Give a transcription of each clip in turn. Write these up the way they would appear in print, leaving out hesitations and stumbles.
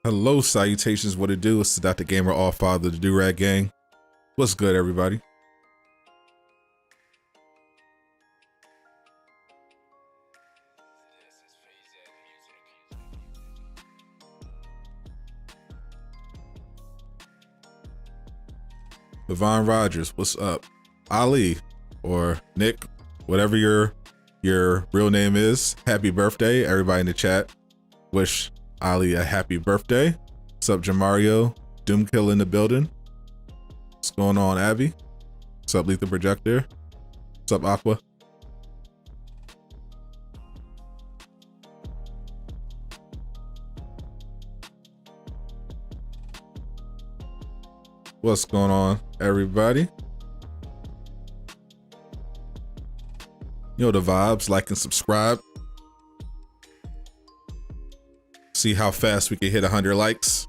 Hello, salutations, what it do? It's the Dr. Gamer, all father, the Do-Rag Gang. What's good, everybody? Yvonne Rogers, what's up? Ali, or Nick, whatever your real name is, happy birthday. Everybody in the chat, wish Ali a happy birthday. What's up, Jamario? Doomkill in the building. What's going on, Abby? What's up, Lethal Projector? What's up, Aqua? What's going on, everybody? You know the vibes, like and subscribe. See how fast we can hit 100 likes.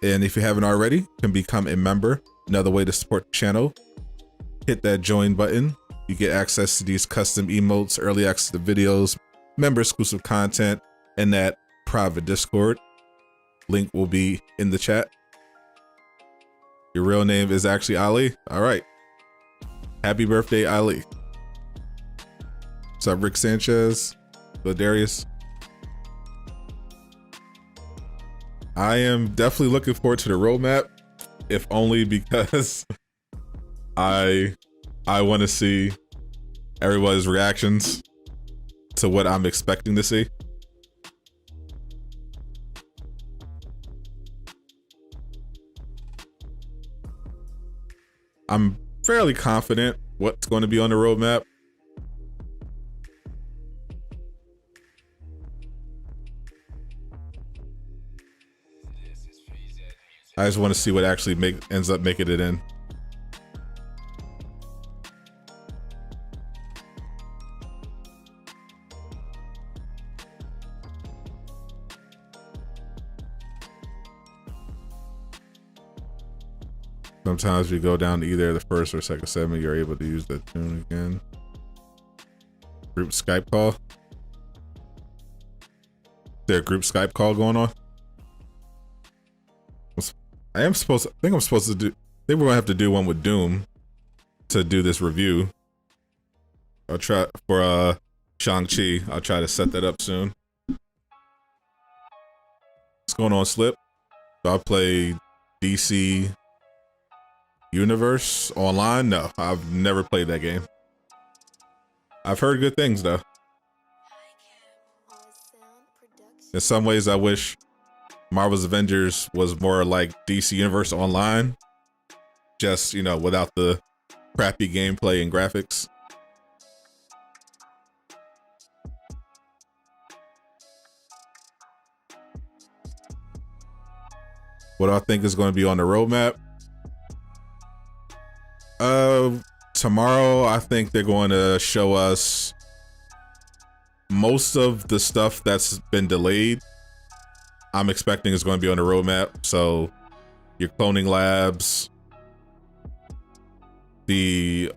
And if you haven't already, you can become a member. Another way to support the channel. Hit that join button. You get access to these custom emotes, early access to videos, member exclusive content, and that private Discord. Link will be in the chat. Your real name is actually Ali? All right. Happy birthday, Ali. What's up, Rick Sanchez? Darius? I am definitely looking forward to the roadmap, if only because I want to see everybody's reactions to what I'm expecting to see. I'm fairly confident what's going to be on the roadmap. I just want to see what actually ends up making it in. Sometimes we go down to either the first or second segment, you're able to use that tune again. Group Skype call. Is there a group Skype call going on? I think I'm supposed to do, I think we're gonna have to do one with Doom to do this review. I'll try for Shang-Chi. I'll try to set that up soon. What's going on, Slip? So I play DC Universe online? No, I've never played that game. I've heard good things though. In some ways I wish Marvel's Avengers was more like DC Universe Online, just, you know, without the crappy gameplay and graphics. What I think is going to be on the roadmap. Tomorrow, I think they're going to show us most of the stuff that's been delayed. I'm expecting is going to be on the roadmap. So your cloning labs, the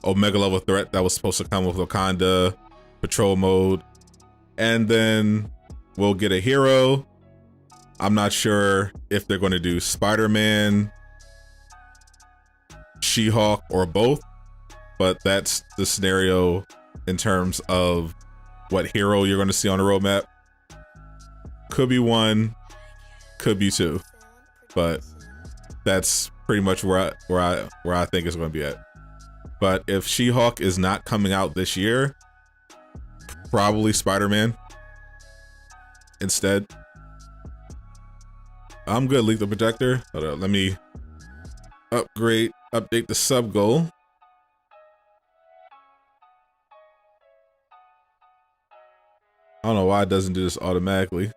Omega level threat that was supposed to come with Wakanda, patrol mode, and then we'll get a hero. I'm not sure if they're going to do Spider-Man, She-Hulk, or both, but that's the scenario in terms of what hero you're going to see on the roadmap. Could be one, could be two, but that's pretty much where I think it's going to be at. But if She-Hulk is not coming out this year, probably Spider-Man instead. I'm good, Lethal Projector. Hold on, let me update the sub goal. I don't know why it doesn't do this automatically.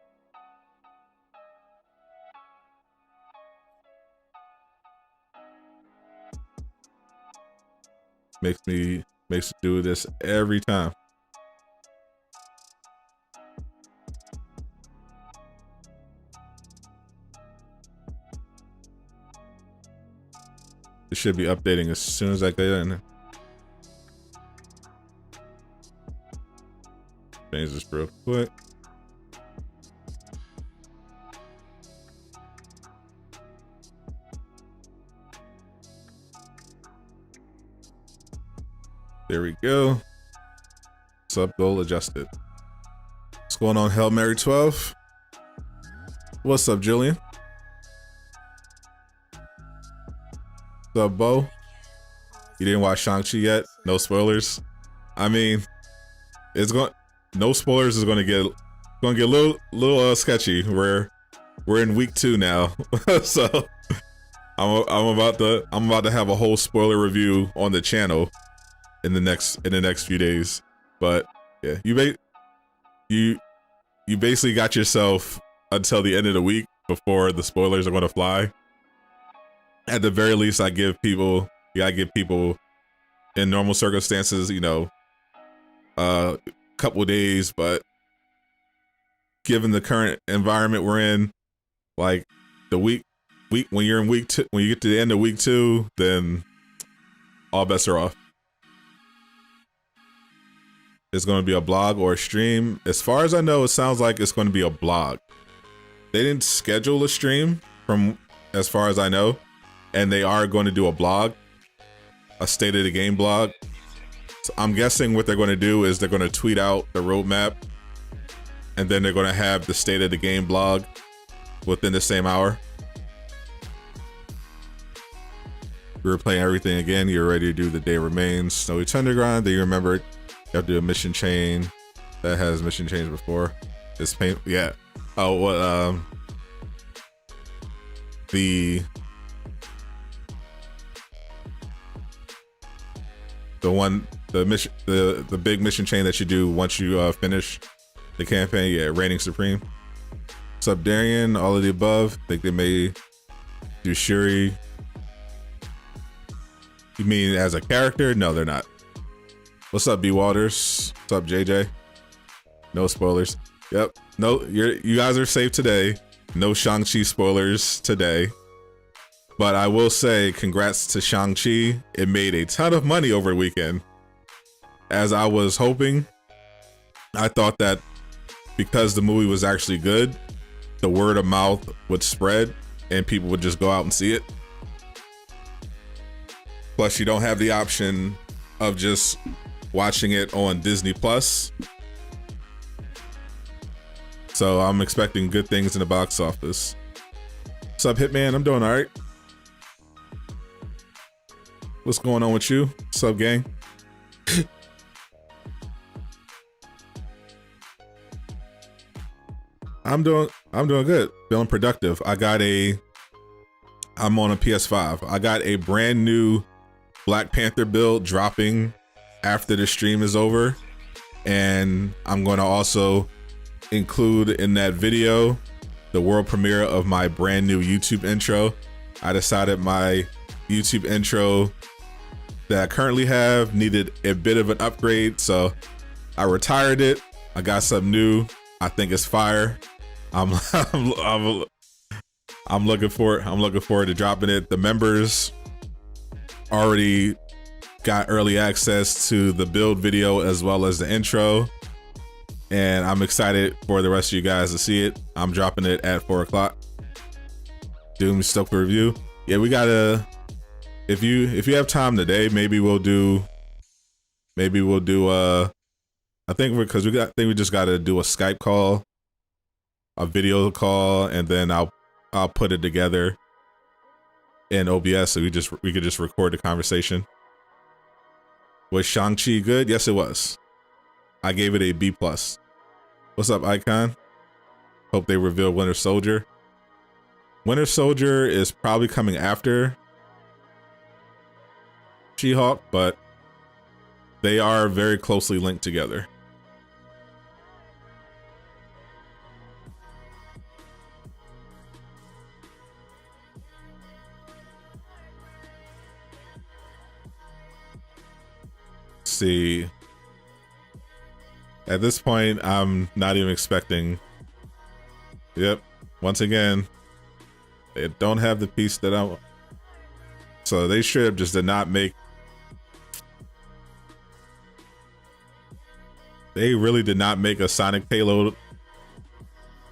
Makes it do this every time. It should be updating as soon as I get in. Change this real quick. There we go. Sub goal adjusted. What's going on, Hail Mary 12? What's up, Julian? What's up, Bo? You didn't watch Shang-Chi yet? No spoilers. I mean, it's going. No spoilers is going to get a little sketchy. We're in week 2 now, so I'm about to have a whole spoiler review on the channel in the next few days. But yeah, you basically got yourself until the end of the week before the spoilers are going to fly. At the very least, I give people in normal circumstances, you know, a couple days, but given the current environment we're in, like the week when you're in week 2, when you get to the end of week 2, then all bets are off. It's going to be a blog or a stream. As far as I know, it sounds like it's going to be a blog. They didn't schedule a stream from as far as I know, and they are going to do a blog, a state of the game blog. So I'm guessing what they're going to do is they're going to tweet out the roadmap, and then they're going to have the state of the game blog within the same hour. We were playing everything again. You're ready to do The Day Remains, Snowy Underground. Do you remember it? You have to do a mission chain that has mission chains before. It's pain. Yeah. Oh, what? The mission, the big mission chain that you do once you finish the campaign. Yeah, reigning supreme. What's up, Darian? All of the above. Think they may do Shuri. You mean as a character? No, they're not. What's up, B Waters? What's up, JJ? No spoilers. Yep. No, you guys are safe today. No Shang-Chi spoilers today. But I will say congrats to Shang-Chi. It made a ton of money over the weekend. As I was hoping. I thought that because the movie was actually good, the word of mouth would spread and people would just go out and see it. Plus, you don't have the option of just watching it on Disney Plus. So I'm expecting good things in the box office. What's up, Hitman? I'm doing all right. What's going on with you? What's up, gang? I'm doing good. Feeling productive. I'm on a PS5. I got a brand new Black Panther build dropping after the stream is over, and I'm going to also include in that video the world premiere of my brand new YouTube intro. I decided my YouTube intro that I currently have needed a bit of an upgrade, so I retired it. I got something new. I think it's fire. I'm looking forward to dropping it. The members already got early access to the build video as well as the intro, and I'm excited for the rest of you guys to see it. I'm dropping it at 4 o'clock. Doom Stoke review. Yeah, we gotta. If you have time today, maybe we'll do. I think we just gotta do a Skype call, a video call, and then I'll put it together in OBS so we could just record the conversation. Was Shang-Chi good? Yes, it was. I gave it a B+. What's up, Icon? Hope they reveal Winter Soldier. Winter Soldier is probably coming after She-Hulk, but they are very closely linked together. See, at this point I'm not even expecting. Yep, once again they don't have the piece that I want, so they straight up just did not make. They really did not make a sonic payload.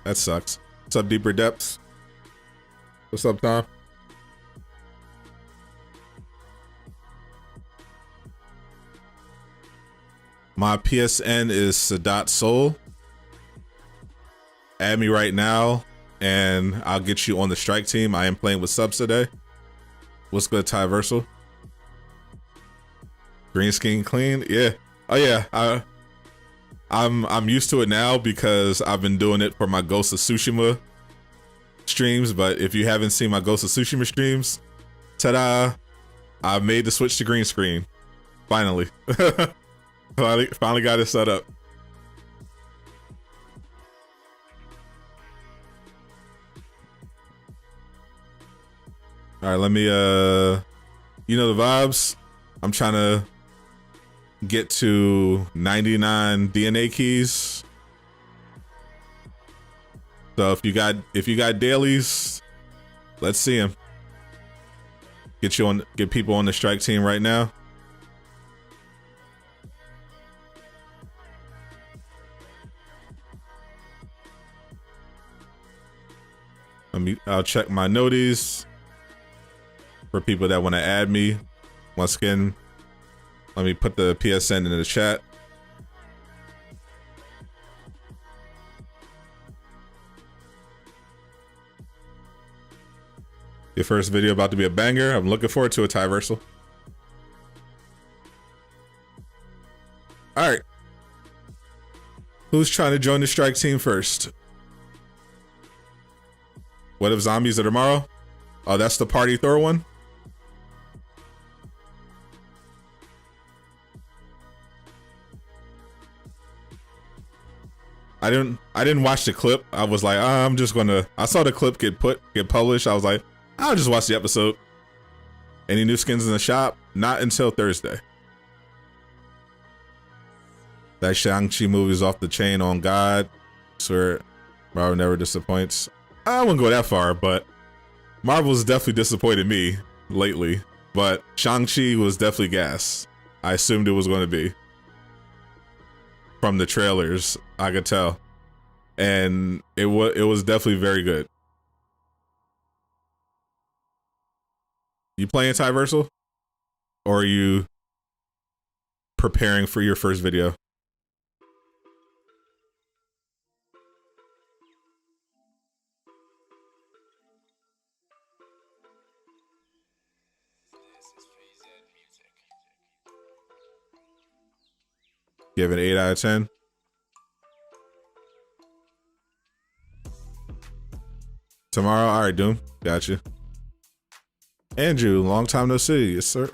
That sucks. What's up, Deeper Depths? What's up, Tom? My PSN is Sadat Soul. Add me right now, and I'll get you on the strike team. I am playing with subs today. What's good, Tyversal? Green screen clean? Yeah. Oh yeah. I'm used to it now because I've been doing it for my Ghost of Tsushima streams. But if you haven't seen my Ghost of Tsushima streams, ta-da! I made the switch to green screen. Finally. Finally got it set up. All right, let me, you know the vibes. I'm trying to get to 99 DNA keys. So if you got dailies, let's see them. Get people on the strike team right now. I'll check my noties for people that want to add me. Once again, let me put the PSN in the chat. Your first video about to be a banger. I'm looking forward to it, Tyversal. All right. Who's trying to join the strike team first? What if zombies are tomorrow? Oh, that's the party Thor one? I didn't watch the clip. I was like, I'm just gonna. I saw the clip get published. I was like, I'll just watch the episode. Any new skins in the shop? Not until Thursday. That Shang-Chi movie is off the chain on God. Swear, Marvel never disappoints. I wouldn't go that far, but Marvel's definitely disappointed me lately. But Shang-Chi was definitely gas. I assumed it was going to be. From the trailers, I could tell. And it was definitely very good. You playing Tyversal? Or are you preparing for your first video? Give it an 8 out of 10. Tomorrow? All right, Doom. Gotcha. Andrew, long time no see. Yes, sir.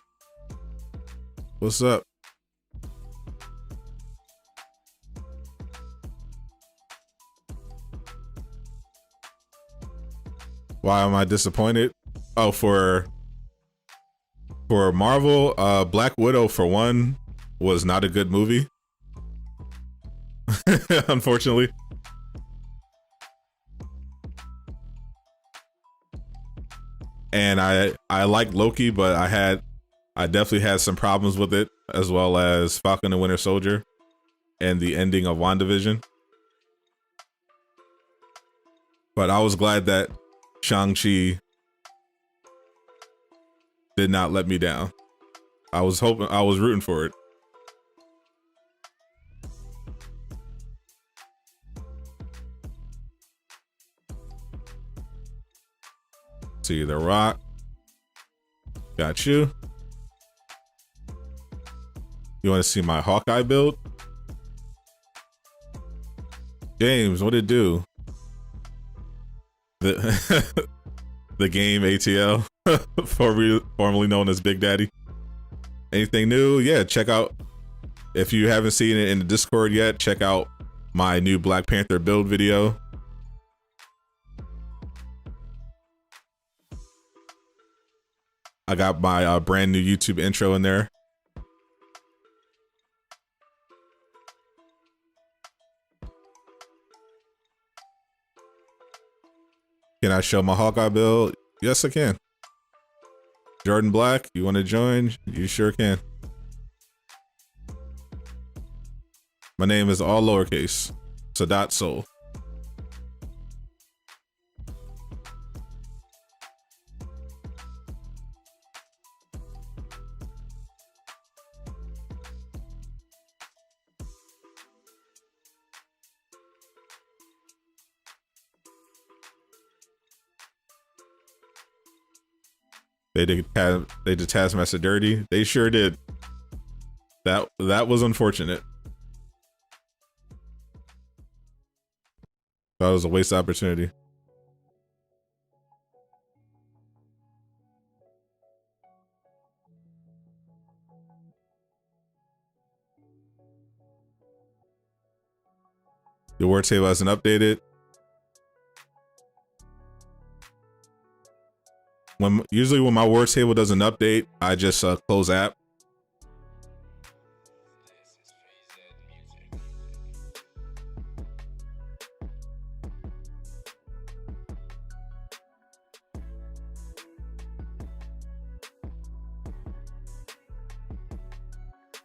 What's up? Why am I disappointed? Oh, for Marvel, Black Widow, for one, was not a good movie. Unfortunately. And I liked Loki, but I definitely had some problems with it, as well as Falcon and Winter Soldier and the ending of WandaVision. But I was glad that Shang-Chi did not let me down. I was rooting for it. See The Rock. Got you. You want to see my Hawkeye build? James, what it do? The the game ATL, formerly known as Big Daddy. Anything new? Yeah, check out. If you haven't seen it in the Discord yet, check out my new Black Panther build video. I got my brand new YouTube intro in there. Can I show my Hawkeye build? Yes, I can. Jordan Black, you want to join? You sure can. My name is all lowercase. Sadat Soul. They did Taskmaster dirty. They sure did. That was unfortunate. That was a waste opportunity. The word table hasn't updated. Usually when my word table doesn't update, I just close app.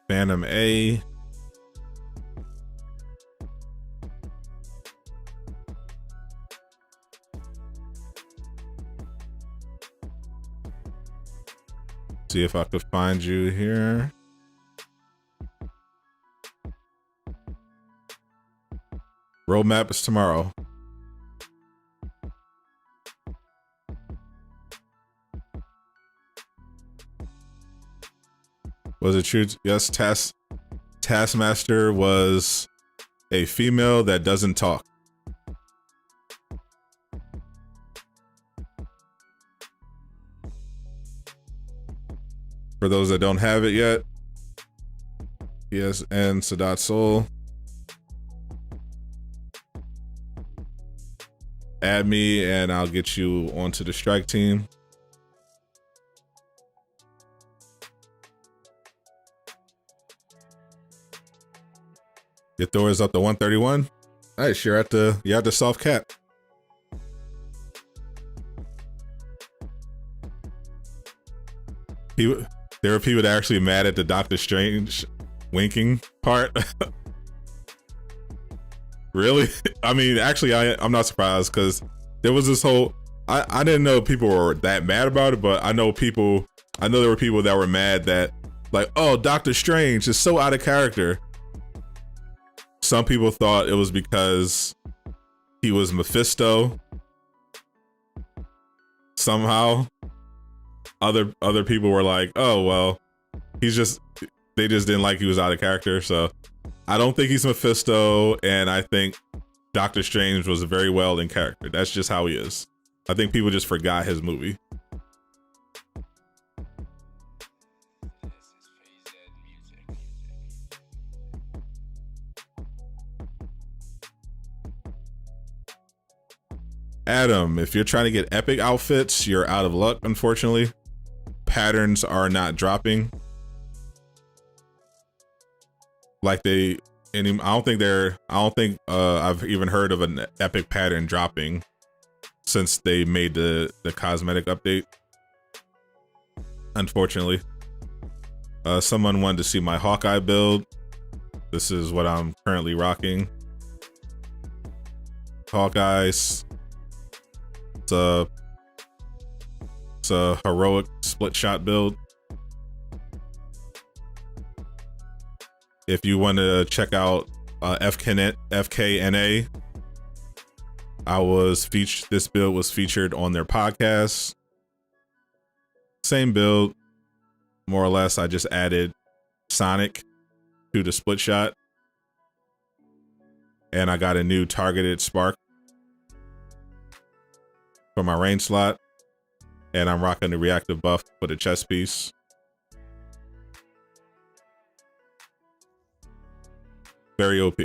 Phantom A. See if I could find you here. Roadmap is tomorrow. Was it true? Yes, Taskmaster was a female that doesn't talk. For those that don't have it yet, yes, and Sadat Soul. Add me and I'll get you onto the strike team. Your Thor is up to 131. Nice, you're at the soft cap. There were people that actually mad at the Doctor Strange winking part. Really? I mean, actually, I'm not surprised because there was this whole. I didn't know people were that mad about it, but I know there were people that were mad that, like, oh, Doctor Strange is so out of character. Some people thought it was because he was Mephisto. Somehow, other people were like, oh well, they just didn't like he was out of character. So I don't think he's Mephisto, and I think Doctor Strange was very well in character. That's just how he is. I think people just forgot his movie. Adam, if you're trying to get epic outfits, you're out of luck, unfortunately. Patterns are not dropping. Like I don't think I've even heard of an epic pattern dropping since they made the cosmetic update. Unfortunately. Someone wanted to see my Hawkeye build. This is what I'm currently rocking. Hawkeyes. It's a heroic split shot build. If you want to check out FKNA, this build was featured on their podcast. Same build, more or less. I just added Sonic to the split shot, and I got a new targeted spark for my range slot, and I'm rocking the reactive buff for the chest piece. Very OP.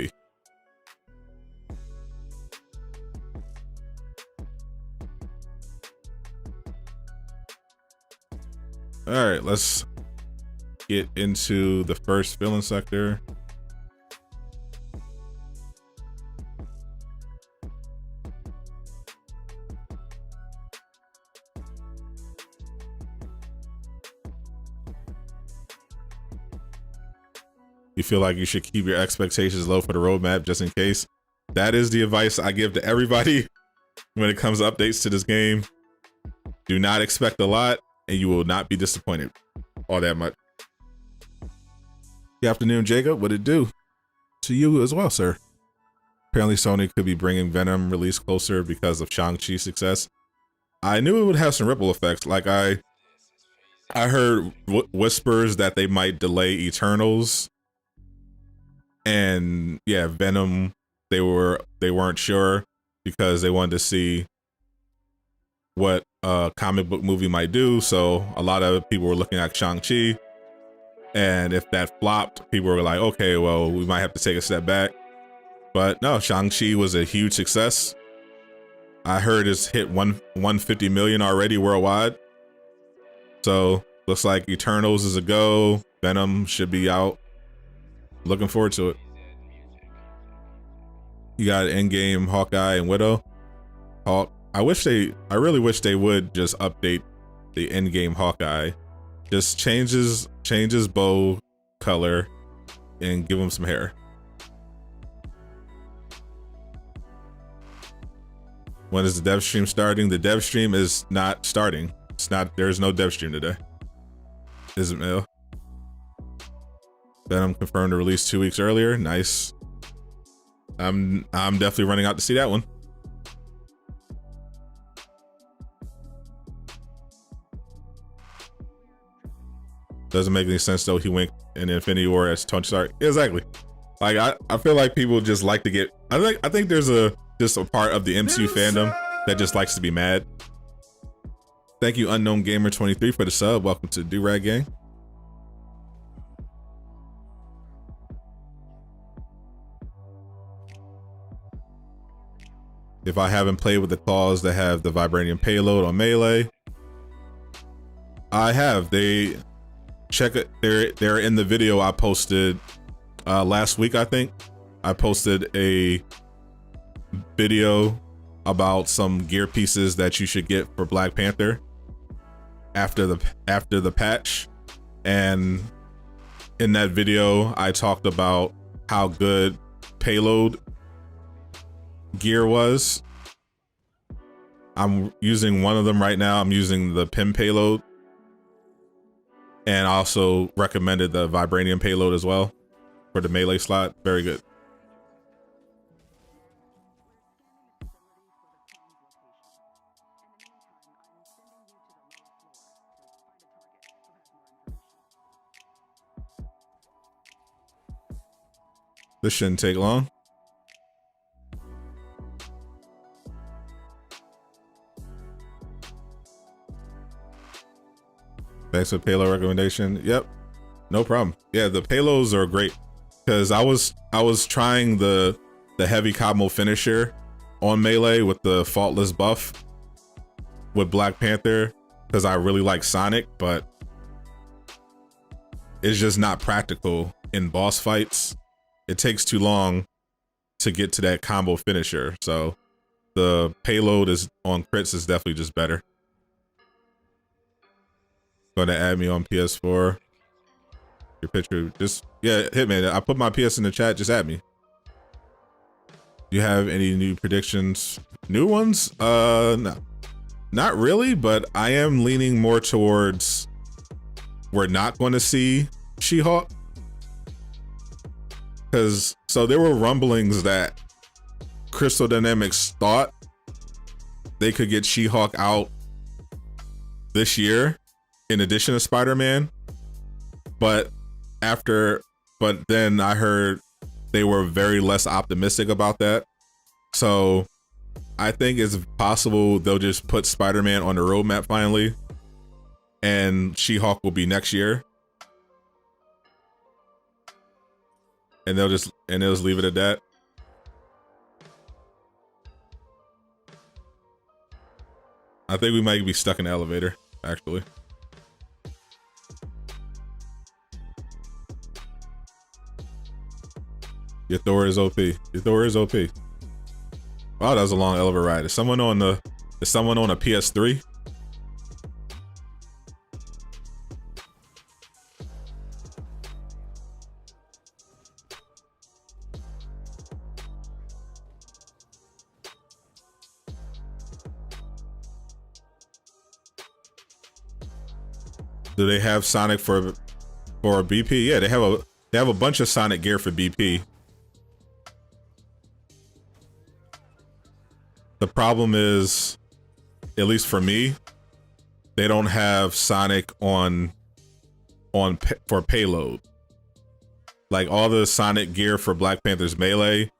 All right, let's get into the first villain sector. You feel like you should keep your expectations low for the roadmap just in case. That is the advice I give to everybody when it comes to updates to this game. Do not expect a lot and you will not be disappointed all that much. Good afternoon, Jacob. What it do? To you as well, sir. Apparently Sony could be bringing Venom release closer because of Shang-Chi's success. I knew it would have some ripple effects. Like I heard whispers that they might delay Eternals, and yeah, Venom. They weren't sure because they wanted to see what a comic book movie might do. So a lot of people were looking at Shang-Chi, and if that flopped, people were like, okay, well, we might have to take a step back. But no, Shang-Chi was a huge success. I heard it's hit 150 million already worldwide. So looks like Eternals is a go. Venom should be out. Looking forward to it. You got Endgame, Hawkeye, and Widow. I really wish they would just update the Endgame Hawkeye. Just changes bow color and give him some hair. When is the dev stream starting? The dev stream is not starting. There's no dev stream today. Isn't mail. Venom confirmed to release 2 weeks earlier. Nice. I'm definitely running out to see that one. Doesn't make any sense though. He went in Infinity War as Tony Stark. Exactly. Like I feel like people just like to get. I think there's just a part of the MCU fandom that just likes to be mad. Thank you, Unknown Gamer 23 for the sub. Welcome to the Do-Rag Gang. If I haven't played with the claws that have the vibranium payload on Melee, I have. They check it. They're in the video I posted last week. I think I posted a video about some gear pieces that you should get for Black Panther after the patch, and in that video I talked about how good payload gear was. I'm using one of them right now. I'm using the PIM payload, and also recommended the vibranium payload as well for the melee slot. Very good. This shouldn't take long. Thanks for payload recommendation. Yep, no problem. Yeah, the payloads are great because I was trying the heavy combo finisher on Melee with the faultless buff with Black Panther because I really like Sonic, but it's just not practical in boss fights. It takes too long to get to that combo finisher. So the payload is on crits is definitely just better. Going to add me on PS4. Your picture, just yeah, Hitman. I put my PS in the chat. Just add me. Do you have any new predictions? New ones? No, not really. But I am leaning more towards we're not going to see She-Hulk. Because so there were rumblings that Crystal Dynamics thought they could get She-Hulk out this year in addition to Spider-Man, but then I heard they were very less optimistic about that. So I think it's possible they'll just put Spider-Man on the roadmap finally, and She-Hulk will be next year. And they'll just leave it at that. I think we might be stuck in the elevator, actually. Your Thor is OP. Your Thor is OP. Wow, that was a long elevator ride. Is someone on a PS3? Do they have Sonic for BP? Yeah, they have a bunch of Sonic gear for BP. The problem is, at least for me, they don't have Sonic for payload. Like all the Sonic gear for Black Panther's melee,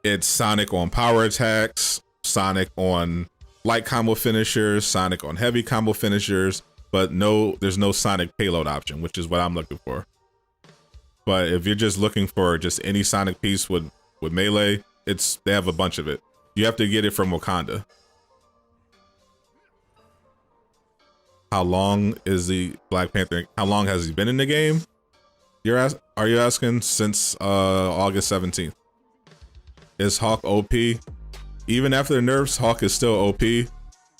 it's Sonic on power attacks, Sonic on light combo finishers, Sonic on heavy combo finishers, but there's no Sonic payload option, which is what I'm looking for. But if you're just looking for just any Sonic piece with melee, they have a bunch of it. You have to get it from Wakanda. How long is the Black Panther? How long has he been in the game? Are you asking? Since August 17th. Is Hawk OP? Even after the nerfs, Hawk is still OP.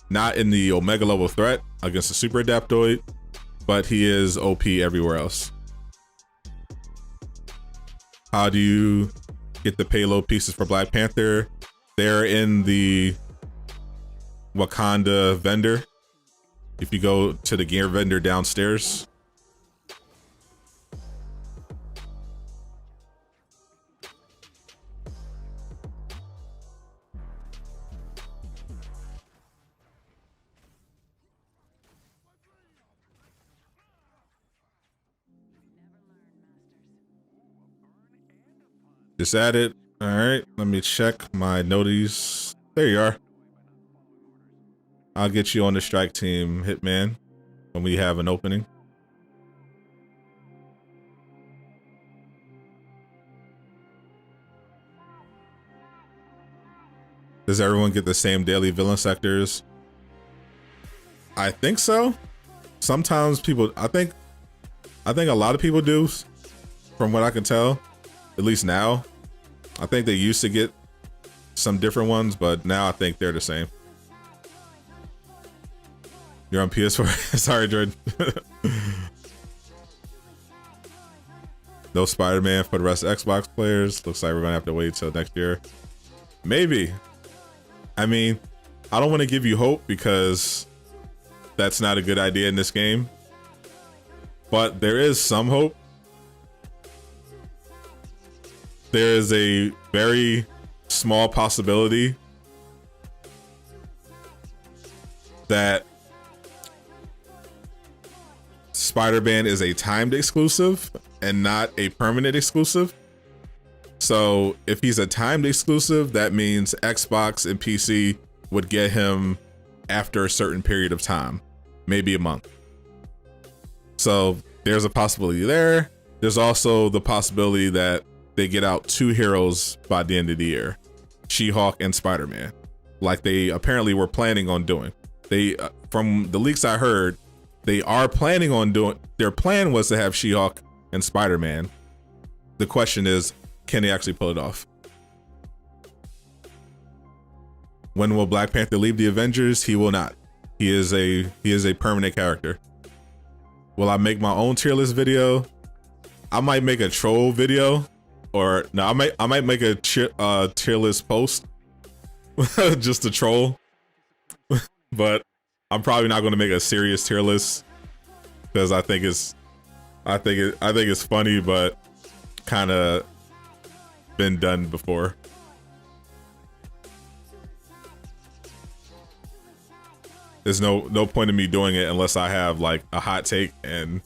Not in the Omega level threat against the Super Adaptoid, but he is OP everywhere else. How do you get the payload pieces for Black Panther? They're in the Wakanda vendor. If you go to the gear vendor downstairs. Just add it. All right, let me check my noties. There you are. I'll get you on the strike team, Hitman, when we have an opening. Does everyone get the same daily villain sectors? I think so. Sometimes people, I think a lot of people do, from what I can tell, at least now. I think they used to get some different ones, but now I think they're the same. You're on PS4. Sorry, Jordan. No Spider-Man for the rest of Xbox players. Looks like we're gonna have to wait till next year. Maybe. I mean, I don't want to give you hope because that's not a good idea in this game. But there is some hope. There is a very small possibility that Spider-Man is a timed exclusive and not a permanent exclusive. So if he's a timed exclusive, that means Xbox and PC would get him after a certain period of time, maybe a month. So there's a possibility there. There's also the possibility that they get out 2 heroes by the end of the year, She-Hulk and Spider-Man, like they apparently were planning on doing. They, from the leaks I heard, they are planning on doing, their plan was to have She-Hulk and Spider-Man. The question is, can they actually pull it off? When will Black Panther leave the Avengers? He will not. He is a permanent character. Will I make my own tier list video? I might make a troll video, or no, I might make a tier list post just to troll. But I'm probably not going to make a serious tier list because I think it's funny, but kind of been done before. There's no point in me doing it unless I have like a hot take, and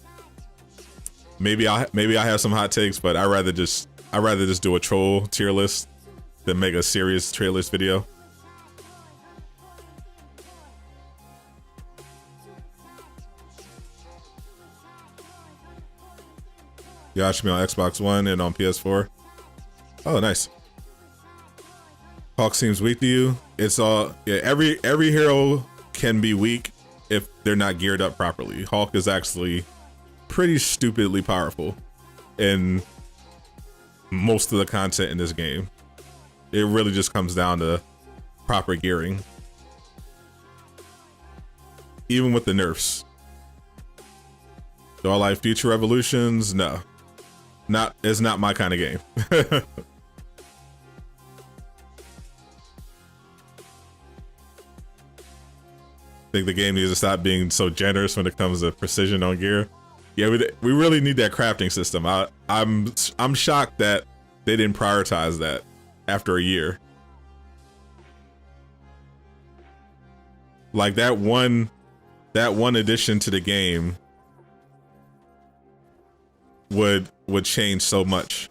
maybe I have some hot takes, but I'd rather just do a troll tier list than make a serious tier list video. You watched me on Xbox One and on PS4. Oh, nice. Hawk seems weak to you. It's all, yeah, every hero can be weak if they're not geared up properly. Hawk is actually pretty stupidly powerful in most of the content in this game. It really just comes down to proper gearing. Even with the nerfs. Do I like future evolutions? No. It's not my kind of game. I think the game needs to stop being so generous when it comes to precision on gear. Yeah, we really need that crafting system. I'm shocked that they didn't prioritize that after a year. Like that one that one addition to the game would change so much.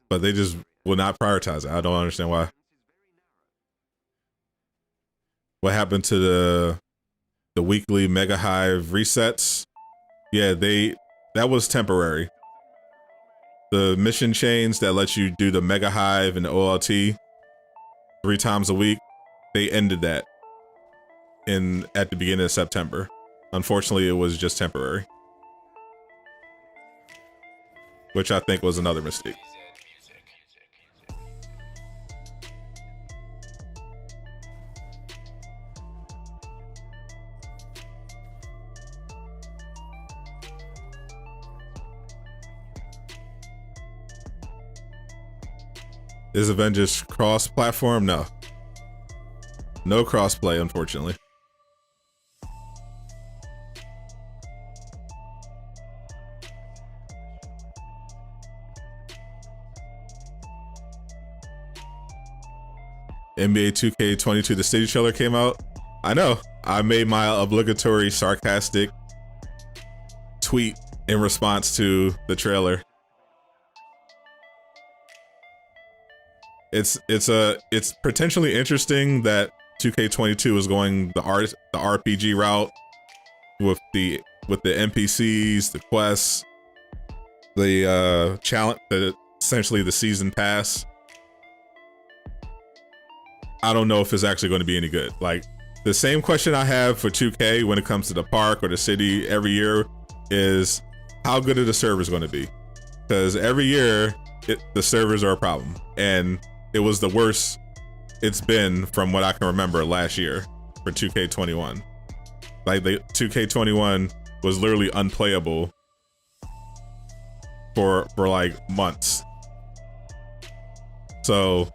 But they just will not prioritize it. I don't understand why. What happened to the weekly Mega Hive resets? Yeah, that was temporary. The mission chains that let you do the Mega Hive and the OLT 3 times a week, they ended that at the beginning of September. Unfortunately, it was just temporary, which I think was another mistake. Is Avengers cross-platform? No. No cross-play, unfortunately. NBA 2K22, the City trailer came out. I know. I made my obligatory sarcastic tweet in response to the trailer. It's potentially interesting that 2K22 is going the RPG route with the NPCs, the quests, the challenge, essentially the season pass. I don't know if it's actually going to be any good. Like, the same question I have for 2K when it comes to the park or the city every year is, how good are the servers going to be? Because every year the servers are a problem, and it was the worst it's been from what I can remember last year for 2K21. Like, the 2K21 was literally unplayable for like months. So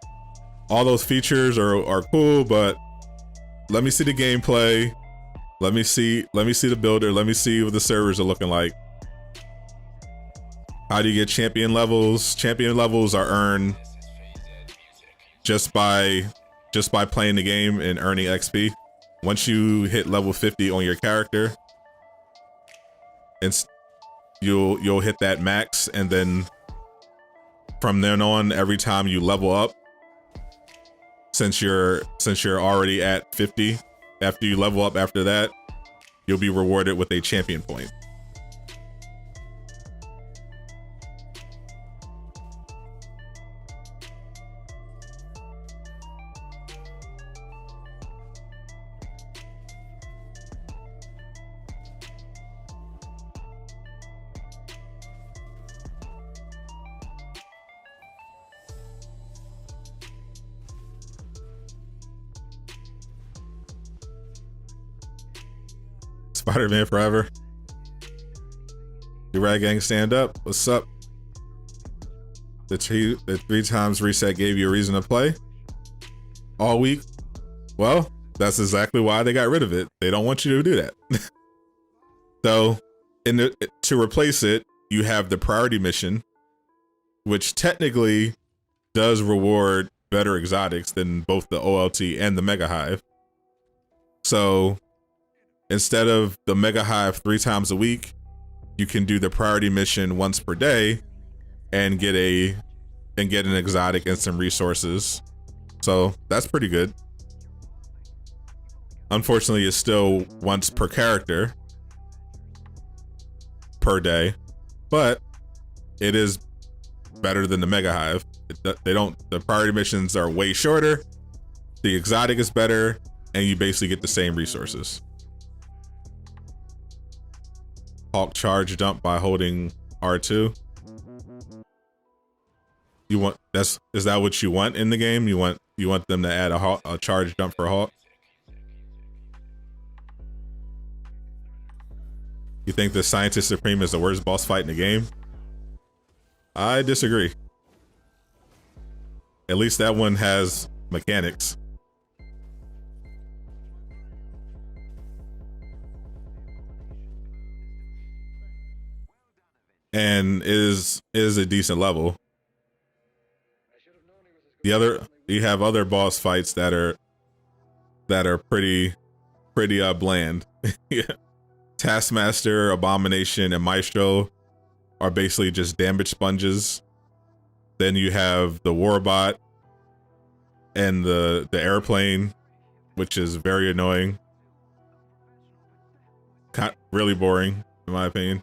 all those features are cool, but let me see the gameplay. Let me see the builder. Let me see what the servers are looking like. How do you get champion levels? Champion levels are earned just by playing the game and earning XP. Once you hit level 50 on your character, and you'll hit that max, and then from then on, every time you level up, since you're already at 50, after you level up after that, you'll be rewarded with a champion point. Spider-Man forever. You Rag Gang, stand up. What's up? The 3 times reset gave you a reason to play all week. Well, that's exactly why they got rid of it. They don't want you to do that. So, to replace it, you have the priority mission, which technically does reward better exotics than both the OLT and the Mega Hive. So, instead of the Mega Hive 3 times a week, you can do the priority mission once per day and get an exotic and some resources. So that's pretty good. Unfortunately, it's still once per character per day, but it is better than the Mega Hive. The priority missions are way shorter, the exotic is better, and you basically get the same resources. Hawk charge dump by holding R2. Is that what you want in the game? You want them to add a charge dump for Hawk? You think the Scientist Supreme is the worst boss fight in the game? I disagree. At least that one has mechanics. and is a decent level. You have other boss fights that are pretty bland. Yeah. Taskmaster, Abomination, and Maestro are basically just damage sponges. Then you have the Warbot and the airplane, which is very annoying. Really boring, in my opinion.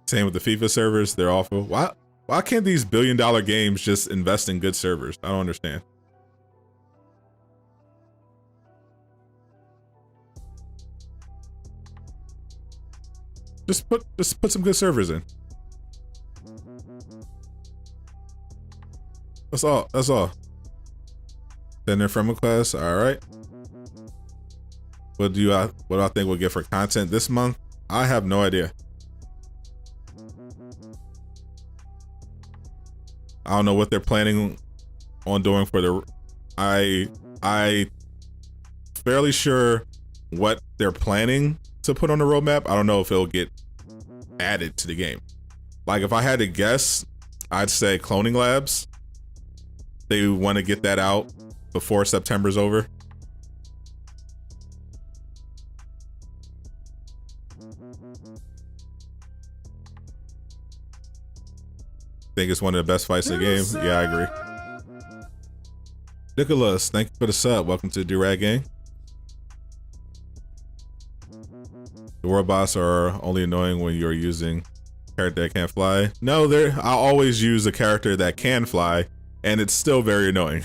Same with the FIFA servers, they're awful. Why can't these billion-dollar games just invest in good servers? I don't understand. Just put some good servers in. That's all. Then they're from a class. All right. What do I think we'll get for content this month? I have no idea. I don't know what they're planning on doing for the. I fairly sure what they're planning to put on the roadmap. I don't know if it'll get added to the game. Like if I had to guess, I'd say cloning labs. They want to get that out before September's over. Think it's one of the best fights of the game. Yeah, I agree. Nicholas, thank you for the sub. Welcome to the Durag Gang. The robots are only annoying when you're using a character that can't fly. No, I always use a character that can fly, and it's still very annoying.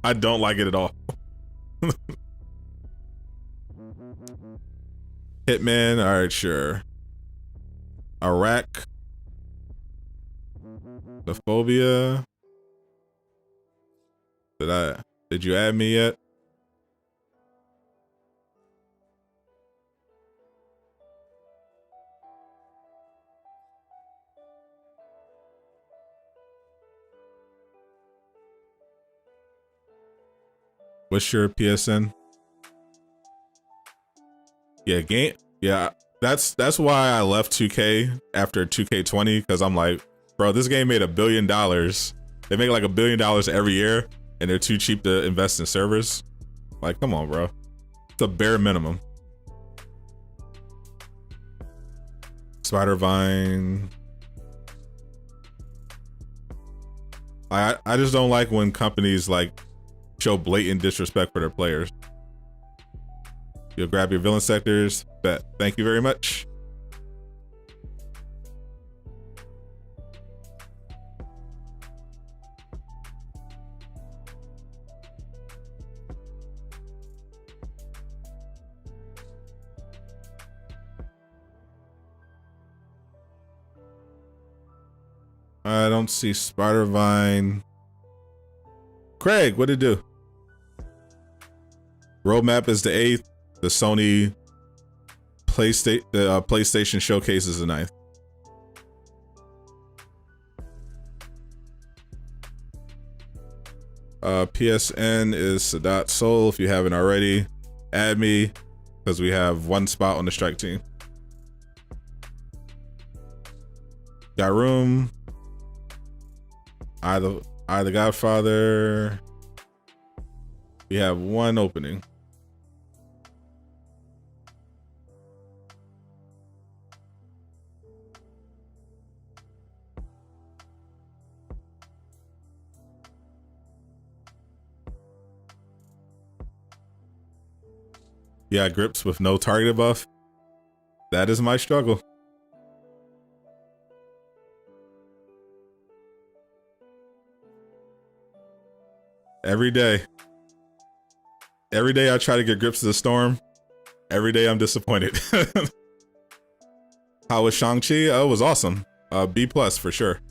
I don't like it at all. Hitman, all right, sure. Iraq. The phobia. Did you add me yet? What's your PSN? Yeah, that's why I left 2K after 2K20, because I'm like, bro, this game made $1 billion. They make like $1 billion every year, and they're too cheap to invest in servers. Like, come on, bro. It's a bare minimum. Spider-Vine. I just don't like when companies like show blatant disrespect for their players. You'll grab your villain sectors. Bet. Thank you very much. I don't see Spider-Vine. Craig, what'd it do? Roadmap is the 8th. The Sony PlayStation Showcase is the 9th. PSN is Sadat Soul. If you haven't already, add me, because we have one spot on the strike team. Got room. I the Godfather. We have one opening. Yeah, grips with no target buff. That is my struggle. Every day I try to get grips to the storm. Every day I'm disappointed. How was Shang-Chi? Oh, it was awesome. B+ for sure.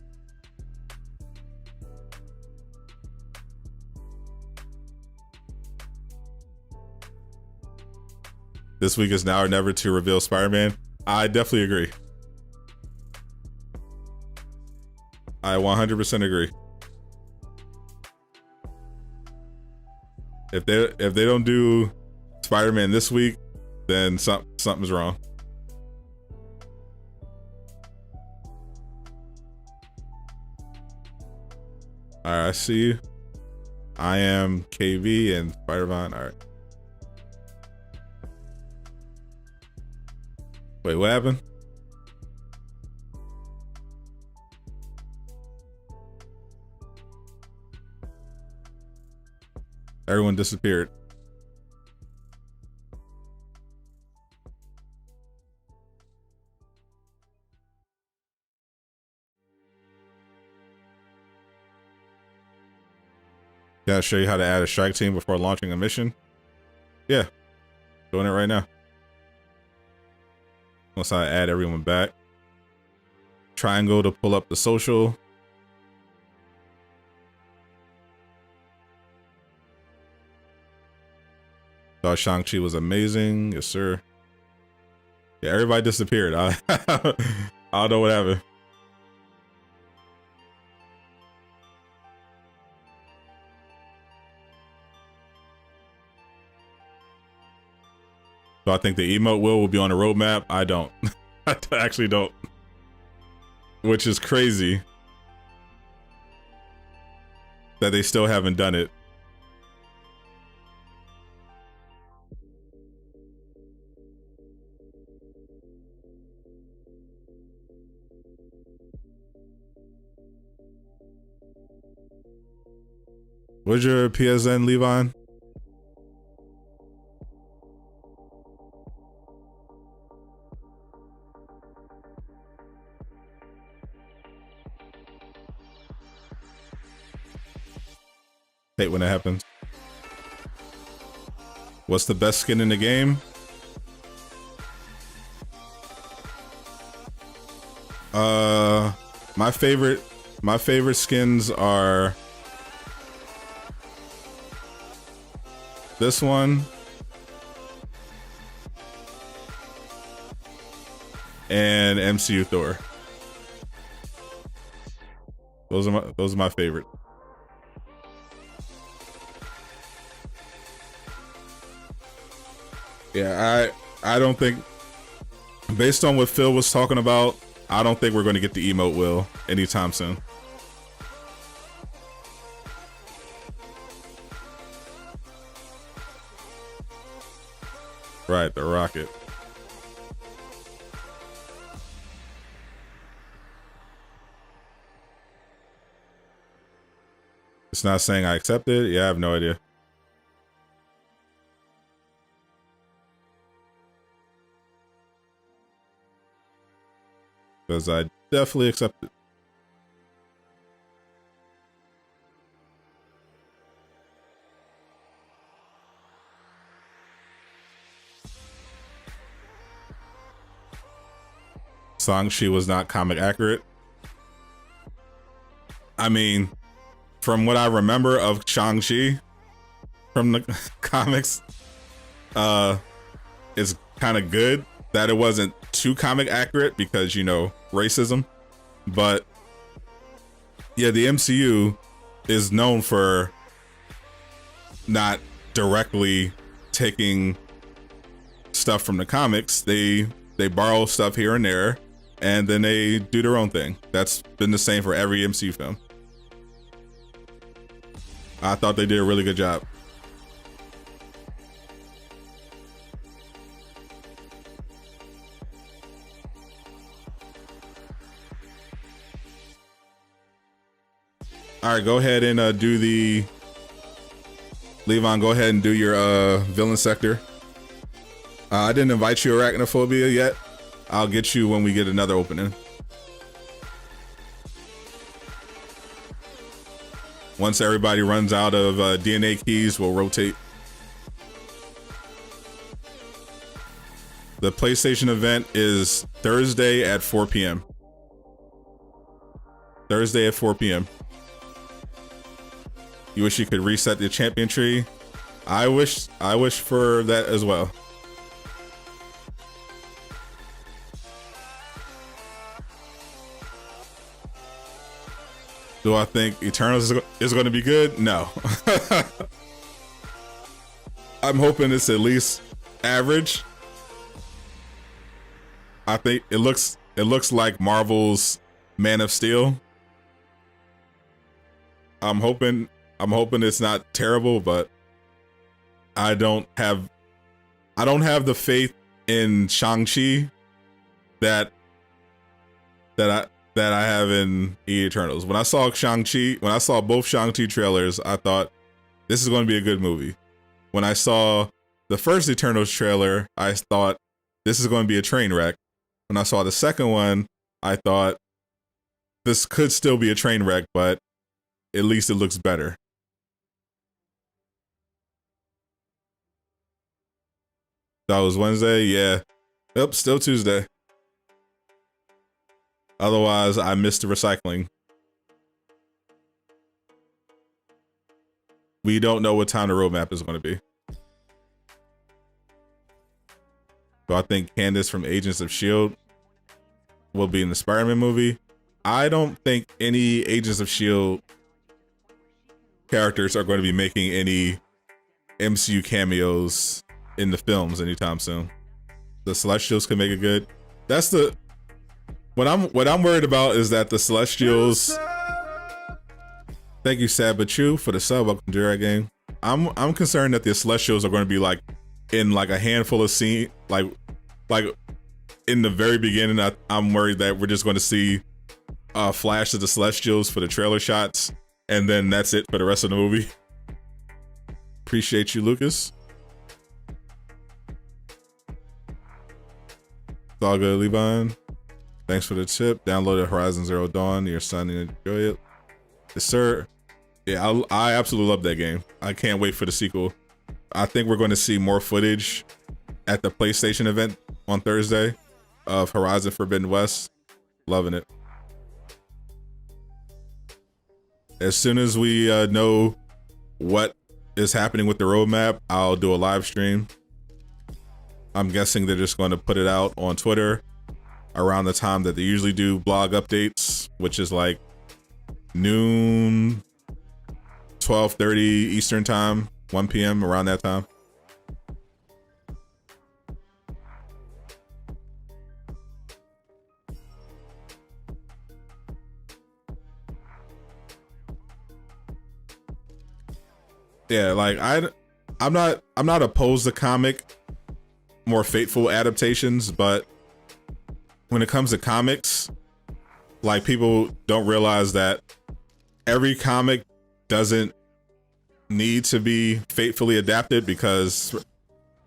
This week is now or never to reveal Spider-Man. I definitely agree. I 100% agree. If they don't do Spider-Man this week, then something's wrong. All right, I see you. I am KV and Spider-Man. All right. Wait, what happened? Everyone disappeared. Gotta show you how to add a strike team before launching a mission. Yeah, doing it right now. Once I add everyone back. Triangle to pull up the social. Thought Shang-Chi was amazing. Yes, sir. Yeah, everybody disappeared. I don't know what happened. So I think the emote will be on the roadmap. I don't. I actually don't. Which is crazy that they still haven't done it. What's your PSN, Levon? Hate when it happens. What's the best skin in the game? My favorite skins are this one and MCU Thor. Those are my favorite. Yeah, I don't think, based on what Phil was talking about, I don't think we're going to get the emote wheel anytime soon. Right, the rocket. It's not saying I accept it. Yeah, I have no idea. Because I definitely accept it. Shang-Chi was not comic accurate. I mean, from what I remember of Shang-Chi from the comics, it's kind of good that it wasn't too comic accurate because, you know, racism. But yeah, the MCU is known for not directly taking stuff from the comics. They borrow stuff here and there, and then they do their own thing. That's been the same for every MCU film. I thought they did a really good job. All right, go ahead and do the... Levon, go ahead and do your villain sector. I didn't invite you, Arachnophobia, yet. I'll get you when we get another opening. Once everybody runs out of DNA keys, we'll rotate. The PlayStation event is Thursday at 4 p.m. Thursday at 4 p.m. You wish you could reset the champion tree? I wish for that as well. Do I think Eternals is going to be good? No. I'm hoping it's at least average. I think it looks like Marvel's Man of Steel. I'm hoping it's not terrible, but I don't have the faith in Shang-Chi that I have in Eternals. When I saw both Shang-Chi trailers, I thought this is going to be a good movie. When I saw the first Eternals trailer, I thought this is going to be a train wreck. When I saw the second one, I thought this could still be a train wreck, but at least it looks better. That was Wednesday, yeah. Yep, still Tuesday. Otherwise, I missed the recycling. We don't know what time the roadmap is going to be. So I think Candace from Agents of S.H.I.E.L.D. will be in the Spider-Man movie. I don't think any Agents of S.H.I.E.L.D. characters are going to be making any MCU cameos in the films anytime soon. The Celestials can make it good. That's the what I'm worried about is that the Celestials. Thank you, Sabachu, for the sub. Welcome to our game. I'm concerned that the Celestials are going to be like in like a handful of scenes, like in the very beginning. I'm worried that we're just going to see a flash of the Celestials for the trailer shots, and then that's it for the rest of the movie. Appreciate you, Lucas. It's all good, Levon. Thanks for the tip. Downloaded Horizon Zero Dawn. Your son and enjoy it. Yes, sir. Yeah, I absolutely love that game. I can't wait for the sequel. I think we're going to see more footage at the PlayStation event on Thursday of Horizon Forbidden West. Loving it. As soon as we know what is happening with the roadmap, I'll do a live stream. I'm guessing they're just going to put it out on Twitter around the time that they usually do blog updates, which is like noon, 12:30 Eastern time, 1 p.m. around that time. Yeah, like I'm not opposed to comic more faithful adaptations, but when it comes to comics, like people don't realize that every comic doesn't need to be faithfully adapted, because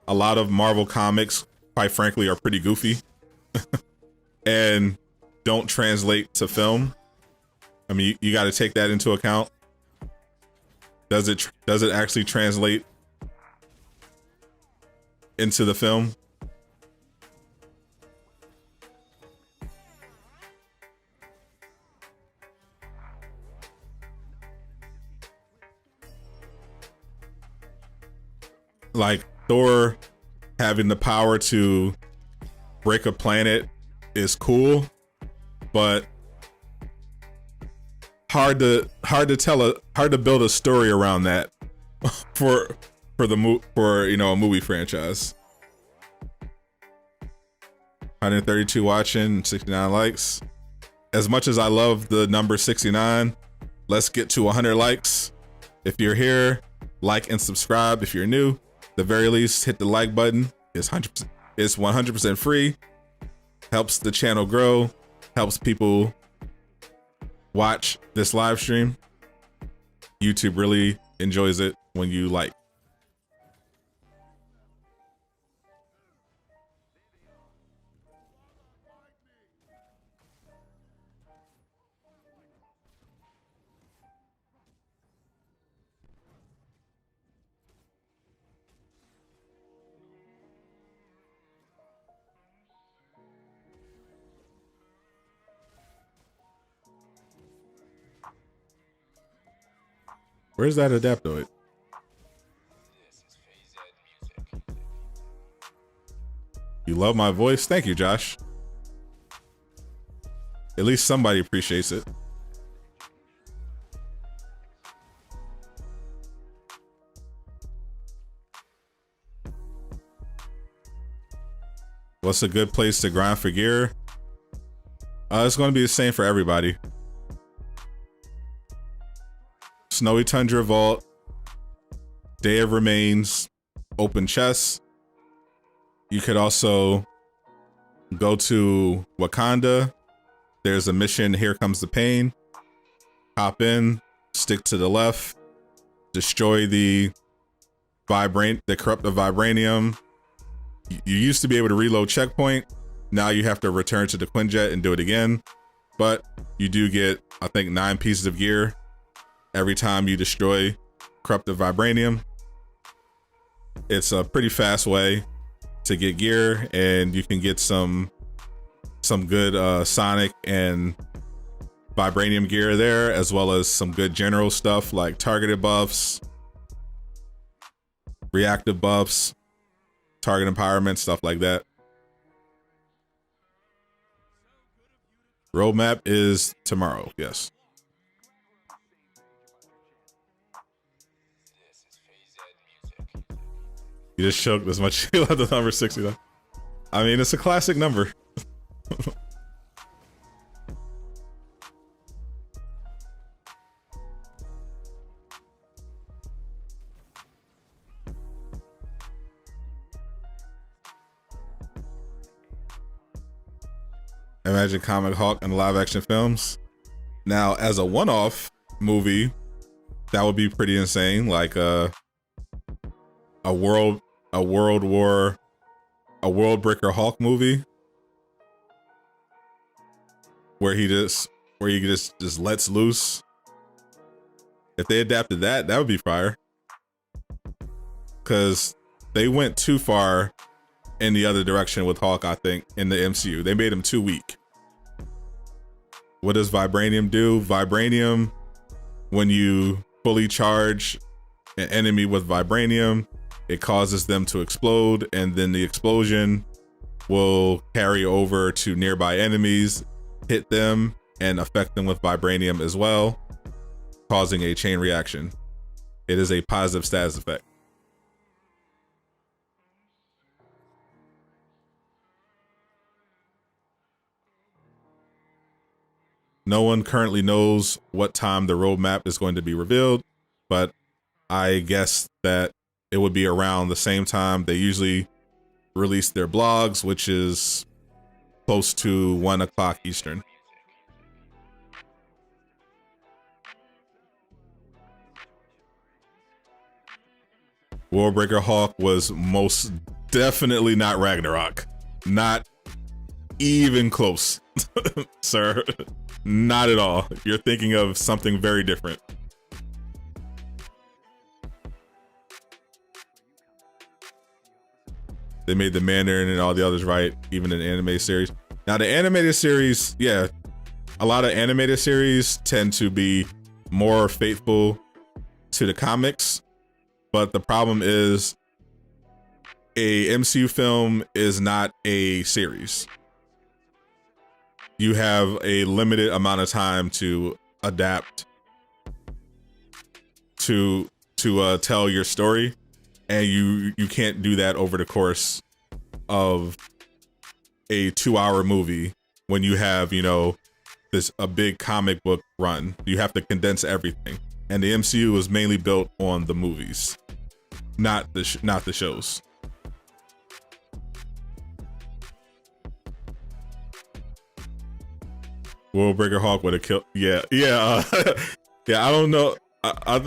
a lot of Marvel comics, quite frankly, are pretty goofy and don't translate to film. I mean, you got to take that into account. Does it actually translate into the film? Like Thor having the power to break a planet is cool, but hard to build a story around that for a movie franchise. 132 watching, 69 likes. As much as I love the number 69, let's get to 100 likes. If you're here, like and subscribe. If you're new, the very least, hit the like button. It's 100% free. Helps the channel grow. Helps people watch this live stream. YouTube really enjoys it when you like. Where's that adaptoid? You love my voice? Thank you, Josh. At least somebody appreciates it. What's a good place to grind for gear? It's going to be the same for everybody. Snowy Tundra Vault, Day of Remains, open chests. You could also go to Wakanda. There's a mission, Here Comes the Pain. Hop in, stick to the left, destroy the corrupted vibranium. You used to be able to reload checkpoint. Now you have to return to the Quinjet and do it again. But you do get, I think, 9 pieces of gear every time you destroy corrupted vibranium. It's a pretty fast way to get gear, and you can get some good Sonic and vibranium gear there, as well as some good general stuff like targeted buffs, reactive buffs, target empowerment, stuff like that. Roadmap is tomorrow, yes. You just choked as much as you love the number 60 though. I mean, it's a classic number. Imagine Comic Hawk in live action films. Now, as a one-off movie, that would be pretty insane. Like a World Breaker Hawk movie where he just lets loose. If they adapted that, that would be fire. Because they went too far in the other direction with Hawk, I think, in the MCU. They made him too weak. What does Vibranium do? Vibranium, when you fully charge an enemy with Vibranium, it causes them to explode, and then the explosion will carry over to nearby enemies, hit them, and affect them with Vibranium as well, causing a chain reaction. It is a positive status effect. No one currently knows what time the roadmap is going to be revealed, but I guess that it would be around the same time they usually release their blogs, which is close to 1 o'clock Eastern. Worldbreaker Hawk was most definitely not Ragnarok. Not even close, sir. Not at all. You're thinking of something very different. They made the Mandarin and all the others right, even in the animated series. Now, the animated series, yeah, a lot of animated series tend to be more faithful to the comics, but the problem is a MCU film is not a series. You have a limited amount of time to adapt to tell your story, and you can't do that over the course of a 2-hour movie when you have, you know, a big comic book run. You have to condense everything, and the MCU is mainly built on the movies, not the shows. Worldbreaker Hawk would have killed. Yeah. Yeah. I don't know. I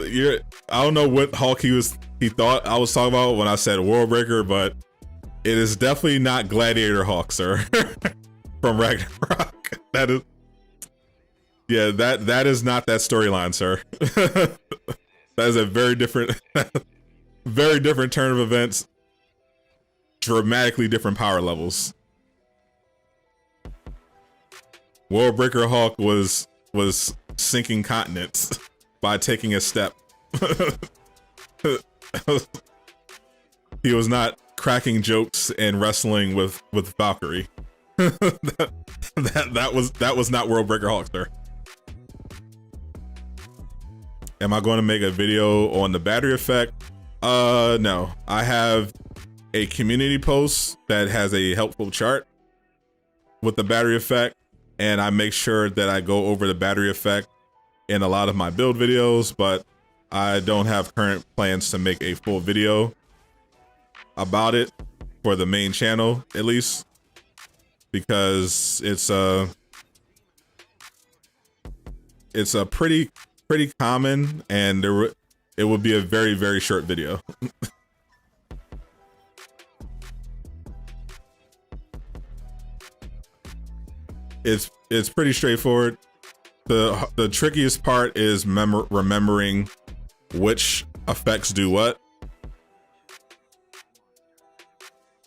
don't know what Hawk he thought I was talking about when I said Worldbreaker, but it is definitely not Gladiator Hawk, sir. From Ragnarok. That is. Yeah, that is not that storyline, sir. That is a very different turn of events. Dramatically different power levels. Worldbreaker Hawk was sinking continents by taking a step. He was not cracking jokes and wrestling with Valkyrie. that was not Worldbreaker Hawk, sir. Am I going to make a video on the battery effect? No. I have a community post that has a helpful chart with the battery effect, and I make sure that I go over the battery effect in a lot of my build videos, but I don't have current plans to make a full video about it for the main channel, at least, because it's a pretty common, and it would be a very, very short video. It's pretty straightforward. The trickiest part is remembering which effects do what,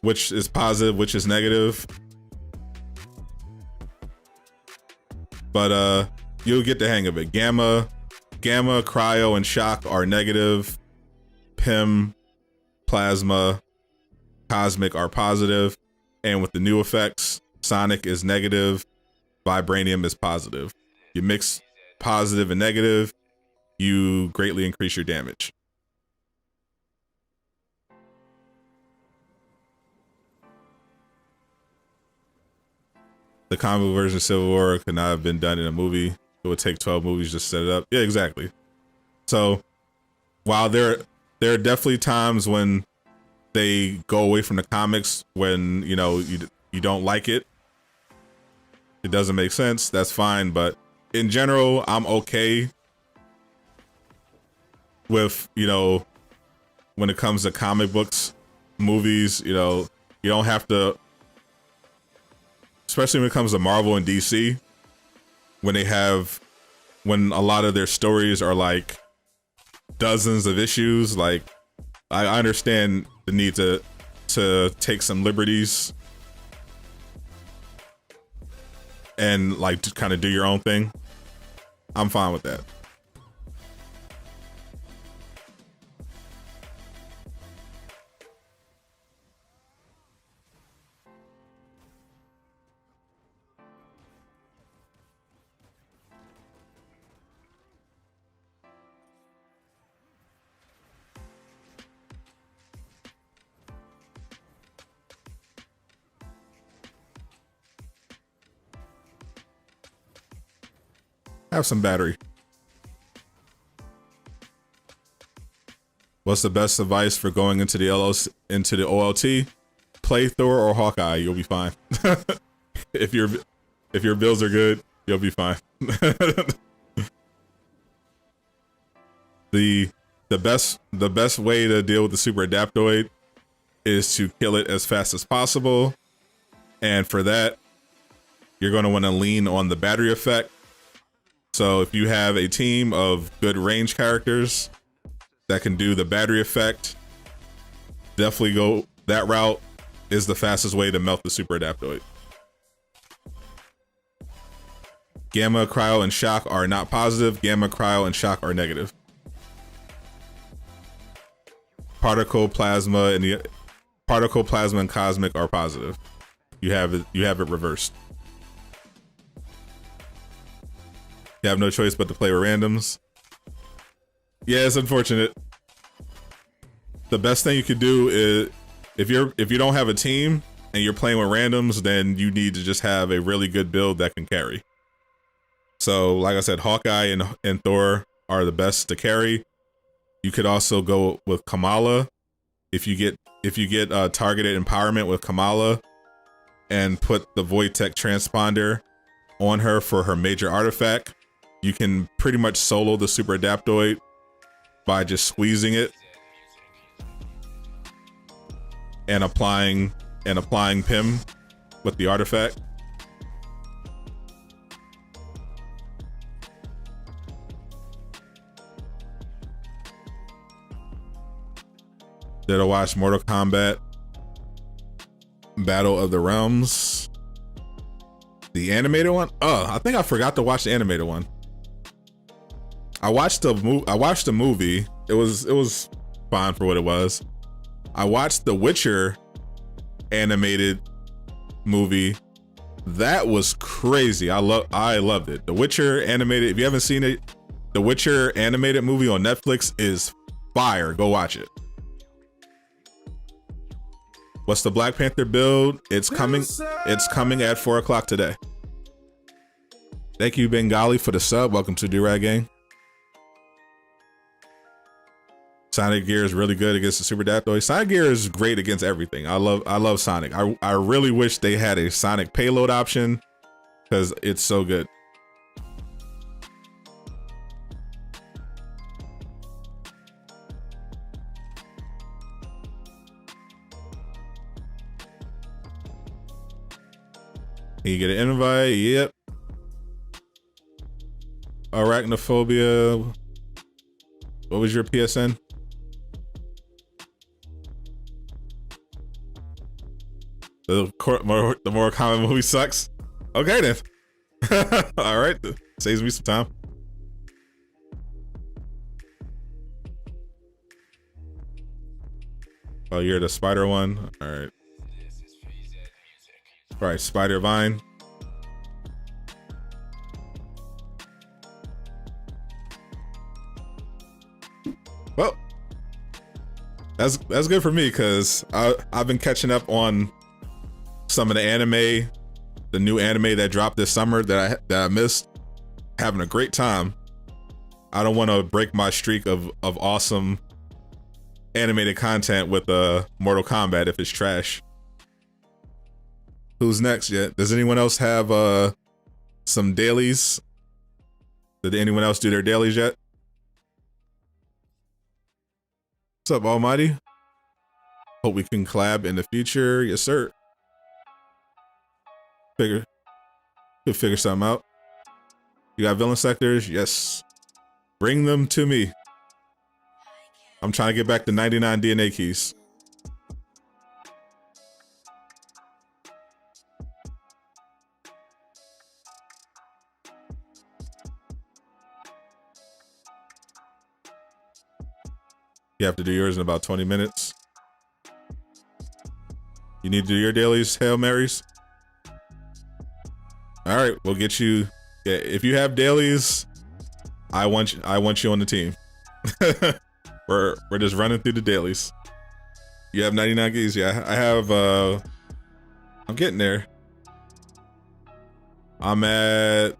which is positive, which is negative. But you'll get the hang of it. Gamma, cryo, and shock are negative. PIM, plasma, cosmic are positive. And with the new effects, sonic is negative, vibranium is positive. You mix positive and negative, you greatly increase your damage. The comic book version of Civil War could not have been done in a movie. It would take 12 movies just to set it up. Yeah, exactly. So while there are definitely times when they go away from the comics, when you don't like it, it doesn't make sense, that's fine. But in general, I'm okay with, when it comes to comic books, movies, you don't have to, especially when it comes to Marvel and DC, when a lot of their stories are like dozens of issues. Like, I understand the need to take some liberties and like to kind of do your own thing. I'm fine with that. Have some battery. What's the best advice for going into the OLT? Play Thor or Hawkeye, you'll be fine. If your builds are good, you'll be fine. The best way to deal with the super adaptoid is to kill it as fast as possible. And for that, you're going to want to lean on the battery effect. So if you have a team of good range characters that can do the battery effect, definitely go that route. Is the fastest way to melt the super adaptoid. Gamma, cryo, and shock are not positive. Gamma, cryo, and shock are negative. Particle, plasma, and cosmic are positive. You have it reversed. You have no choice but to play with randoms. Yeah, it's unfortunate. The best thing you could do is, if you don't have a team and you're playing with randoms, then you need to just have a really good build that can carry. So, like I said, Hawkeye and Thor are the best to carry. You could also go with Kamala. If you get targeted empowerment with Kamala and put the Void Tech transponder on her for her major artifact, you can pretty much solo the super adaptoid by just squeezing it and applying PIM with the artifact. Did I watch Mortal Kombat Battle of the Realms? The animated one? Oh, I think I forgot to watch the animated one. I watched the movie. It was fine for what it was. I watched the Witcher animated movie. That was crazy. I loved it. The Witcher animated, if you haven't seen it, the Witcher animated movie on Netflix is fire. Go watch it. What's the Black Panther build? It's coming. It's coming at 4 o'clock today. Thank you, Bengali, for the sub. Welcome to Do-Rag Gang. Sonic Gear is really good against the Super Adaptoid. Sonic Gear is great against everything. I love Sonic. I really wish they had a Sonic payload option because it's so good. You get an invite. Yep. Arachnophobia. What was your PSN? The more common movie sucks. Okay then. All right, saves me some time. Oh, you're the spider one. All right. All right, Spider Vine. Well, that's good for me because I've been catching up on some of the anime, the new anime that dropped this summer that I missed. Having a great time. I don't want to break my streak of awesome animated content with Mortal Kombat if it's trash. Who's next yet? Does anyone else have some dailies? Did anyone else do their dailies yet? What's up, Almighty? Hope we can collab in the future. Yes, sir. Could figure something out. You got villain sectors? Yes. Bring them to me. I'm trying to get back to 99 DNA keys. You have to do yours in about 20 minutes. You need to do your dailies, Hail Marys? All right, we'll get you. Yeah, if you have dailies, I want you on the team. we're just running through the dailies. You have 99 keys. Yeah, I have. I'm getting there. I'm at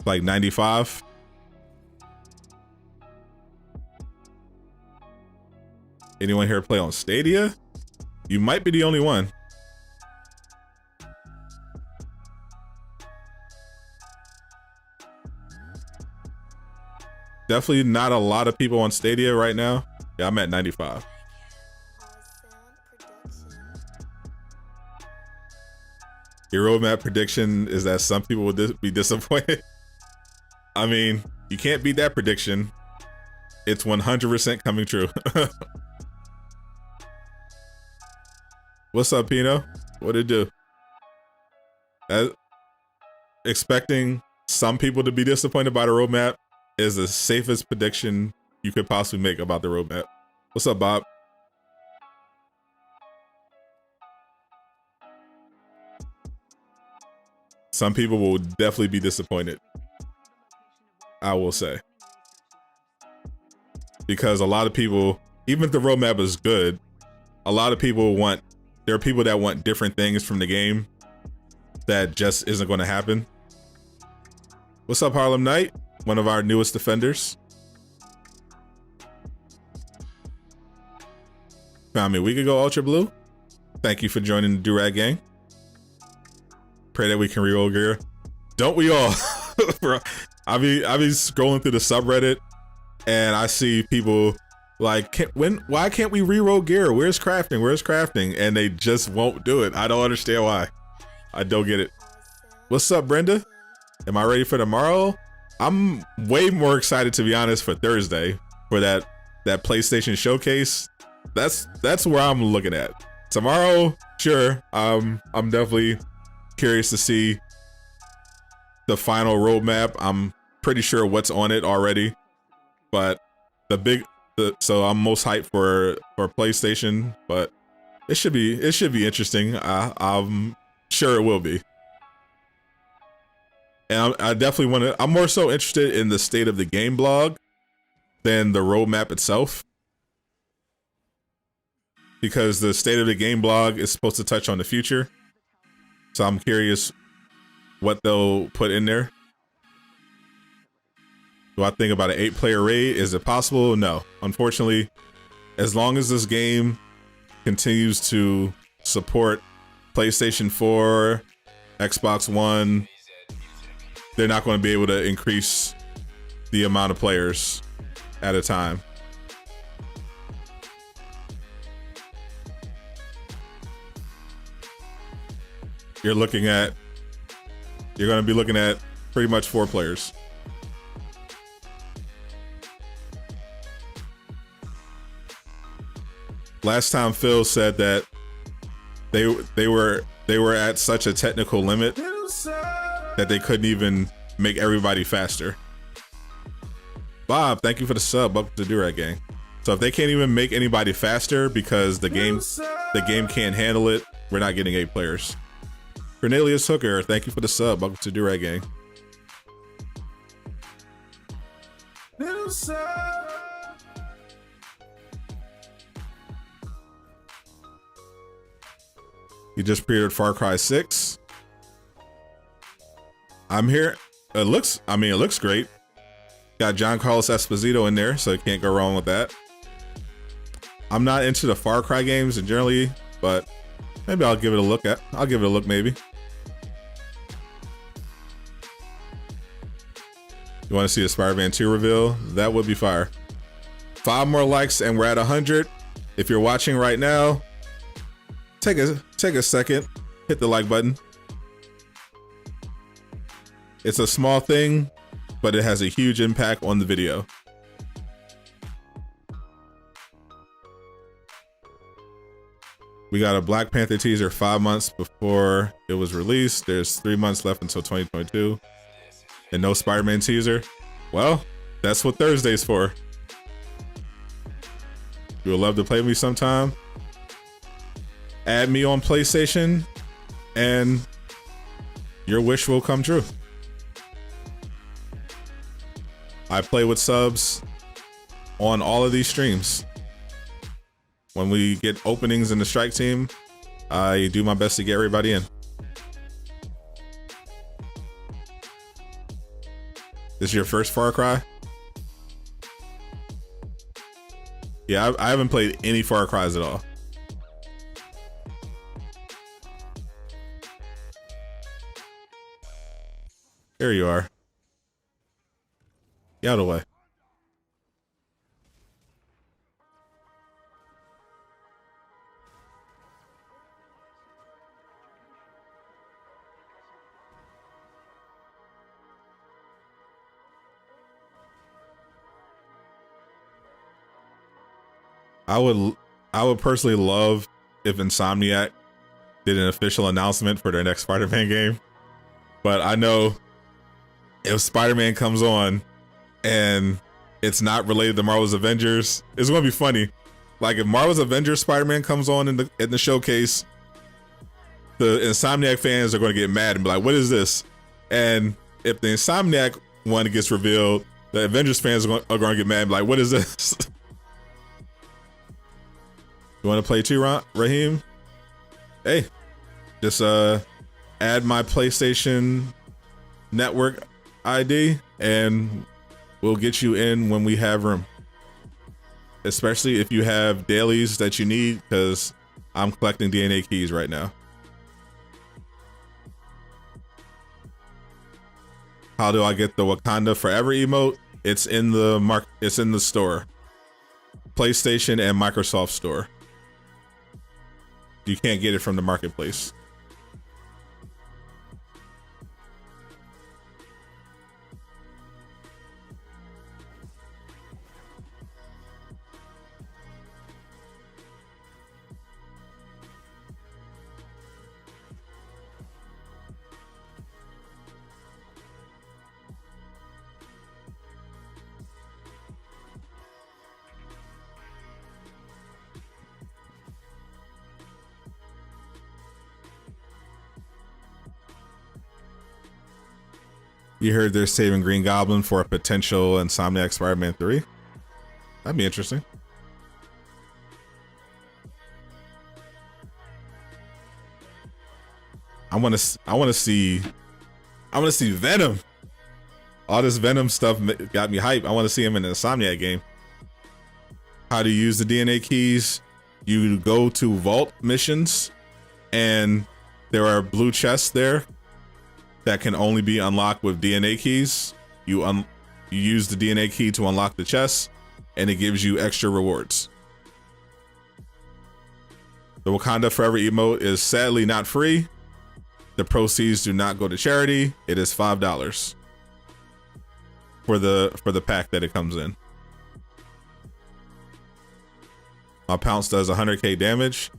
like 95. Anyone here play on Stadia? You might be the only one. Definitely not a lot of people on Stadia right now. Yeah, I'm at 95. Your roadmap prediction is that some people will be disappointed. I mean, you can't beat that prediction. It's 100% coming true. What's up, Pino? What'd it do? Expecting some people to be disappointed by the roadmap is the safest prediction you could possibly make about the roadmap. What's up, Bob? Some people will definitely be disappointed, I will say. Because a lot of people, even if the roadmap is good, a lot of people there are people that want different things from the game that just isn't going to happen. What's up, Harlem Knight? One of our newest defenders. Found me a week ago, Ultra Blue. Thank you for joining the Do-Rag Gang. Pray that we can reroll gear. Don't we all? Bro, I be scrolling through the subreddit and I see people like, why can't we reroll gear? Where's crafting? Where's crafting? And they just won't do it. I don't understand why. I don't get it. What's up, Brenda? Am I ready for tomorrow? I'm way more excited, to be honest, for Thursday for that PlayStation showcase. That's where I'm looking at. Tomorrow, sure. I'm definitely curious to see the final roadmap. I'm pretty sure what's on it already, but so I'm most hyped for PlayStation, but it should be interesting. I'm sure it will be. And I definitely I'm more so interested in the state of the game blog than the roadmap itself. because the State of the Game blog is supposed to touch on the future. So I'm curious what they'll put in there. Do I think about an 8-player raid? Is it possible? No. Unfortunately, as long as this game continues to support PlayStation 4, Xbox One, they're not going to be able to increase the amount of players at a time. You're going to be looking at pretty much 4 players. Last time Phil said that they were at such a technical limit that they couldn't even make everybody faster. Bob, thank you for the sub. Welcome to the Durag Gang. So if they can't even make anybody faster because the game can't handle it, we're not getting 8 players. Cornelius Hooker, thank you for the sub. Welcome to Durag Gang. You just pre-ordered Far Cry 6. I'm here. It looks great. Got John Carlos Esposito in there, so you can't go wrong with that. I'm not into the Far Cry games generally, but maybe I'll give it a look maybe. You want to see a Spider-Man 2 reveal? That would be fire. 5 more likes and we're at 100. If you're watching right now, take a second, hit the like button. It's a small thing, but it has a huge impact on the video. We got a Black Panther teaser 5 months before it was released. There's 3 months left until 2022. And no Spider-Man teaser. Well, that's what Thursday's for. You would love to play with me sometime. Add me on PlayStation and your wish will come true. I play with subs on all of these streams. When we get openings in the strike team, I do my best to get everybody in. This is your first Far Cry? Yeah, I haven't played any Far Cries at all. There you are. Get out of the way. I would personally love if Insomniac did an official announcement for their next Spider-Man game. But I know if Spider-Man comes on and it's not related to Marvel's Avengers, it's gonna be funny. Like if Marvel's Avengers Spider-Man comes on in the showcase, the Insomniac fans are gonna get mad and be like, what is this? And if the Insomniac one gets revealed, the Avengers fans are gonna get mad and be like, what is this? You want to play too, Raheem? Hey, just add my PlayStation Network ID and we'll get you in when we have room. Especially if you have dailies that you need, because I'm collecting DNA keys right now. How do I get the Wakanda Forever emote? It's in the store. PlayStation and Microsoft store. You can't get it from the marketplace. You heard they're saving Green Goblin for a potential Insomniac Spider-Man 3? That'd be interesting. want to see Venom. All this Venom stuff got me hype. I want to see him in an Insomniac game. How to use the DNA keys? You go to vault missions, and there are blue chests there that can only be unlocked with DNA keys. You use the DNA key to unlock the chest, and it gives you extra rewards. The Wakanda Forever emote is sadly not free. The proceeds do not go to charity. It is $5 for the pack that it comes in. My pounce does 100k damage.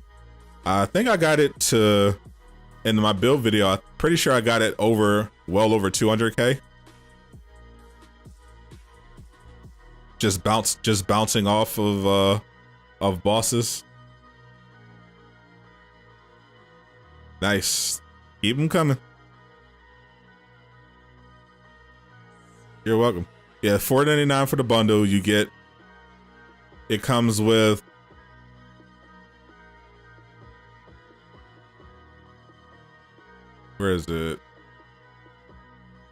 I think I got it to, in my build video, I'm pretty sure I got it well over 200k. Just bouncing off of bosses. Nice. Keep them coming. You're welcome. Yeah, $4.99 for the bundle. You get, it comes with where is it?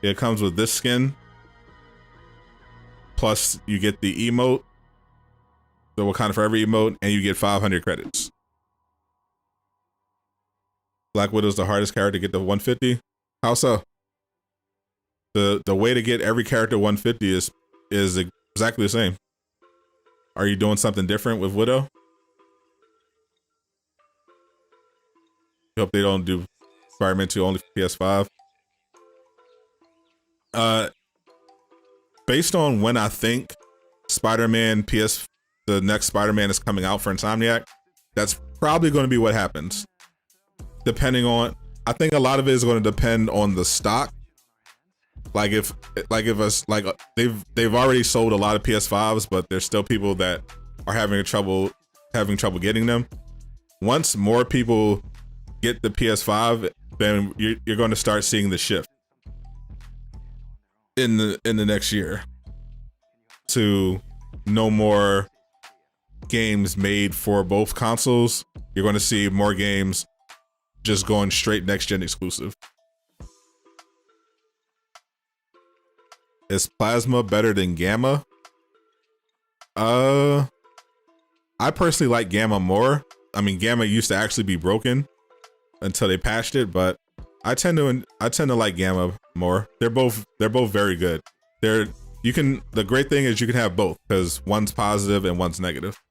Yeah, it comes with this skin. Plus you get the emote, the Wakanda Forever emote, and you get 500 credits. Black Widow's the hardest character to get to 150. How so? The way to get every character 150 is exactly the same. Are you doing something different with Widow? Hope they don't do Spider-Man 2 only for PS5. Based on when I think Spider-Man the next Spider-Man is coming out for Insomniac, that's probably going to be what happens. Depending on, I think a lot of it is going to depend on the stock. Like if they've already sold a lot of PS5s, but there's still people that are having trouble getting them. Once more people get the PS5, then you're going to start seeing the shift in the next year to no more games made for both consoles. You're going to see more games just going straight next gen exclusive. Is Plasma better than Gamma? I personally like Gamma more. I mean, Gamma used to actually be broken until they patched it, but I tend to like Gamma more. They're both very good. The great thing is you can have both because one's positive and one's negative.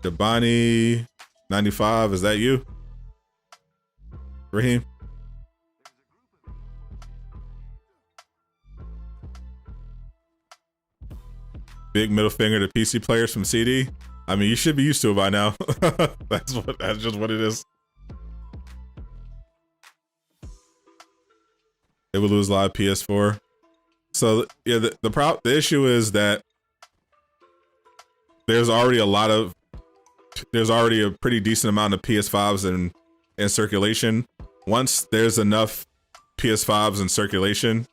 Dabani 95, is that you? Raheem? Big middle finger to PC players from CD. I mean, you should be used to it by now. That's just what it is. They would lose live PS4. So yeah, the issue is that there's already a pretty decent amount of PS5s in circulation. Once there's enough PS5s in circulation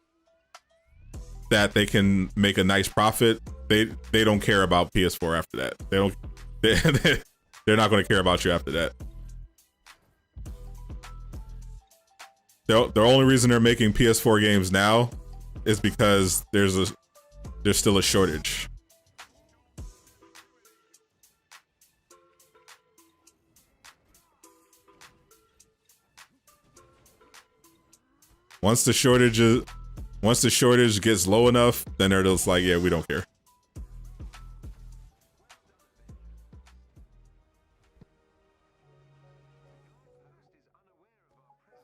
that they can make a nice profit, they don't care about PS4 after that. They're not going to care about you after that. The only reason they're making PS4 games now is because there's still a shortage. Once the shortage gets low enough, then they're just like, yeah, we don't care.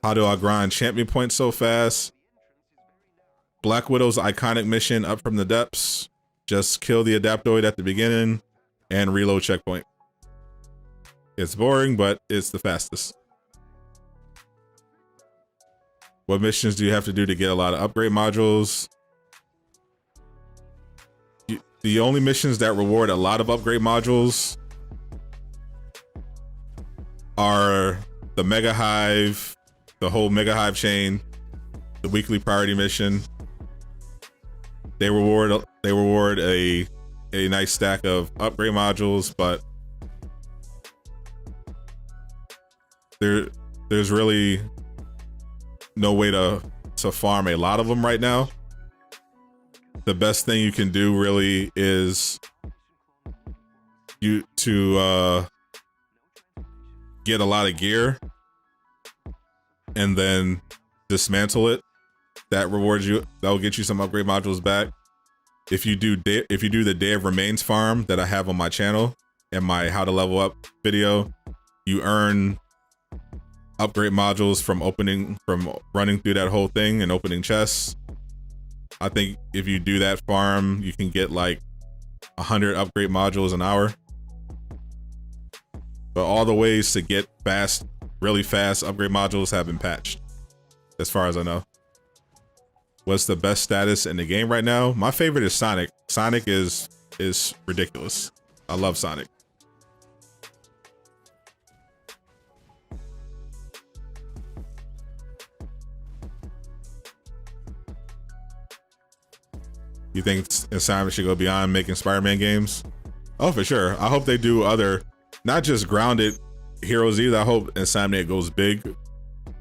How do I grind champion points so fast? Black Widow's iconic mission, Up from the Depths. Just kill the adaptoid at the beginning and reload checkpoint. It's boring, but it's the fastest. What missions do you have to do to get a lot of upgrade modules? The only missions that reward a lot of upgrade modules are the Mega Hive, the whole Mega Hive chain, the weekly priority mission, They reward a nice stack of upgrade modules, but there's really no way to farm a lot of them right now. The best thing you can do really is get a lot of gear and then dismantle it. That rewards you. That will get you some upgrade modules back. If you do the Day of Remains farm that I have on my channel and my how to level up video, you earn upgrade modules from running through that whole thing and opening chests. I think if you do that farm, you can get like 100 upgrade modules an hour. But all the ways to get really fast upgrade modules have been patched, as far as I know. What's the best status in the game right now? My favorite is Sonic. Sonic is ridiculous. I love Sonic. You think Insomniac should go beyond making Spider-Man games? Oh, for sure. I hope they do other, not just grounded heroes either. I hope Insomniac goes big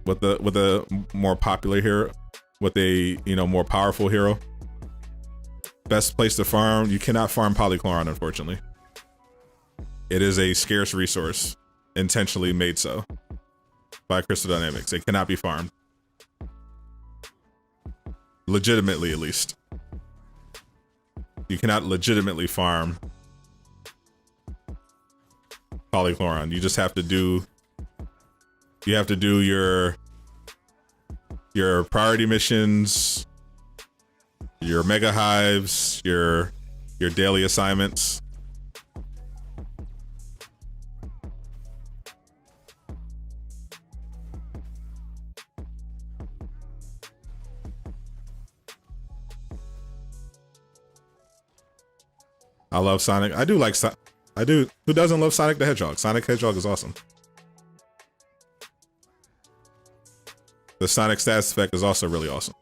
with a more popular hero, with a more powerful hero. Best place to farm? You cannot farm polychloron, unfortunately. It is a scarce resource, intentionally made so by Crystal Dynamics. It cannot be farmed. Legitimately, at least. You cannot legitimately farm polychloron. You just have to do your priority missions, your mega hives, your daily assignments. I love Sonic. I do. Who doesn't love Sonic the Hedgehog? Sonic Hedgehog is awesome. The Sonic stats effect is also really awesome.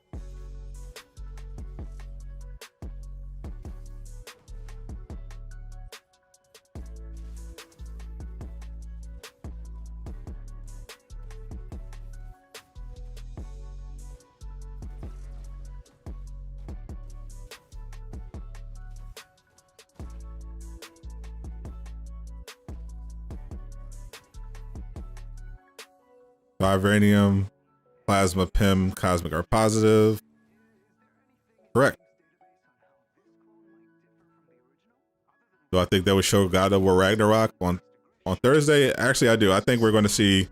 Vibranium, Plasma, Pim, Cosmic are positive. Correct. Do I think they would show God of War Ragnarok on Thursday? Actually, I do. I think we're going to see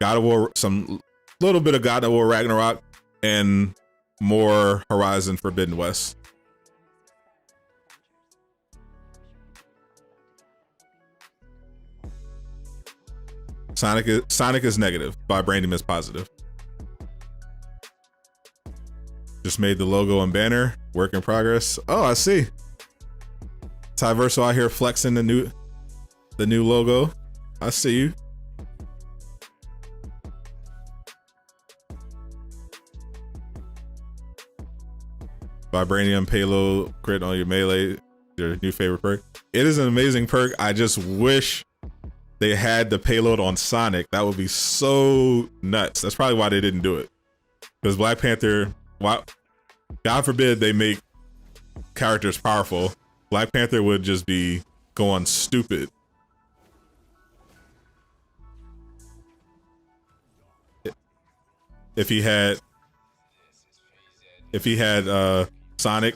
God of War, some little bit of God of War Ragnarok, and more Horizon Forbidden West. Sonic is negative. Vibranium is positive. Just made the logo and banner. Work in progress. Oh, I see. Tyverso out here flexing the new logo. I see you. Vibranium payload crit on your melee. Your new favorite perk. It is an amazing perk. I just wish they had the payload on Sonic. That would be so nuts. That's probably why they didn't do it. Because Black Panther, God forbid they make characters powerful, Black Panther would just be going stupid. If he had Sonic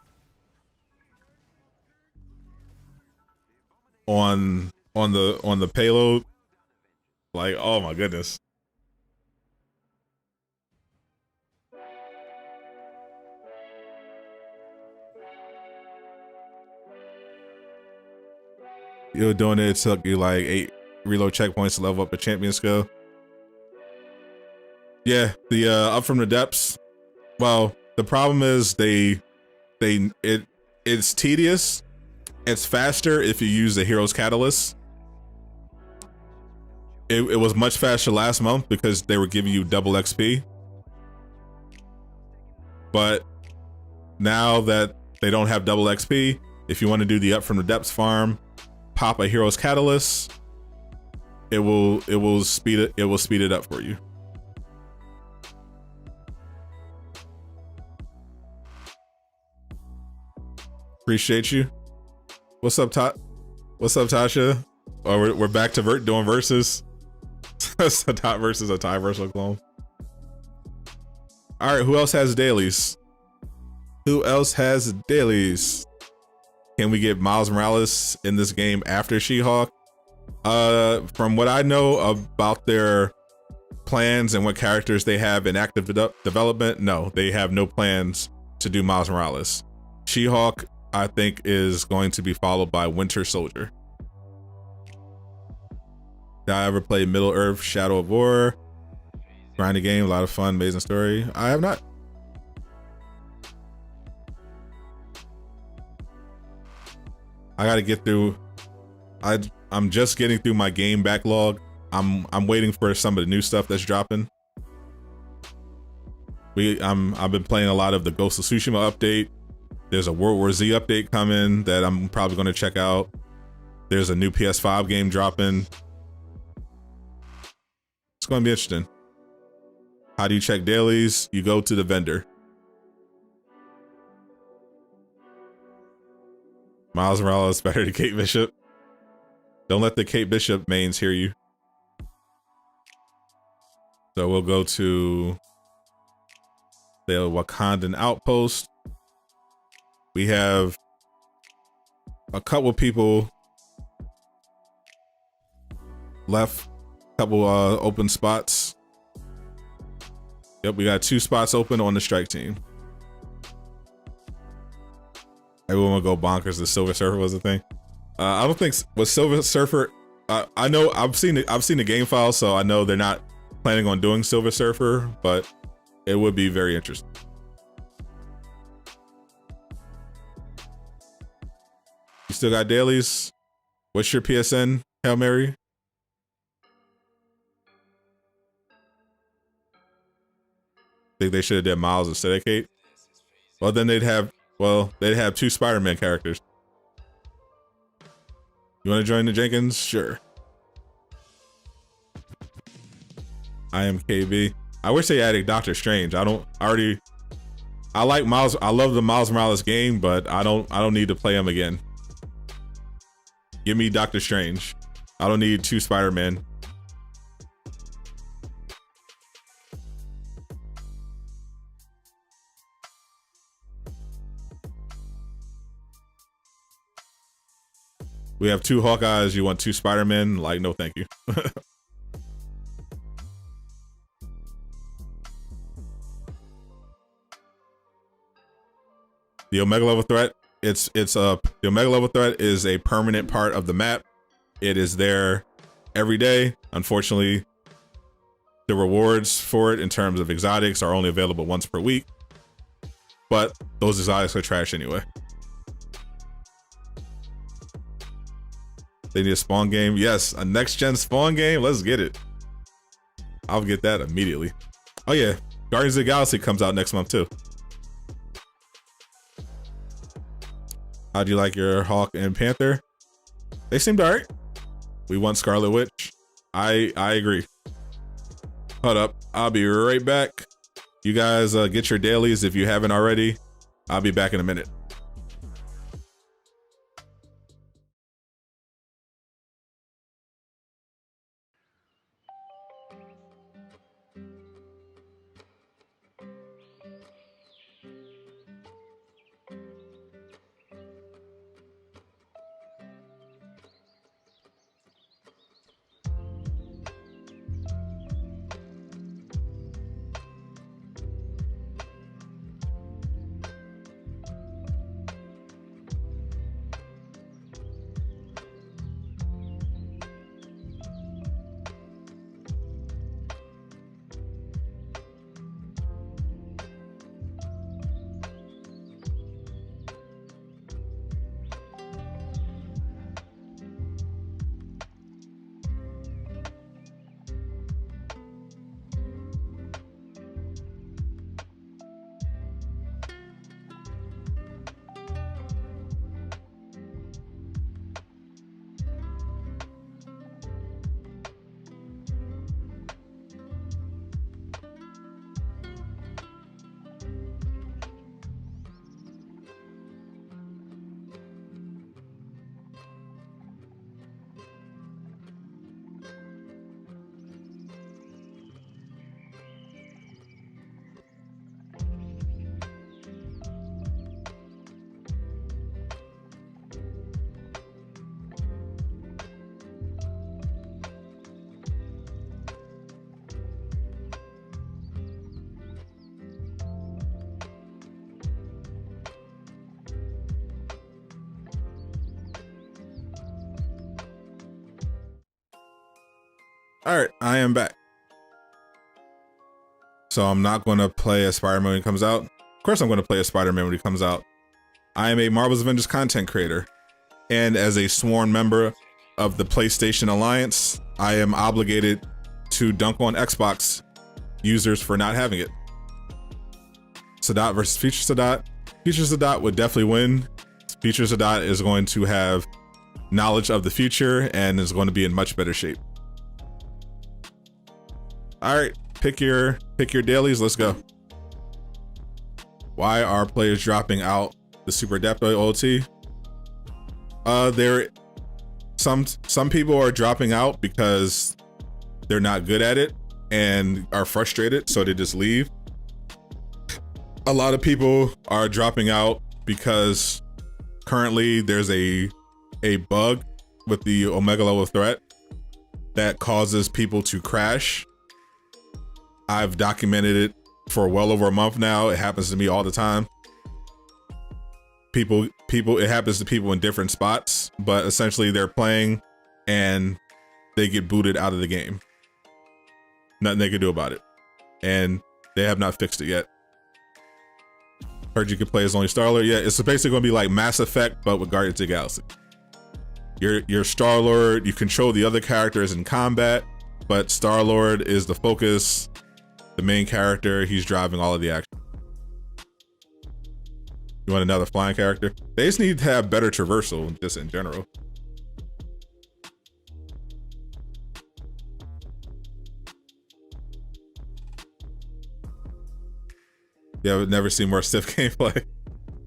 on the payload, like, oh my goodness. You were doing it took you like 8 reload checkpoints to level up a champion skill. Yeah, the up from the depths. Well, the problem is it's tedious. It's faster if you use the hero's catalyst. It was much faster last month because they were giving you double XP. But now that they don't have double XP, if you want to do the up from the depths farm, pop a hero's catalyst. It will speed it up for you. Appreciate you. What's up, What's up, Tasha? Oh, we're back to doing versus. It's a top versus a tie versus a clone. All right, who else has dailies? Who else has dailies? Can we get Miles Morales in this game after She-Hulk? From what I know about their plans and what characters they have in active development, no, they have no plans to do Miles Morales. She-Hulk, I think, is going to be followed by Winter Soldier. Did I ever play Middle Earth Shadow of War? Grinding game, a lot of fun, amazing story. I have not. I gotta get through. I'm just getting through my game backlog. I'm waiting for some of the new stuff that's dropping. I've been playing a lot of the Ghost of Tsushima update. There's a World War Z update coming that I'm probably going to check out. There's a new PS5 game dropping. It's going to be interesting. How do you check dailies? You go to the vendor. Miles Morales is better than Kate Bishop. Don't let the Kate Bishop mains hear you. So we'll go to the Wakandan outpost. We have a couple people left, couple open spots. Yep, we got 2 spots open on the strike team. Everyone will go bonkers. The Silver Surfer was a thing. I don't think was Silver Surfer. I know I've seen the game file, so I know they're not planning on doing Silver Surfer, but it would be very interesting. You still got dailies? What's your PSN, Hail Mary? Think they should have did Miles instead of Kate. Well, then they'd have 2 Spider-Man characters. You want to join the Jenkins? Sure. I am KB. I wish they added Doctor Strange. I like Miles. I love the Miles Morales game, but I don't need to play him again. Give me Doctor Strange. I don't need 2 Spider-Man. We have 2 Hawkeyes. You want 2 Spider-Men? Like, no, thank you. The Omega level threat. The Omega level threat is a permanent part of the map. It is there every day. Unfortunately, the rewards for it in terms of exotics are only available once per week. But those exotics are trash anyway. They need a spawn game. Yes, a next gen spawn game. Let's get it. I'll get that immediately. Oh yeah, Guardians of the Galaxy comes out next month too. How do you like your Hawk and Panther? They seemed alright. We want Scarlet Witch. I agree. Hold up, I'll be right back. You guys get your dailies if you haven't already. I'll be back in a minute. All right, I am back. So I'm not going to play as Spider-Man when he comes out. Of course I'm going to play as Spider-Man when he comes out. I am a Marvel's Avengers content creator. And as a sworn member of the PlayStation Alliance, I am obligated to dunk on Xbox users for not having it. Sadat versus Future Sadat. Future Sadat would definitely win. Future Sadat is going to have knowledge of the future and is going to be in much better shape. All right, pick your dailies. Let's go. Why are players dropping out the Super Adaptoid OT? Some people are dropping out because they're not good at it and are frustrated, so they just leave. A lot of people are dropping out because currently there's a bug with the Omega level threat that causes people to crash. I've documented it for well over a month now. It happens to me all the time. It happens to people in different spots, but essentially they're playing and they get booted out of the game. Nothing they can do about it. And they have not fixed it yet. Heard you could play as only Star-Lord. Yeah, it's basically gonna be like Mass Effect, but with Guardians of the Galaxy. You're Star-Lord, you control the other characters in combat, but Star-Lord is the focus, the main character, he's driving all of the action. You want another flying character? They just need to have better traversal, just in general. Yeah, I've never seen more stiff gameplay.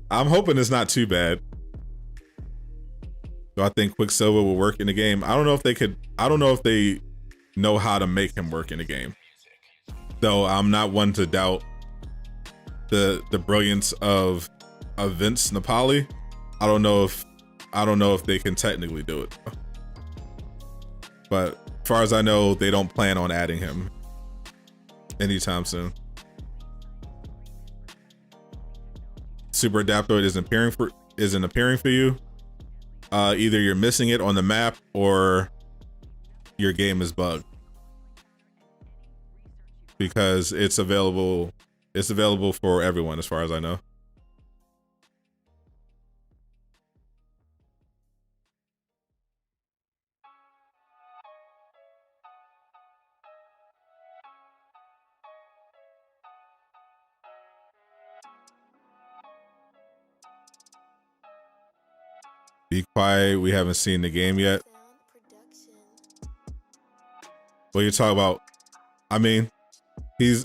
I'm hoping it's not too bad. Do I think Quicksilver will work in the game? I don't know if they could. I don't know if they know how to make him work in the game. Though I'm not one to doubt the brilliance of Vince Napoli. I don't know if they can technically do it. But as far as I know, they don't plan on adding him anytime soon. Super Adaptoid isn't appearing for you. Either you're missing it on the map or your game is bugged, because it's available for everyone as far as I know. Be quiet, we haven't seen the game yet. What you talking about? I mean, you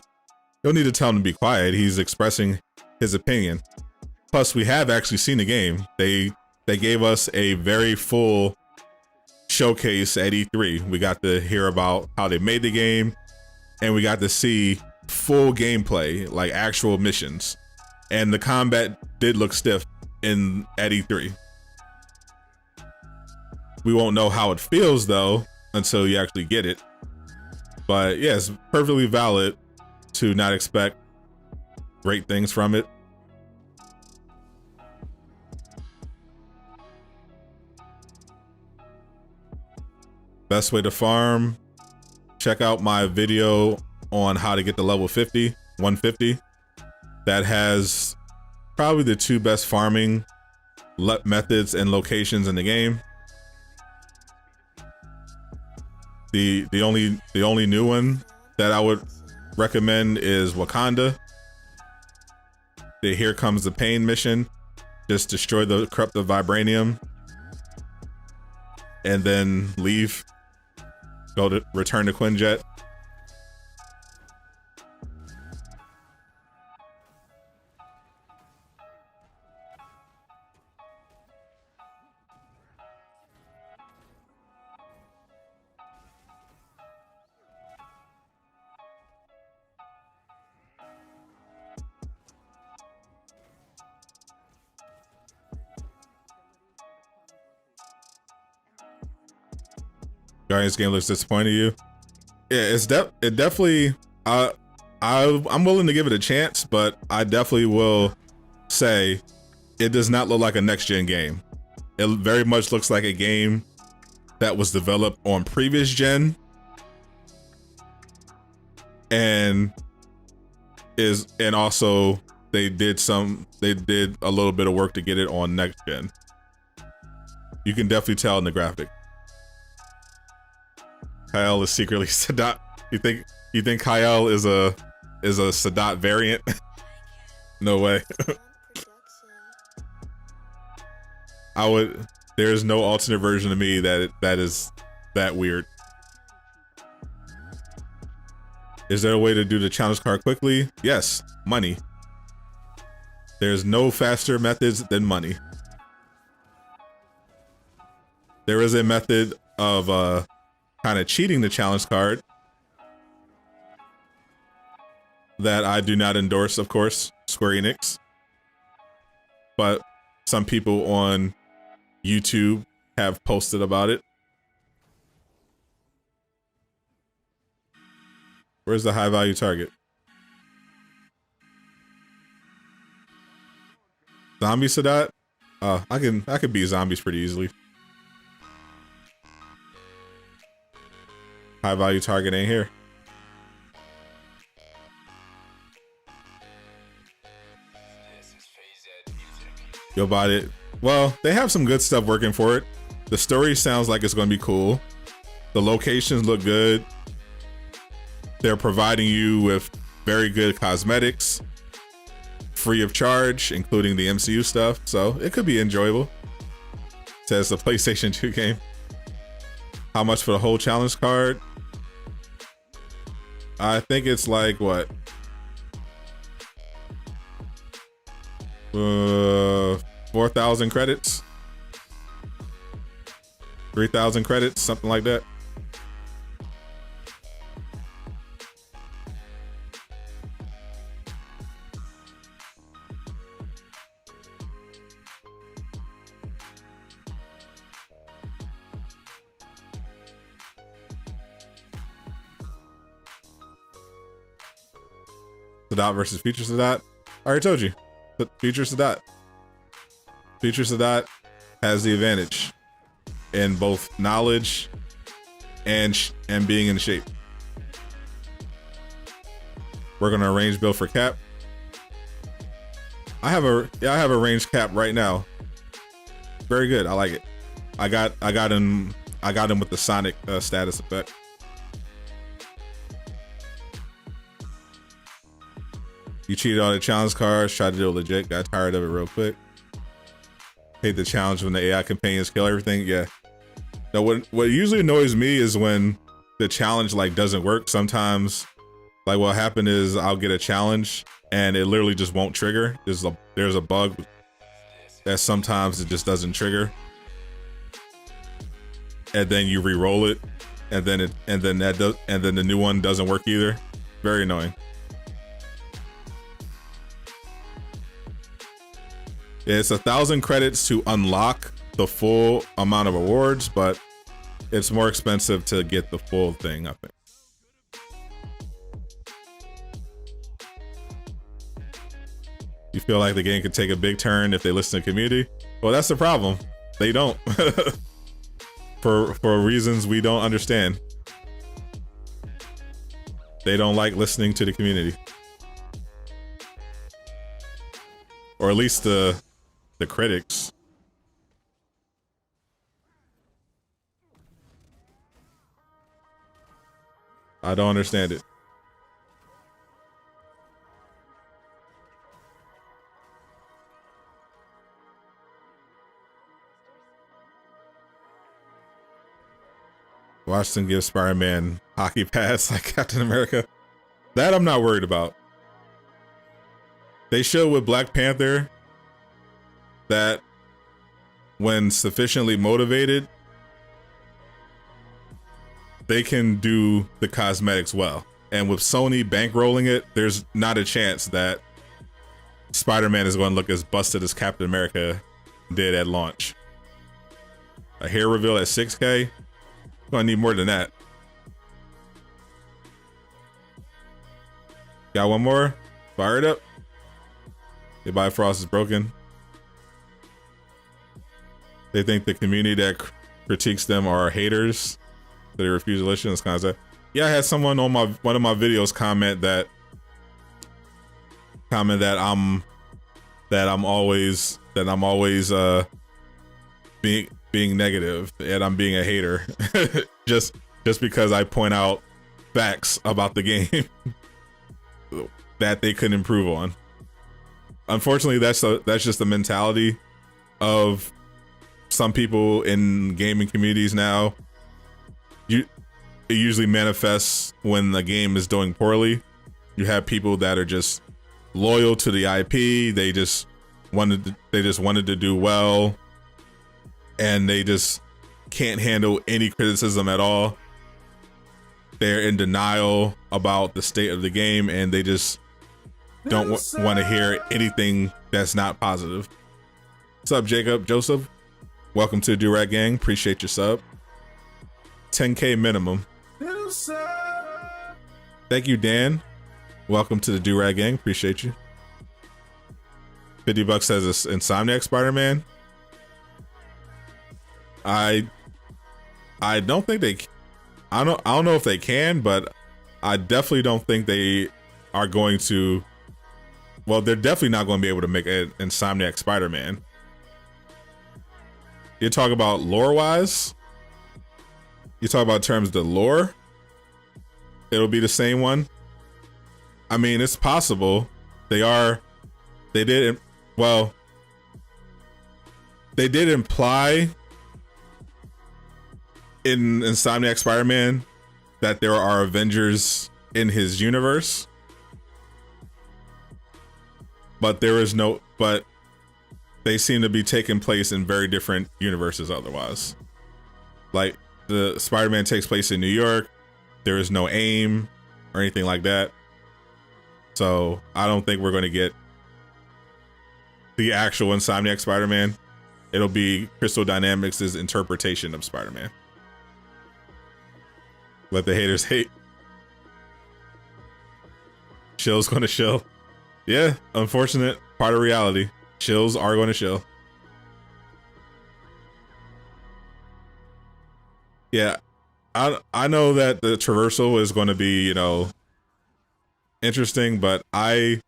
don't need to tell him to be quiet. He's expressing his opinion. Plus, we have actually seen the game. They gave us a very full showcase at E3. We got to hear about how they made the game, and we got to see full gameplay, like actual missions. And the combat did look stiff at E3. We won't know how it feels though until you actually get it. But yeah, it's perfectly valid to not expect great things from it. Best way to farm, check out my video on how to get to level 150. That has probably the two best farming methods and locations in the game. The only new one that I would recommend is Wakanda. The Here Comes the Pain mission. Just destroy the corrupted vibranium and then leave. Return to Quinjet. Guardians game looks disappointing to you. Yeah, it definitely. I'm willing to give it a chance, but I definitely will say it does not look like a next gen game. It very much looks like a game that was developed on previous gen and also they did a little bit of work to get it on next gen. You can definitely tell in the graphic. Kyle is secretly Sadat. You think Kyle is a Sadat variant? No way. There's no alternate version of me that is that weird. Is there a way to do the challenge card quickly? Yes, money. There's no faster methods than money. There is a method of kind of cheating the challenge card that I do not endorse, of course, Square Enix. But some people on YouTube have posted about it. Where's the high value target? Zombie Sadat? I could beat zombies pretty easily. High value target ain't here. You'll buy it. Well, they have some good stuff working for it. The story sounds like it's going to be cool. The locations look good. They're providing you with very good cosmetics, free of charge, including the MCU stuff. So it could be enjoyable. It says the PlayStation 2 game. How much for the whole challenge card? I think it's like what? 4,000 credits, 3,000 credits, something like that. Sadat versus Future Sadat. I already told you. Future Sadat. Future Sadat has the advantage in both knowledge and being in shape. We're gonna arrange build for Cap. I have a ranged Cap right now. Very good. I like it. I got him with the Sonic status effect. You cheated on the challenge cards, tried to do it legit, got tired of it real quick. Hate the challenge when the AI companions kill everything. Yeah. Now what usually annoys me is when the challenge like doesn't work. Sometimes like what happened is I'll get a challenge and it literally just won't trigger. There's a bug that sometimes it just doesn't trigger. And then you re-roll it and then the new one doesn't work either. Very annoying. It's 1,000 credits to unlock the full amount of awards, but it's more expensive to get the full thing, I think. You feel like the game could take a big turn if they listen to the community? Well, that's the problem. They don't. For reasons we don't understand. They don't like listening to the community. Or at least the critics. I don't understand it. Washington gives Spider-Man hockey pads like Captain America. That I'm not worried about. They show with Black Panther that when sufficiently motivated, they can do the cosmetics well. And with Sony bankrolling it, there's not a chance that Spider-Man is going to look as busted as Captain America did at launch. A hair reveal at 6K? Gonna need more than that. Got one more? Fire it up. The Bifrost is broken. They think the community that critiques them are haters, so they refuse to listen. It's kind of sad. Yeah, I had someone on one of my videos comment that I'm always being negative and I'm being a hater just because I point out facts about the game that they couldn't improve on. Unfortunately, that's just the mentality of some people in gaming communities now. It usually manifests when the game is doing poorly. You have people that are just loyal to the IP. They just wanted to do well, and they just can't handle any criticism at all. They're in denial about the state of the game, and they just don't want to hear anything that's not positive. What's up, Jacob Joseph? Welcome to the Do-Rag Gang. Appreciate your sub. 10K minimum. Thank you, Dan. Welcome to the Do-Rag Gang. Appreciate you. $50 says it's Insomniac Spider-Man. I don't think they. I don't know if they can, but I definitely don't think they are going to. Well, they're definitely not going to be able to make an Insomniac Spider-Man. You talk about lore-wise. You talk about in terms of the lore. It'll be the same one. I mean, it's possible. They did imply in Insomniac Spider-Man that there are Avengers in his universe, but they seem to be taking place in very different universes otherwise. Like, the Spider-Man takes place in New York. There is no AIM or anything like that. So I don't think we're going to get the actual Insomniac Spider-Man. It'll be Crystal Dynamics' interpretation of Spider-Man. Let the haters hate. Shill's going to shill. Yeah, unfortunate part of reality. Shills are going to shill. Yeah, I know that the traversal is going to be, interesting, but in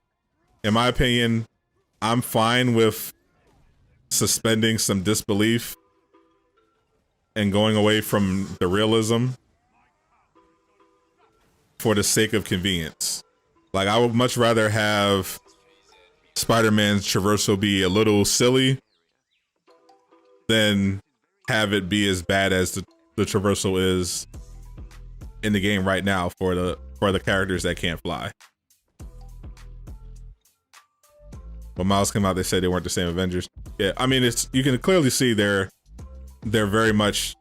my opinion, I'm fine with suspending some disbelief and going away from the realism for the sake of convenience. Like, I would much rather have Spider-Man's traversal be a little silly than have it be as bad as the traversal is in the game right now for the characters that can't fly. When Miles came out, they said they weren't the same Avengers. Yeah, I mean, you can clearly see they're very much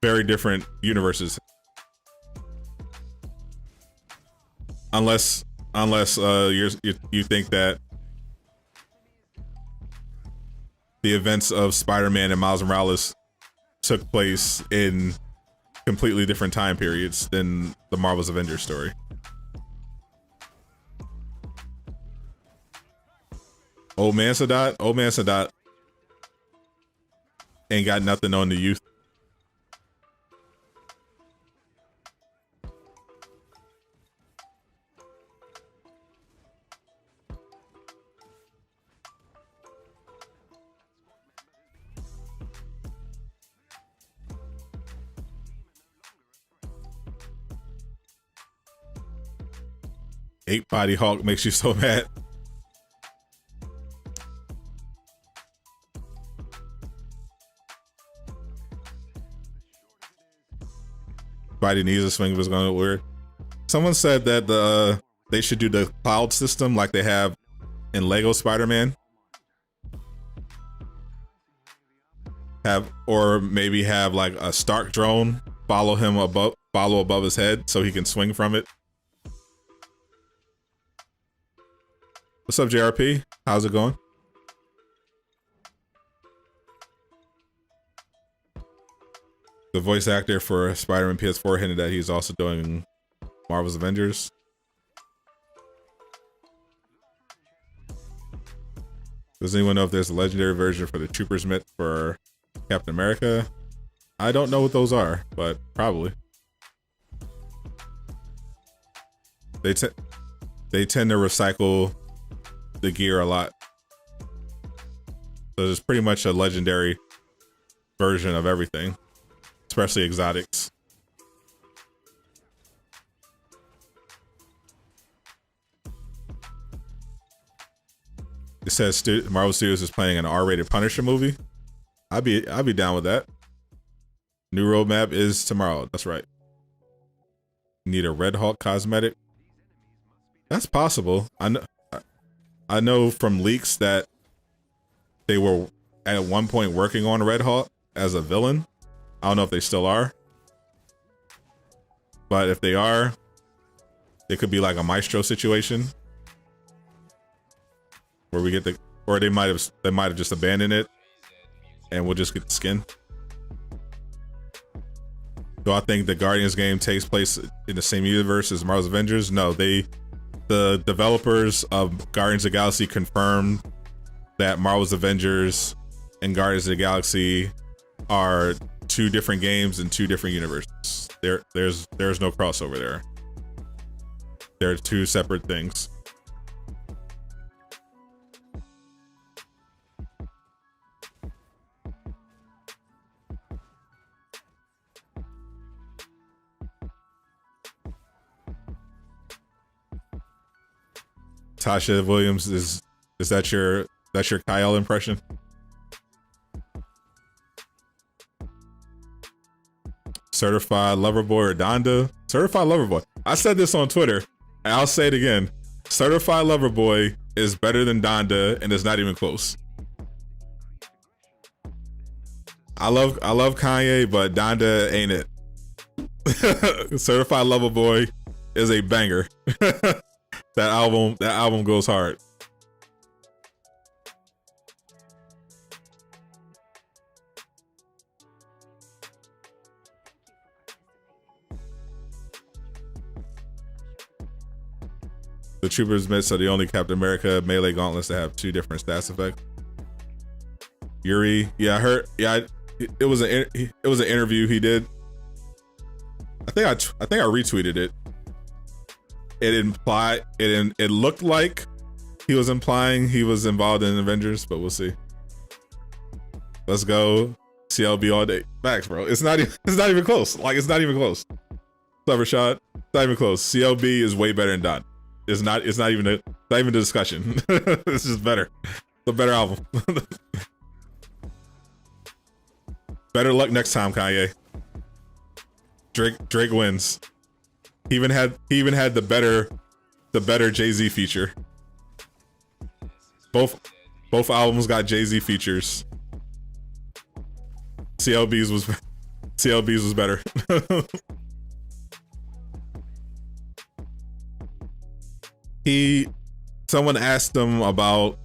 very different universes. Unless you think that the events of Spider-Man and Miles Morales took place in completely different time periods than the Marvel's Avengers story. Old Man Sadat ain't got nothing on the youth. " 8-Body Hulk makes you so mad. Body needs a swing was going to weird. Someone said that they should do the cloud system like they have in Lego Spider-Man. Or maybe have like a Stark drone follow above his head so he can swing from it. What's up, JRP? How's it going? The voice actor for Spider-Man PS4 hinted that he's also doing Marvel's Avengers. Does anyone know if there's a legendary version for the Troopers mitt for Captain America? I don't know what those are, but probably. they tend to recycle the gear a lot. So it's pretty much a legendary version of everything, especially exotics. It says Marvel Studios is planning an R-rated Punisher movie. I'd be down with that. New roadmap is tomorrow. That's right. Need a Red Hulk cosmetic? That's possible. I know from leaks that they were at one point working on Red Hulk as a villain. I don't know if they still are, but if they are, it could be like a Maestro situation where we get or they might have just abandoned it and we'll just get the skin. Do I think the Guardians game takes place in the same universe as Marvel's Avengers? No, the developers of Guardians of the Galaxy confirmed that Marvel's Avengers and Guardians of the Galaxy are two different games in two different universes. There's no crossover there. They're two separate things. Tasha Williams, is that your Kyle impression? Certified Lover Boy or Donda? Certified Lover Boy. I said this on Twitter, and I'll say it again. Certified Lover Boy is better than Donda, and it's not even close. I love Kanye, but Donda ain't it. Certified Lover Boy is a banger. That album goes hard. The Troopers myths are the only Captain America melee gauntlets that have two different stats effects. Yuri, yeah, I heard. Yeah, it was an interview he did. I think I retweeted it. It looked like he was implying he was involved in Avengers, but we'll see. Let's go CLB all day. Facts, bro. It's not even close. Like, it's not even close. Clever shot. It's not even close. CLB is way better than Don. It's not even a discussion. It's just better. It's a better album. Better luck next time, Kanye. Drake wins. He even had the better Jay-Z feature. Both albums got Jay-Z features. CLB's was better. Someone asked him about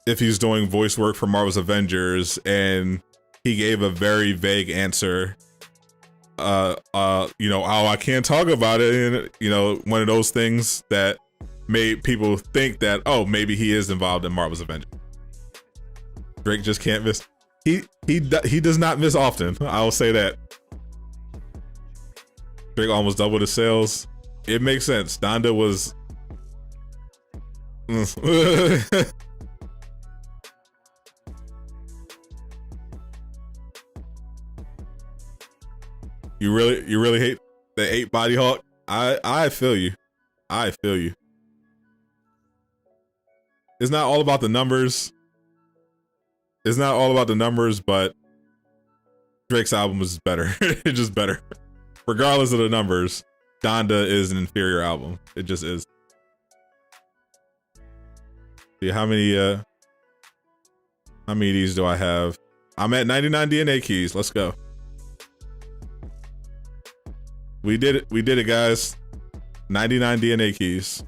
if he's doing voice work for Marvel's Avengers, and he gave a very vague answer. I can't talk about it, and one of those things that made people think that, oh, maybe he is involved in Marvel's Avengers. Drake just can't miss. He does not miss often. I will say that. Drake almost doubled his sales. It makes sense. Donda was. You really hate the 8 body Hulk? I feel you. I feel you. It's not all about the numbers. It's not all about the numbers, but Drake's album is better. It's just better. Regardless of the numbers, Donda is an inferior album. It just is. See, how many of these do I have? I'm at 99 DNA keys. Let's go. We did it, guys. 99 DNA keys.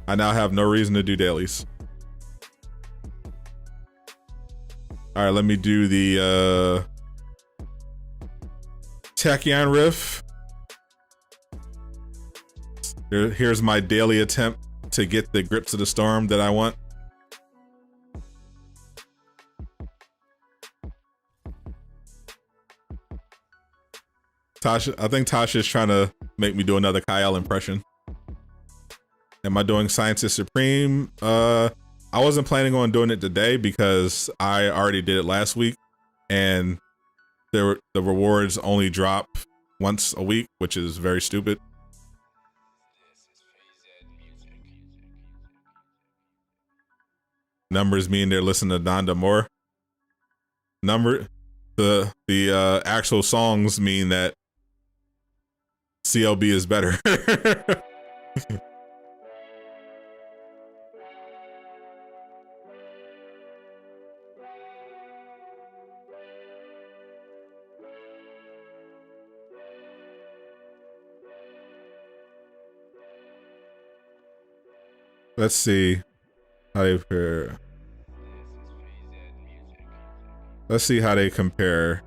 I now have no reason to do dailies. All right, let me do the Tachyon riff. Here's my daily attempt to get the Grips of the Storm that I want. Tasha, I think Tasha's trying to Make me do another Kyle impression. Am I doing Scientist Supreme? I wasn't planning on doing it today because I already did it last week, and the rewards only drop once a week, which is very stupid. Numbers mean they're listening to Donda more. The actual songs mean that CLB is better. Let's see how they compare. Let's see how they compare.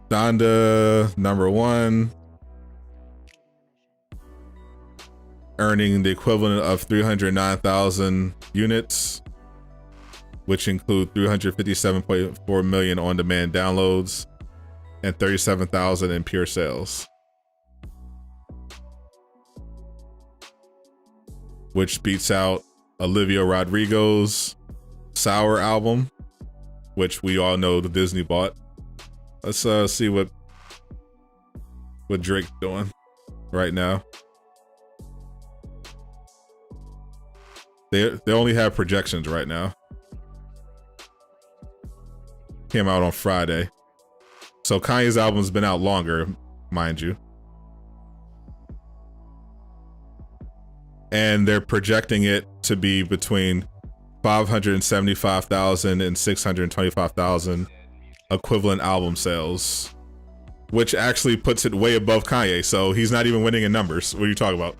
Donda #1, earning the equivalent of 309,000 units, which include 357.4 million on-demand downloads and 37,000 in pure sales, which beats out Olivia Rodrigo's Sour album, which we all know the Disney bought. Let's see what Drake's doing right now. They only have projections right now. Came out on Friday. So Kanye's album's been out longer, mind you. And they're projecting it to be between 575,000 and 625,000 equivalent album sales, which actually puts it way above Kanye. So he's not even winning in numbers. What are you talking about?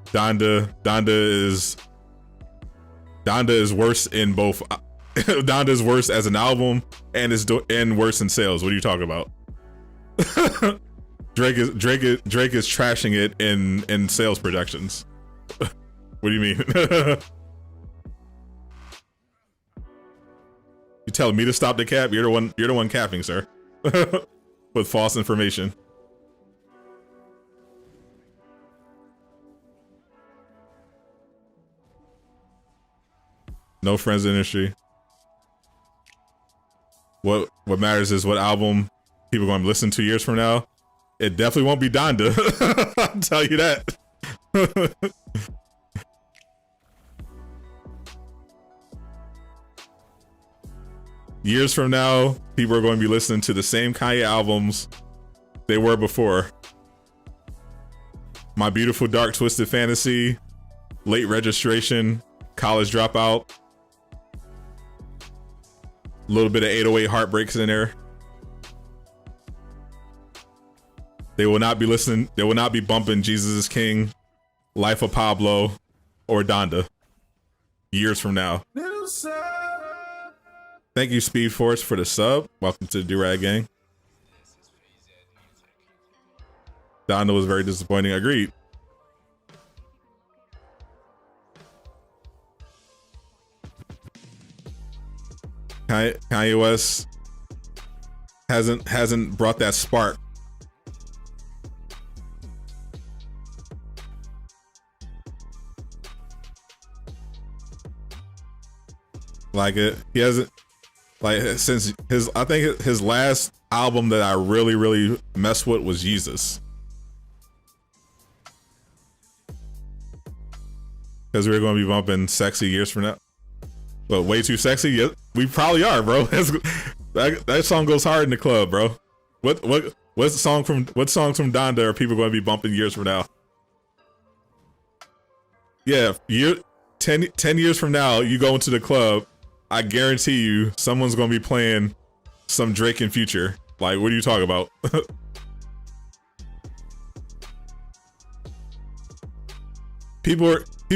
Donda is worse in both. Donda is worse as an album and worse in sales. What are you talking about? Drake is trashing it in sales projections. What do you mean? You telling me to stop the cap? You're the one capping, sir. With false information. No friends in the industry. What matters is what album people are going to listen to years from now. It definitely won't be Donda. I'll tell you that. Years from now, people are going to be listening to the same Kanye albums they were before. My Beautiful Dark Twisted Fantasy, Late Registration, College Dropout, a little bit of 808 Heartbreaks in there. They will not be listening. They will not be bumping Jesus is King, Life of Pablo, or Donda years from now. Thank you, Speed Force, for the sub. Welcome to the Do-Rag Gang. Donda was very disappointing. Agreed. Kanye West hasn't brought that spark. Like he hasn't, like, since I think his last album that I really messed with was Jesus. Because we're going to be bumping Sexy years from now. But Way Too Sexy? Yeah, we probably are, bro. That song goes hard in the club, bro. What songs from Donda are people going to be bumping years from now? Yeah, 10 years from now, you go into the club, I guarantee you someone's going to be playing some Drake and Future. Like, what are you talking about? People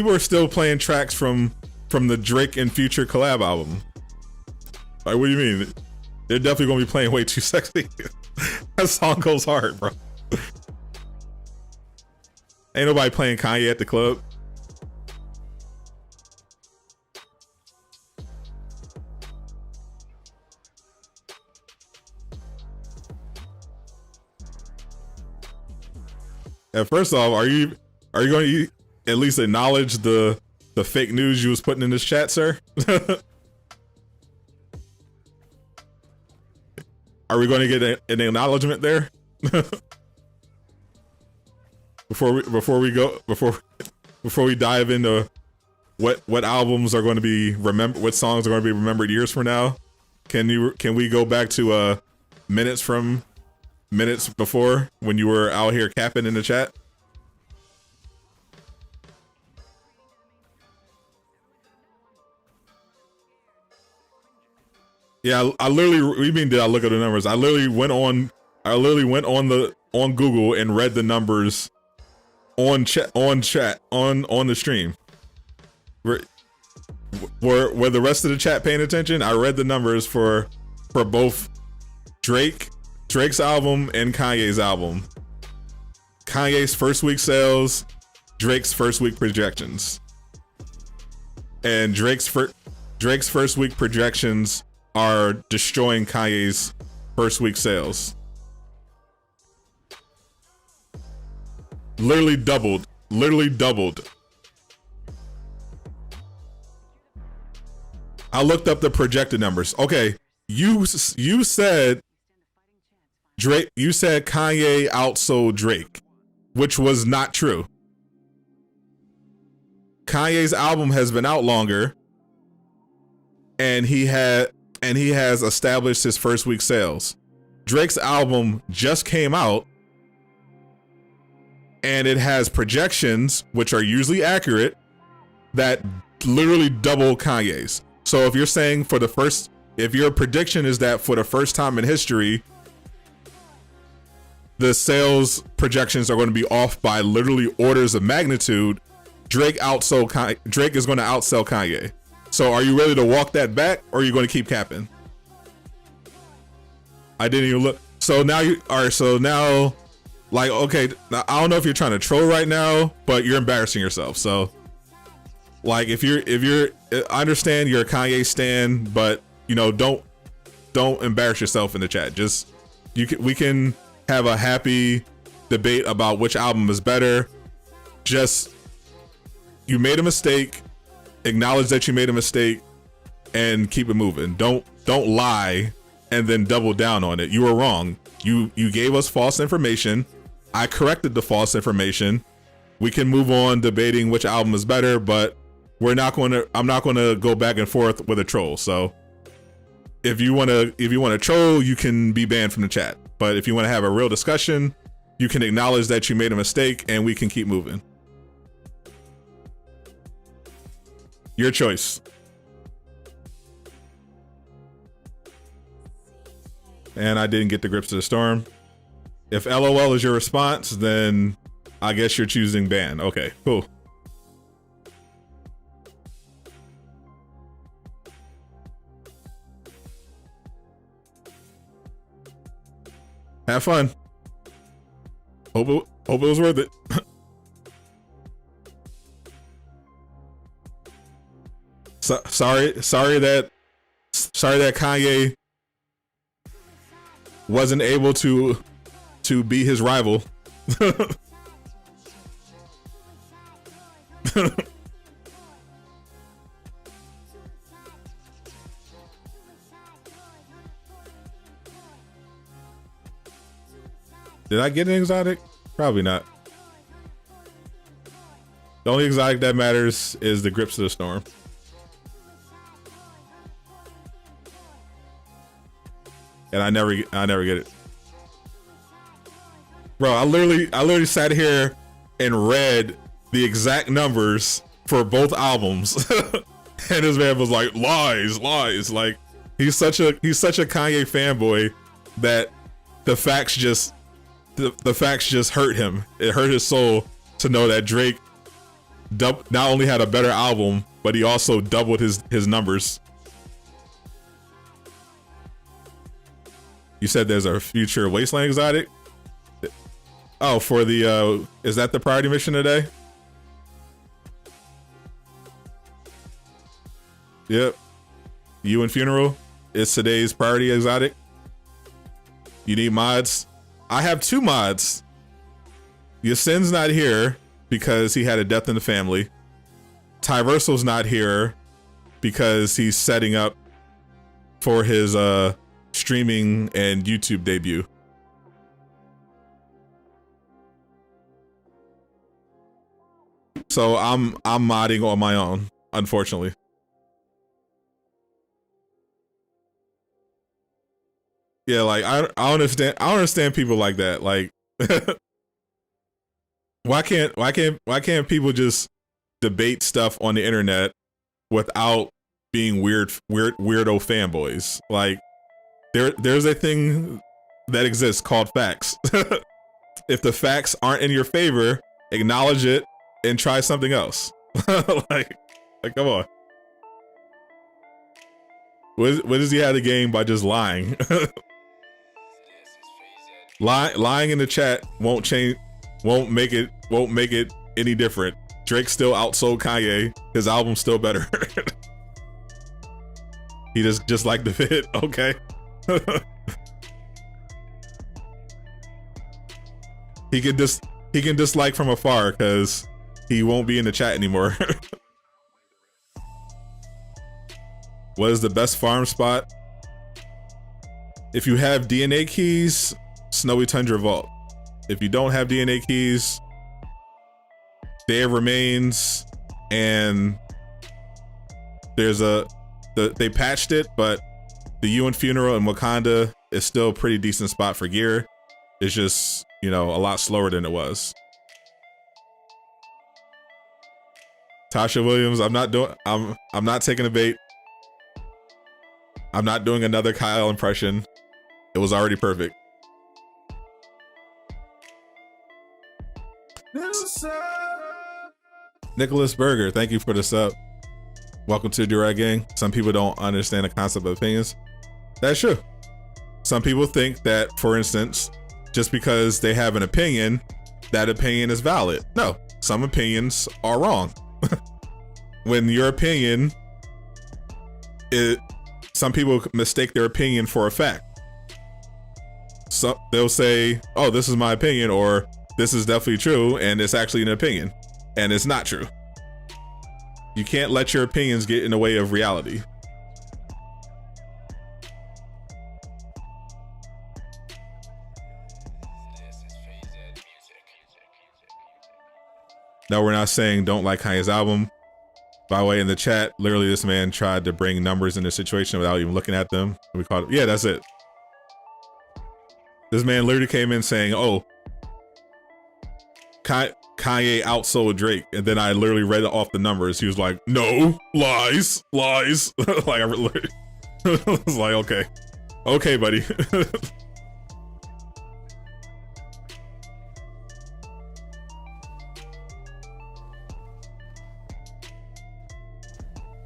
are still playing tracks from the Drake and Future collab album. Like, what do you mean? They're definitely gonna be playing Way Too Sexy. That song goes hard, bro. Ain't nobody playing Kanye at the club. And first off, are you going to at least acknowledge the fake news you was putting in this chat, sir? Are we going to get an acknowledgement there? before we dive into what albums are going to be what songs are going to be remembered years from now? Can we go back to minutes before when you were out here capping in the chat? Yeah, I literally. What do you mean? Did I look at the numbers? I literally went on Google and read the numbers on the stream. Were the rest of the chat paying attention? I read the numbers for both Drake's album and Kanye's album. Kanye's first week sales, Drake's first week projections, and Drake's first week projections are destroying Kanye's first week sales. Literally doubled. I looked up the projected numbers. Okay, you said Drake. You said Kanye outsold Drake, which was not true. Kanye's album has been out longer, and he has established his first week sales. Drake's album just came out, and it has projections, which are usually accurate, that literally double Kanye's. So if you're saying if your prediction is that for the first time in history, the sales projections are going to be off by literally orders of magnitude, Drake is going to outsell Kanye. So are you ready to walk that back, or are you going to keep capping? I didn't even look. So now like, okay, now, I don't know if you're trying to troll right now, but you're embarrassing yourself. So like, if you're, I understand you're a Kanye stan, but don't embarrass yourself in the chat. Just, we can have a happy debate about which album is better. Just, you made a mistake, acknowledge that you made a mistake, and keep it moving. Don't lie and then double down on it. You were wrong. You gave us false information. I corrected the false information. We can move on debating which album is better, but I'm not going to go back and forth with a troll. So if you want to troll, you can be banned from the chat. But if you want to have a real discussion, you can acknowledge that you made a mistake, and we can keep moving. Your choice. And I didn't get the grips to the storm. If LOL is your response, then I guess you're choosing ban. Okay, cool. Have fun. Hope it was worth it. Sorry that Kanye wasn't able to be his rival. Did I get an exotic? Probably not. The only exotic that matters is the grips of the storm. And I never get it. Bro, I literally sat here and read the exact numbers for both albums. And this man was like, lies. Like, he's such a Kanye fanboy that the facts just hurt him. It hurt his soul to know that Drake not only had a better album, but he also doubled his numbers. You said there's a future Wasteland exotic? Oh, for the, is that the priority mission today? Yep. You and Funeral is today's priority exotic. You need mods. I have 2 mods. Yasin's not here because he had a death in the family. Tyversal's not here because he's setting up for his streaming and YouTube debut. So I'm modding on my own, unfortunately. Yeah, like I understand people like that. Like why can't people just debate stuff on the internet without being weirdo fanboys? Like there's a thing that exists called facts. If the facts aren't in your favor, acknowledge it and try something else. like come on. What does he have to gain by just lying? Lying in the chat won't make it any different. Drake still outsold Kanye. His album's still better. He just like the fit. Okay. He can dislike from afar because he won't be in the chat anymore. What is the best farm spot? If you have DNA keys, Snowy Tundra Vault. If you don't have DNA keys, Day of Remains, and there's they patched it, but the Ewan Funeral in Wakanda is still a pretty decent spot for gear. It's just, you know, a lot slower than it was. Tasha Williams, I'm not taking a bait. I'm not doing another Kyle impression. It was already perfect. Nicholas Berger, thank you for the sub. Welcome to Durag Gang. Some people don't understand the concept of opinions. That's true. Some people think that, for instance, just because they have an opinion, that opinion is valid. No, some opinions are wrong. When your opinion, some people mistake their opinion for a fact. So they'll say, oh, this is my opinion, or this is definitely true, and it's actually an opinion, and it's not true. You can't let your opinions get in the way of reality. No, we're not saying don't like Kanye's album. By the way, in the chat, literally this man tried to bring numbers in the situation without even looking at them. We called it, yeah, that's it. This man literally came in saying, oh, Kanye outsold Drake, and then I literally read off the numbers. He was like, no, lies. Like I was like, okay, buddy.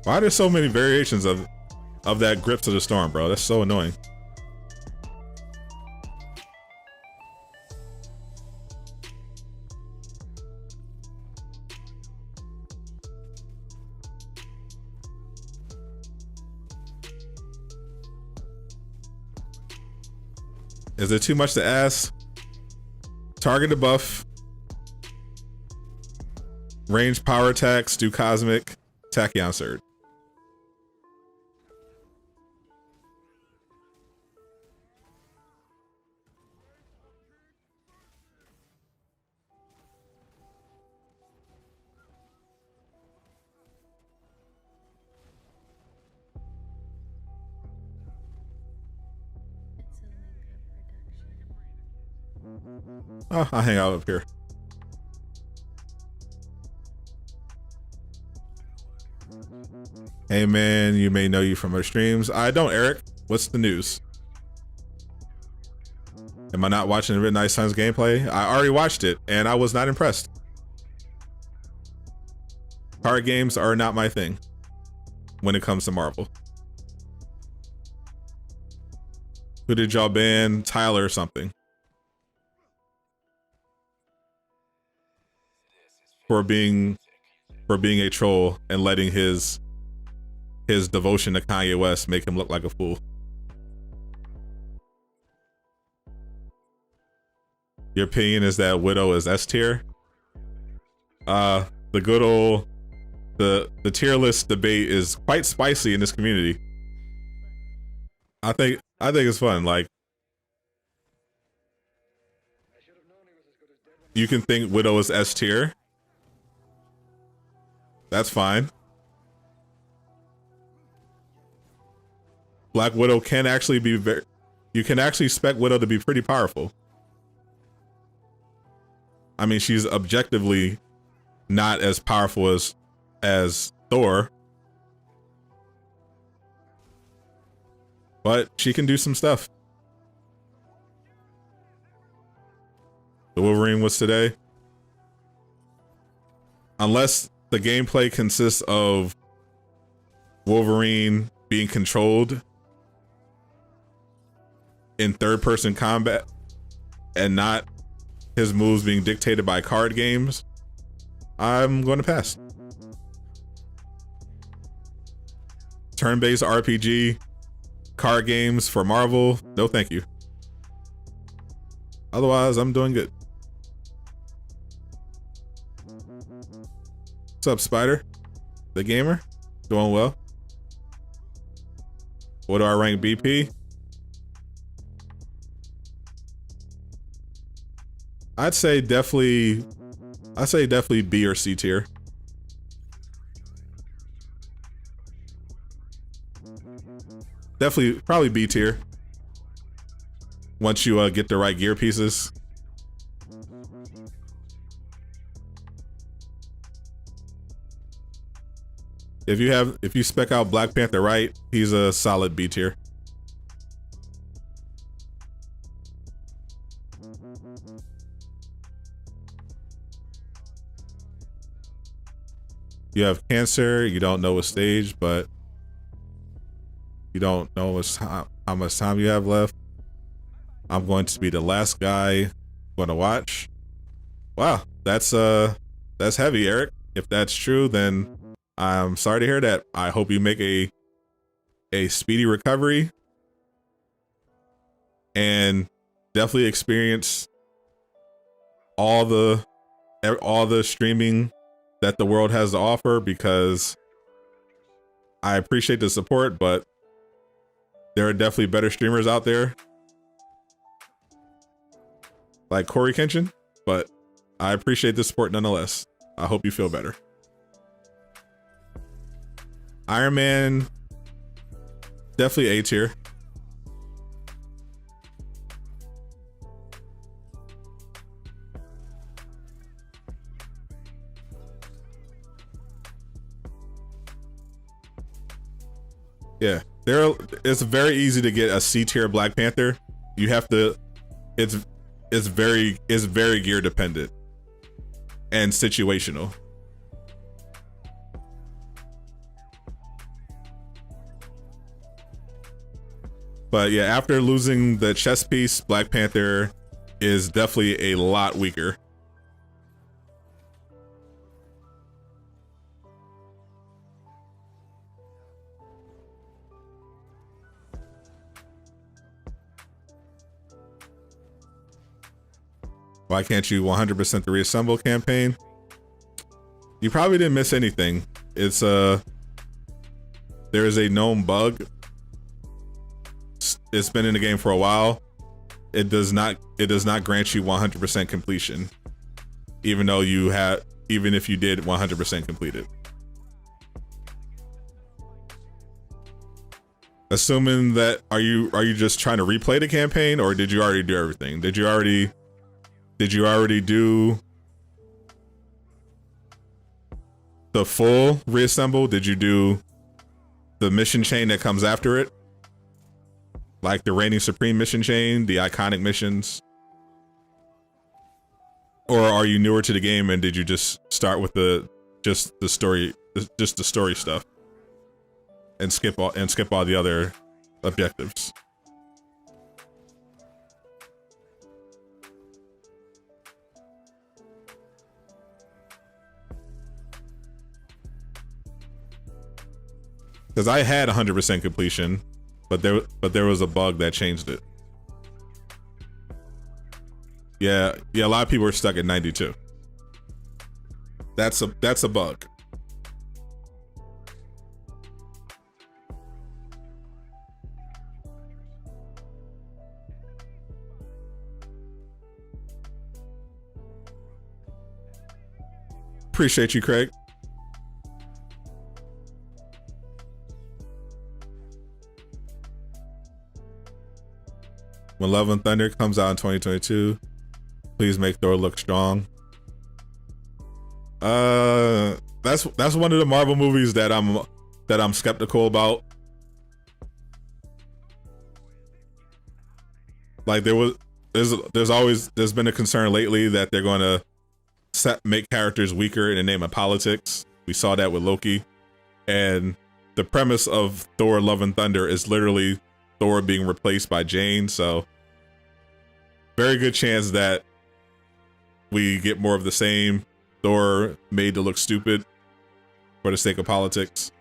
Why are there so many variations of that Grip to the Storm, bro? That's so annoying. Is it too much to ask? Target the buff. Range power attacks, do cosmic, Tachyon Surge. Oh, I'll hang out up here. Hey man, you may know you from our streams. I don't, Eric. What's the news? Am I not watching the Midnight Suns gameplay? I already watched it and I was not impressed. Card games are not my thing when it comes to Marvel. Who did y'all ban? Tyler or something? For being a troll and letting his devotion to Kanye West make him look like a fool. Your opinion is that Widow is S tier. The good old the tier list debate is quite spicy in this community. I think it's fun. Like, you can think Widow is S tier. That's fine. Black Widow can actually be very. You can actually expect Widow to be pretty powerful. I mean, she's objectively not as powerful as Thor, but she can do some stuff. The Wolverine was today. Unless the gameplay consists of Wolverine being controlled in third-person combat and not his moves being dictated by card games, I'm going to pass. Turn-based RPG, card games for Marvel, no thank you. Otherwise, I'm doing good. What's up, Spider? The gamer? Doing well. What do I rank BP? I'd say definitely B or C tier. Definitely, probably B tier. Once you get the right gear pieces. If you spec out Black Panther right, he's a solid B tier. You have cancer, you don't know what stage, but you don't know how much time you have left. I'm going to be the last guy going to watch. Wow, that's heavy, Eric. If that's true, then I'm sorry to hear that. I hope you make a speedy recovery and definitely experience all the streaming that the world has to offer, because I appreciate the support, but there are definitely better streamers out there like Corey Kenshin, but I appreciate the support nonetheless. I hope you feel better. Iron Man, definitely A tier. Yeah, it's very easy to get a C tier Black Panther. You have to, it's very gear dependent and situational. But yeah, after losing the chess piece, Black Panther is definitely a lot weaker. Why can't you 100% the reassemble campaign? You probably didn't miss anything. It's there is a known bug. It's been in the game for a while. It does not grant you 100% completion, even if you did 100% complete it. Assuming that, are you just trying to replay the campaign, or did you already do everything? Did you already do the full reassemble? Did you do the mission chain that comes after it? Like the Reigning Supreme mission chain, the iconic missions? Or are you newer to the game and did you just start with the story stuff and skip all the other objectives? Because I had 100% completion, but there was a bug that changed it. Yeah, a lot of people are stuck at 92. That's a bug. Appreciate you, Craig. When Love and Thunder comes out in 2022, please make Thor look strong. That's one of the Marvel movies that I'm skeptical about. Like there's been a concern lately that they're going to make characters weaker in the name of politics. We saw that with Loki, and the premise of Thor: Love and Thunder is literally Thor being replaced by Jane. So very good chance that we get more of the same. Thor made to look stupid for the sake of politics.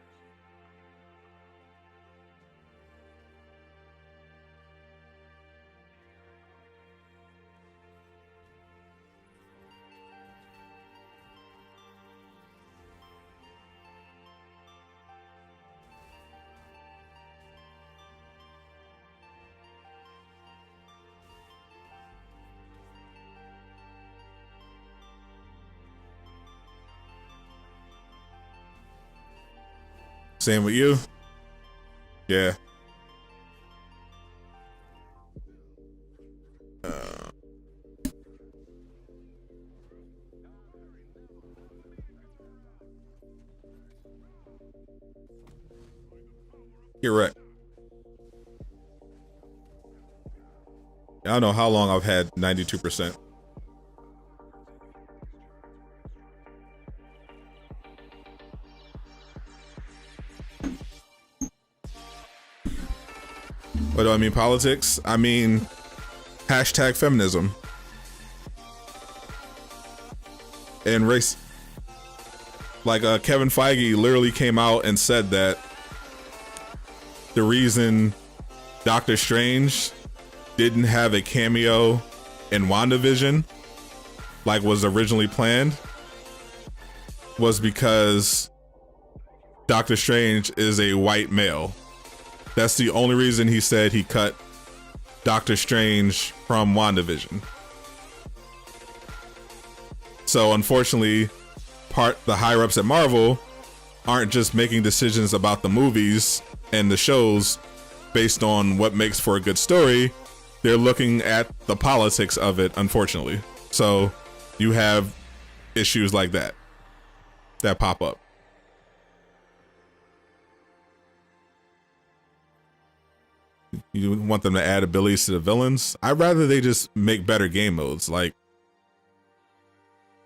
Same with you. Yeah. You're right. I don't know how long I've had 92%. What do I mean politics? I mean hashtag feminism and race. Like Kevin Feige literally came out and said that the reason Doctor Strange didn't have a cameo in WandaVision like was originally planned was because Doctor Strange is a white male. That's the only reason he said he cut Doctor Strange from WandaVision. So unfortunately, the higher ups at Marvel aren't just making decisions about the movies and the shows based on what makes for a good story. They're looking at the politics of it, unfortunately. So you have issues like that pop up. You want them to add abilities to the villains? I'd rather they just make better game modes. Like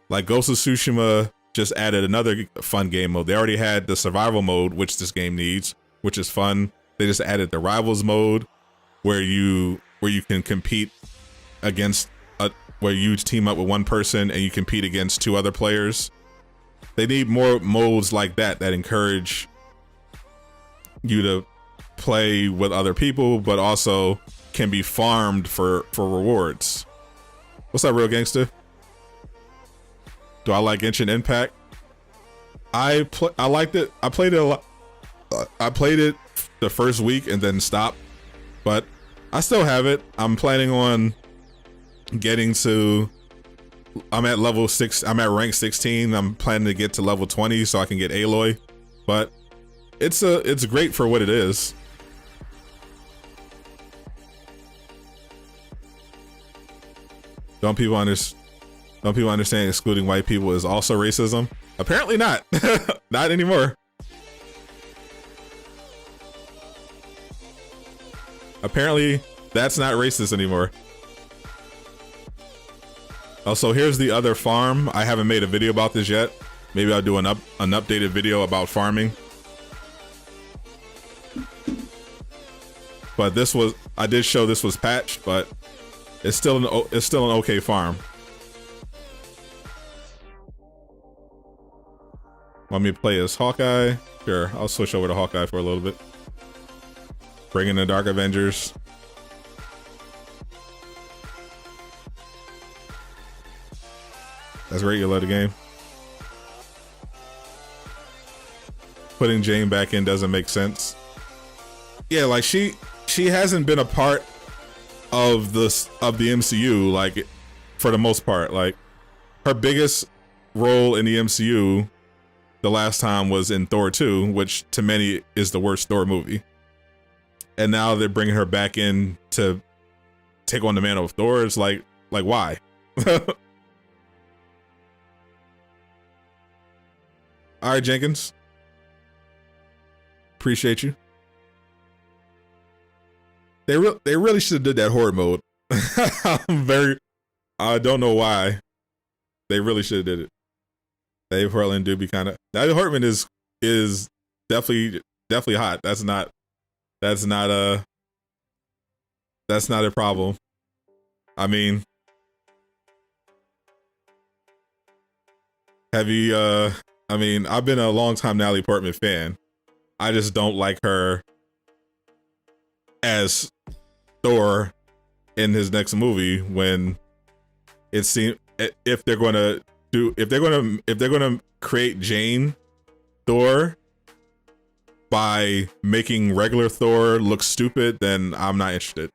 Ghost of Tsushima just added another fun game mode. They already had the survival mode, which this game needs, which is fun. They just added the rivals mode where you can compete against where you team up with one person and you compete against two other players. They need more modes like that encourage you to play with other people, but also can be farmed for rewards. What's up, Real Gangster? Do I like Genshin Impact? I liked it. I played it a lot. I played it the first week and then stopped, but I still have it. I'm planning on getting to. I'm at level 6. I'm at rank 16. I'm planning to get to level 20 so I can get Aloy, but it's great for what it is. Don't people understand excluding white people is also racism? Apparently not. Not anymore. Apparently that's not racist anymore. Also, here's the other farm. I haven't made a video about this yet. Maybe I'll do an updated video about farming. But I did show this was patched, but it's still an okay farm. Want me to play as Hawkeye? Sure, I'll switch over to Hawkeye for a little bit. Bring in the Dark Avengers. That's great. You love the game. Putting Jane back in doesn't make sense. Yeah, like she hasn't been a part of the MCU like for the most part. Like her biggest role in the MCU the last time was in Thor 2, which to many is the worst Thor movie. And now they're bringing her back in to take on the mantle of Thor. It's like why? All right, Jenkins. Appreciate you. They really should have did that horde mode. I don't know why. They really should have did it. Dave Portland do be kind of. Natalie Portman is definitely hot. That's not a problem. I mean, have you? I mean, I've been a long time Natalie Portman fan. I just don't like her as Thor in his next movie when it seems if they're going to create Jane Thor by making regular Thor look stupid, then I'm not interested.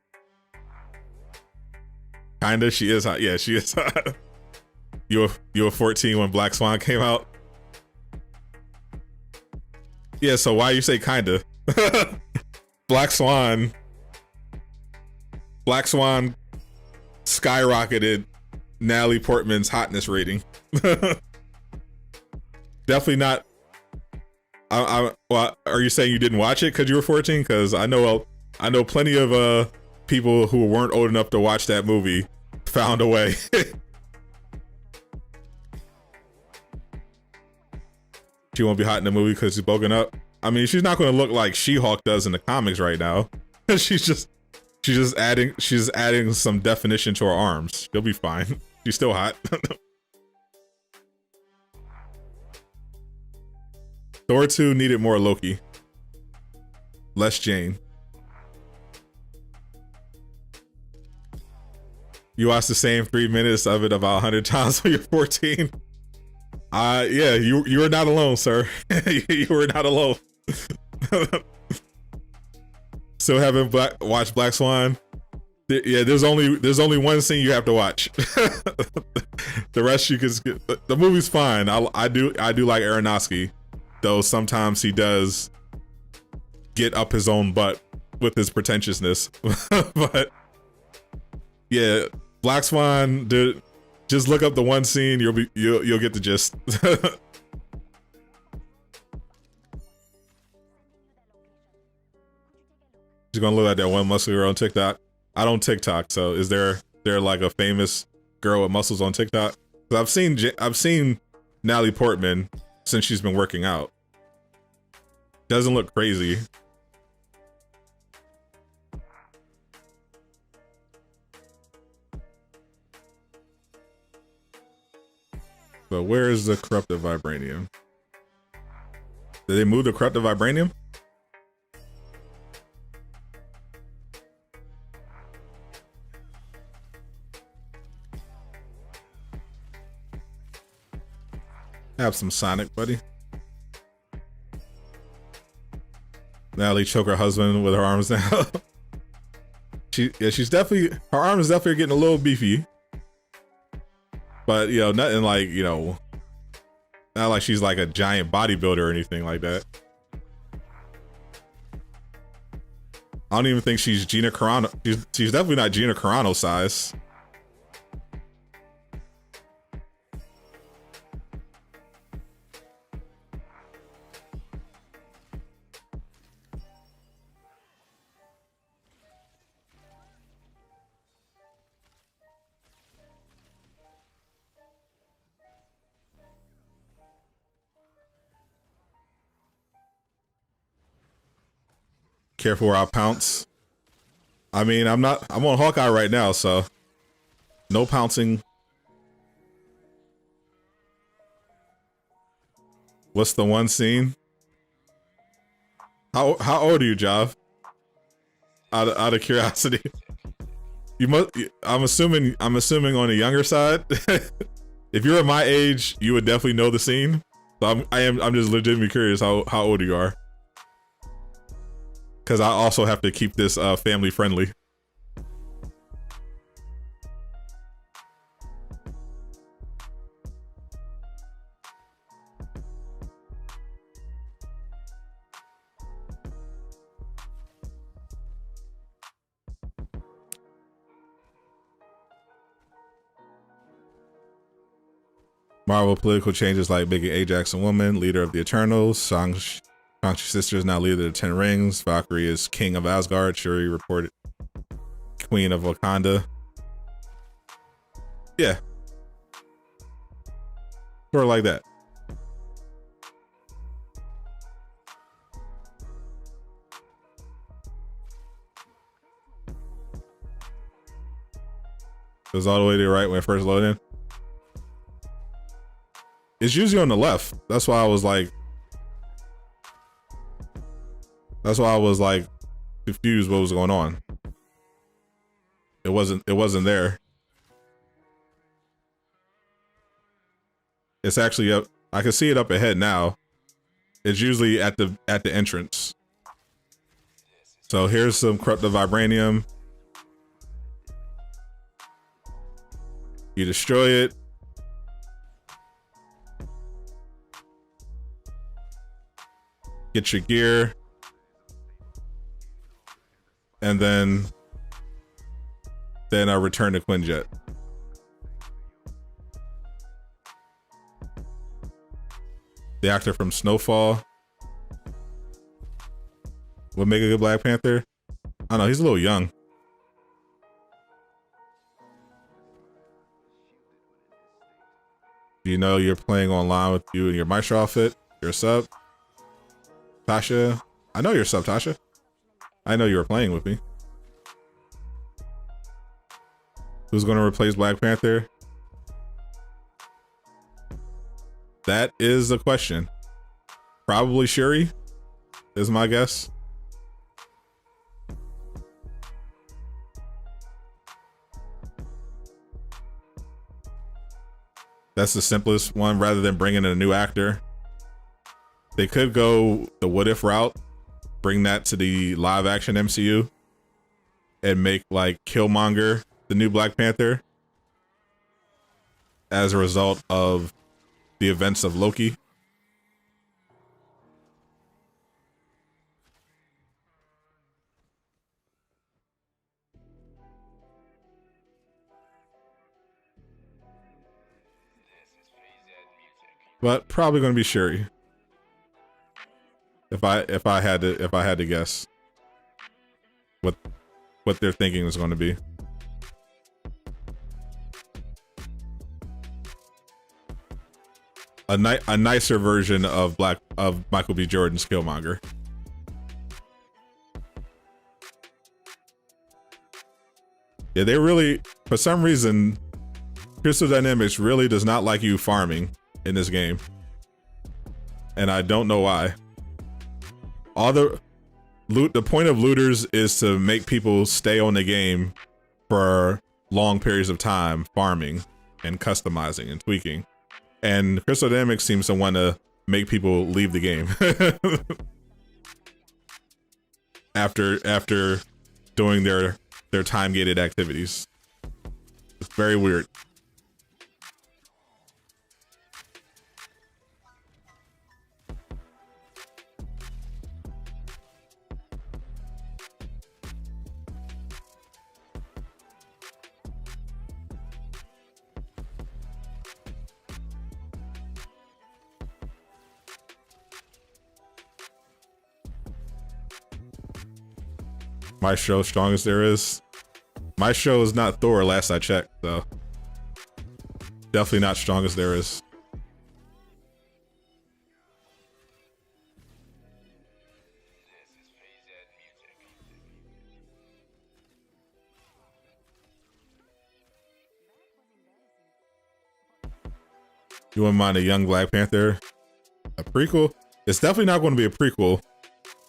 Kinda, she is hot. Yeah, she is hot. You were 14 when Black Swan came out. Yeah, so why you say kinda? Black Swan skyrocketed Natalie Portman's hotness rating. Definitely not. Well, are you saying you didn't watch it because you were 14? Because I know plenty of people who weren't old enough to watch that movie found a way. She won't be hot in the movie because she's bulking up. I mean, she's not going to look like She-Hulk does in the comics right now. she's adding some definition to her arms. She'll be fine. She's still hot. Thor 2 needed more Loki. Less Jane. You watched the same 3 minutes of it about 100 times when you're 14. Yeah, you were not alone, sir. You were not alone. Still haven't watched Black Swan. Yeah, there's only one scene you have to watch. The rest you can skip. The movie's fine. I do like Aronofsky, though sometimes he does get up his own butt with his pretentiousness. But yeah, Black Swan. Just look up the one scene. You'll get the gist. She's gonna look like that one muscular girl on TikTok. I don't TikTok, so is there like a famous girl with muscles on TikTok? 'Cause I've seen Natalie Portman since she's been working out. Doesn't look crazy. So where is the corrupted vibranium? Did they move the corrupted vibranium? Have some Sonic, buddy. Natalie choke her husband with her arms now. She's definitely, her arms definitely getting a little beefy. But, you know, nothing like, you know, not like she's like a giant bodybuilder or anything like that. I don't even think she's Gina Carano. She's definitely not Gina Carano size. Careful where I pounce. I mean, I'm on Hawkeye right now, so no pouncing. What's the one scene? How old are you, Jav? Out of curiosity. You must. I'm assuming on the younger side. If you're at my age, you would definitely know the scene. So I'm just legitimately curious how old you are. Because I also have to keep this family friendly. Marvel political changes like making Ajax a woman, leader of the Eternals. Shang-Chi's sister is now leader of the Ten Rings. Valkyrie is king of Asgard. Shuri reported queen of Wakanda. Yeah. Sort of like that. It was all the way to the right when it first loaded in. It's usually on the left. That's why I was like confused what was going on. It wasn't there. It's actually up. I can see it up ahead now. It's usually at the entrance. So here's some corrupted vibranium. You destroy it. Get your gear. And then I return to Quinjet. The actor from Snowfall would make a good Black Panther. I don't know, he's a little young. Do you know you're playing online with you in your Maestro outfit? You're a sub? Tasha? I know you're a sub, Tasha. I know you were playing with me. Who's going to replace Black Panther? That is the question. Probably Shuri is my guess. That's the simplest one rather than bringing in a new actor. They could go the what if route, bring that to the live action MCU and make like Killmonger the new Black Panther as a result of the events of Loki. But probably going to be Shuri. If I had to guess what they're thinking is going to be. A nicer version of Michael B. Jordan's Killmonger. Yeah, they really, for some reason, Crystal Dynamics really does not like you farming in this game. And I don't know why. All the point of looters is to make people stay on the game for long periods of time, farming and customizing and tweaking. And Crystal Dynamics seems to want to make people leave the game after doing their time gated activities. It's very weird. My show, strongest there is. My show is not Thor, last I checked, so definitely not strongest there is. You wouldn't mind a young Black Panther? A prequel? It's definitely not going to be a prequel,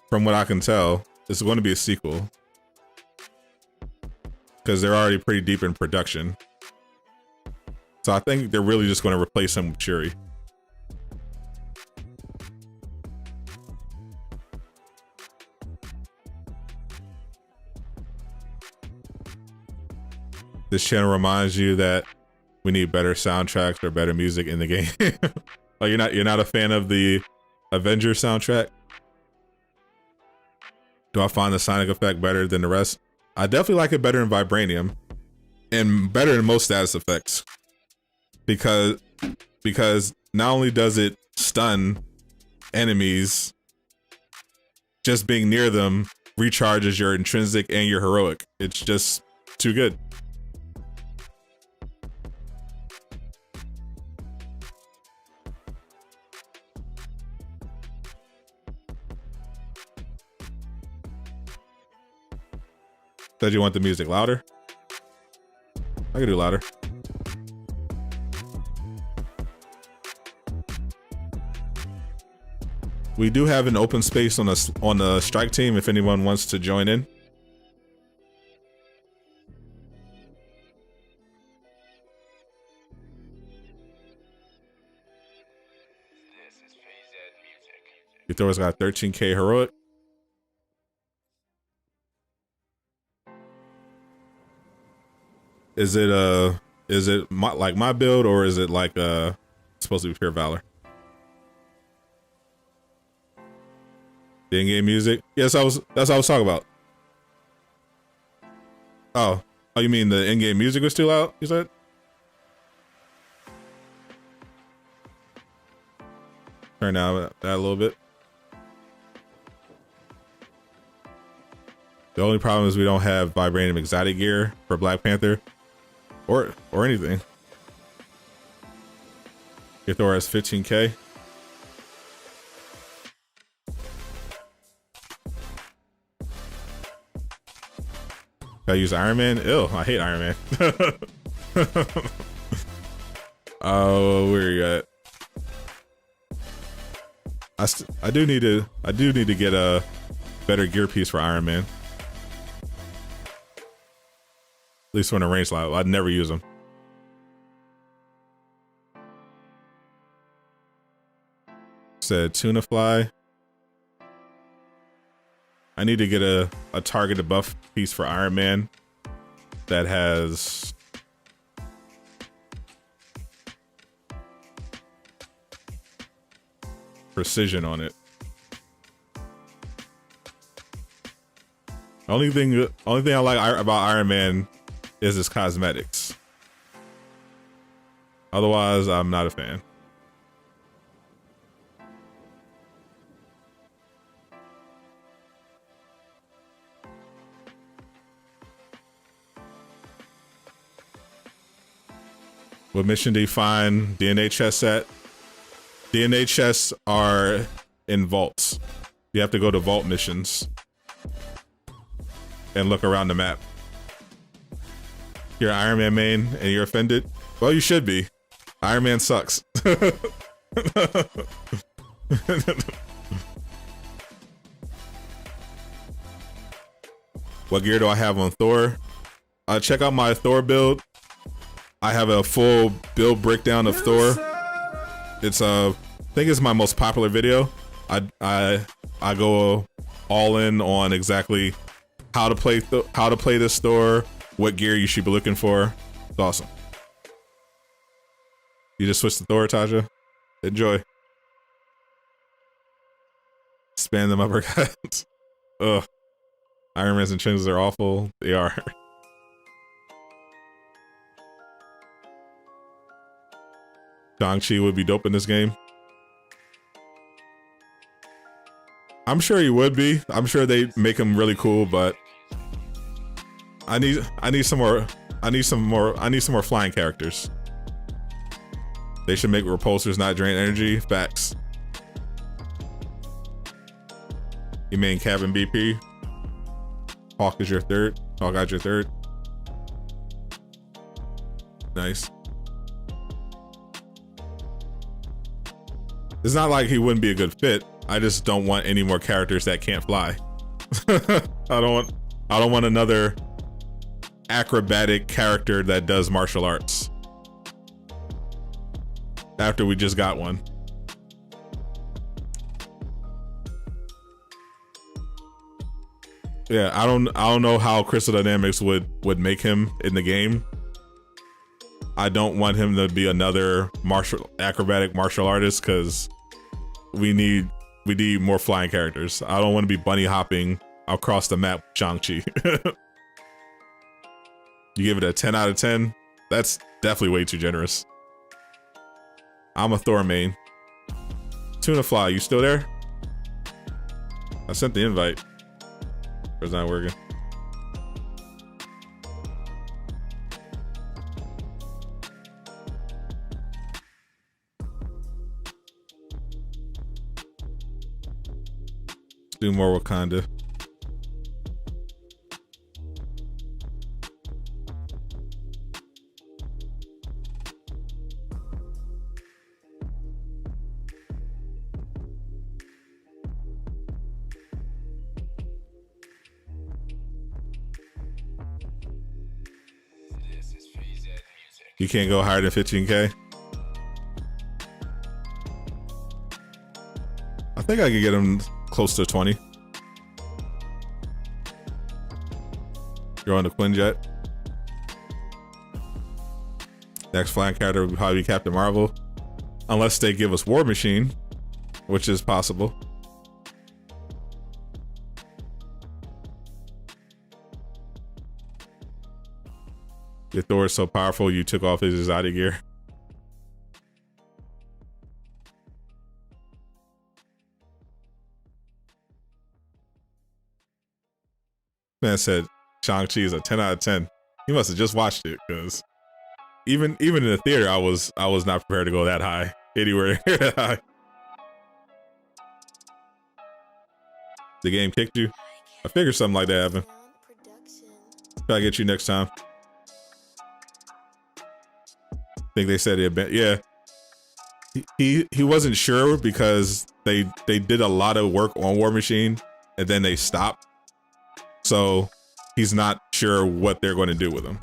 from what I can tell. It's going to be a sequel. Because they're already pretty deep in production. So I think they're really just going to replace him with Shuri. This channel reminds you that we need better soundtracks or better music in the game. Oh, you're not a fan of the Avengers soundtrack? Do I find the sonic effect better than the rest? I definitely like it better in Vibranium and better than most status effects because not only does it stun enemies, just being near them recharges your intrinsic and your heroic. It's just too good. Said you want the music louder? I can do louder. We do have an open space on the strike team if anyone wants to join in. Your Thor's got 13k heroic. Is it like my build, or is it like supposed to be pure valor? The in-game music? Yes, that's what I was talking about. Oh, you mean the in-game music was too loud, you said? Turn down that a little bit. The only problem is we don't have vibranium exotic gear for Black Panther. Or anything. Your Thor has 15k. I use Iron Man. Ew, I hate Iron Man. Oh, where you at? I do need to get a better gear piece for Iron Man. At least when in range slot, I'd never use them. Said tuna fly. I need to get a targeted buff piece for Iron Man that has precision on it. The only thing I like about Iron Man is his cosmetics. Otherwise, I'm not a fan. What mission do you find DNA chests at? DNA chests are in vaults. You have to go to vault missions and look around the map. You're Iron Man main and you're offended? Well, you should be. Iron Man sucks. What gear do I have on Thor? Check out my Thor build. I have a full build breakdown of Thor. It's I think it's my most popular video. I go all in on exactly how to play this Thor, what gear you should be looking for. It's awesome. You just switched to Thor, Taja. Enjoy. Spam them uppercuts. Ugh. Iron Man's and Chins are awful. They are. Shang-Chi would be dope in this game. I'm sure he would be. I'm sure they make him really cool, but I need some more flying characters. They should make repulsors not drain energy. Facts. You mean cabin BP? Hawk is your third. Hawkeye's your third. Nice. It's not like he wouldn't be a good fit. I just don't want any more characters that can't fly. I don't want another acrobatic character that does martial arts. after we just got one. Yeah, I don't know how Crystal Dynamics would make him in the game. I don't want him to be another acrobatic martial artist because we need more flying characters. I don't want to be bunny hopping across the map with Shang-Chi. You give it a 10 out of 10? That's definitely way too generous. I'm a Thor main. Tuna Fly, you still there? I sent the invite. It's not working. Let's do more Wakanda. You can't go higher than 15K. I think I could get him close to 20. You're on the Quinjet. Next flying character would probably be Captain Marvel. Unless they give us War Machine, which is possible. Your Thor is so powerful, you took off his exotic gear. Man said Shang-Chi is a 10 out of 10. He must have just watched it, because even in the theater, I was not prepared to go that high. Anywhere that high. The game kicked you? I figured something like that happened. Try to get you next time. Think they said it, yeah. He wasn't sure because they did a lot of work on War Machine and then they stopped. So he's not sure what they're going to do with him.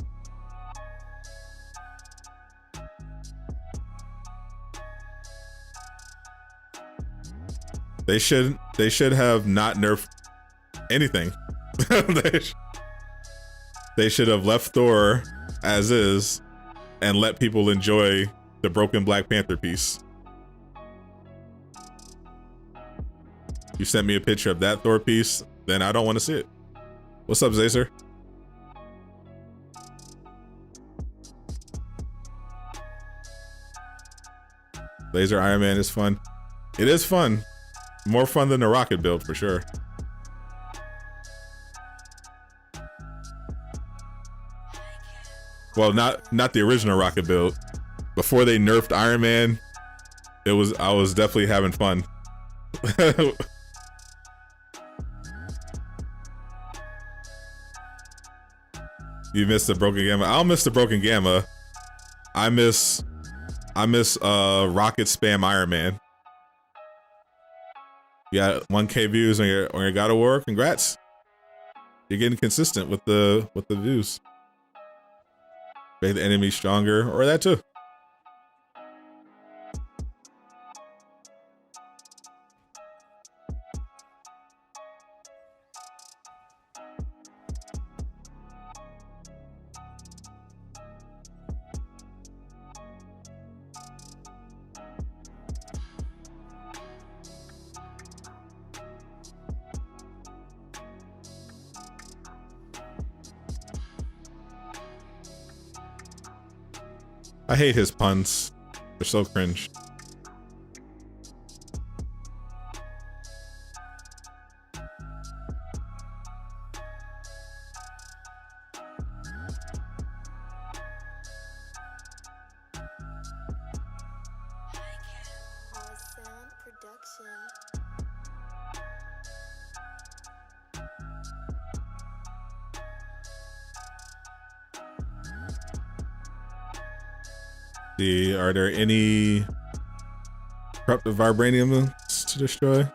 They should have not nerfed anything. They should have left Thor as is and let people enjoy the broken Black Panther piece. You sent me a picture of that Thor piece, then I don't want to see it. What's up, Zacer? Laser Iron Man is fun. It is fun. More fun than the rocket build, for sure. Well, not the original rocket build. Before they nerfed Iron Man, I was definitely having fun. You missed the Broken Gamma. I'll miss the Broken Gamma. I miss rocket spam Iron Man. You got 1K views on your God of War. Congrats. You're getting consistent with the views. Make the enemy stronger, or that too. I hate his puns. They're so cringe. Are there any corrupted vibraniums to destroy?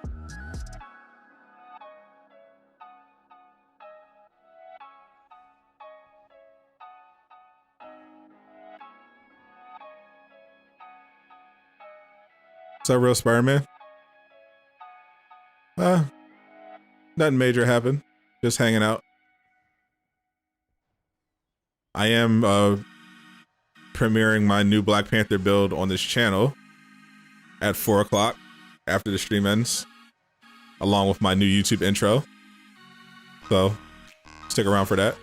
What's up, real Spider-Man? Nothing major happened. Just hanging out. I am premiering my new Black Panther build on this channel at 4 o'clock after the stream ends, along with my new YouTube intro. So stick around for that.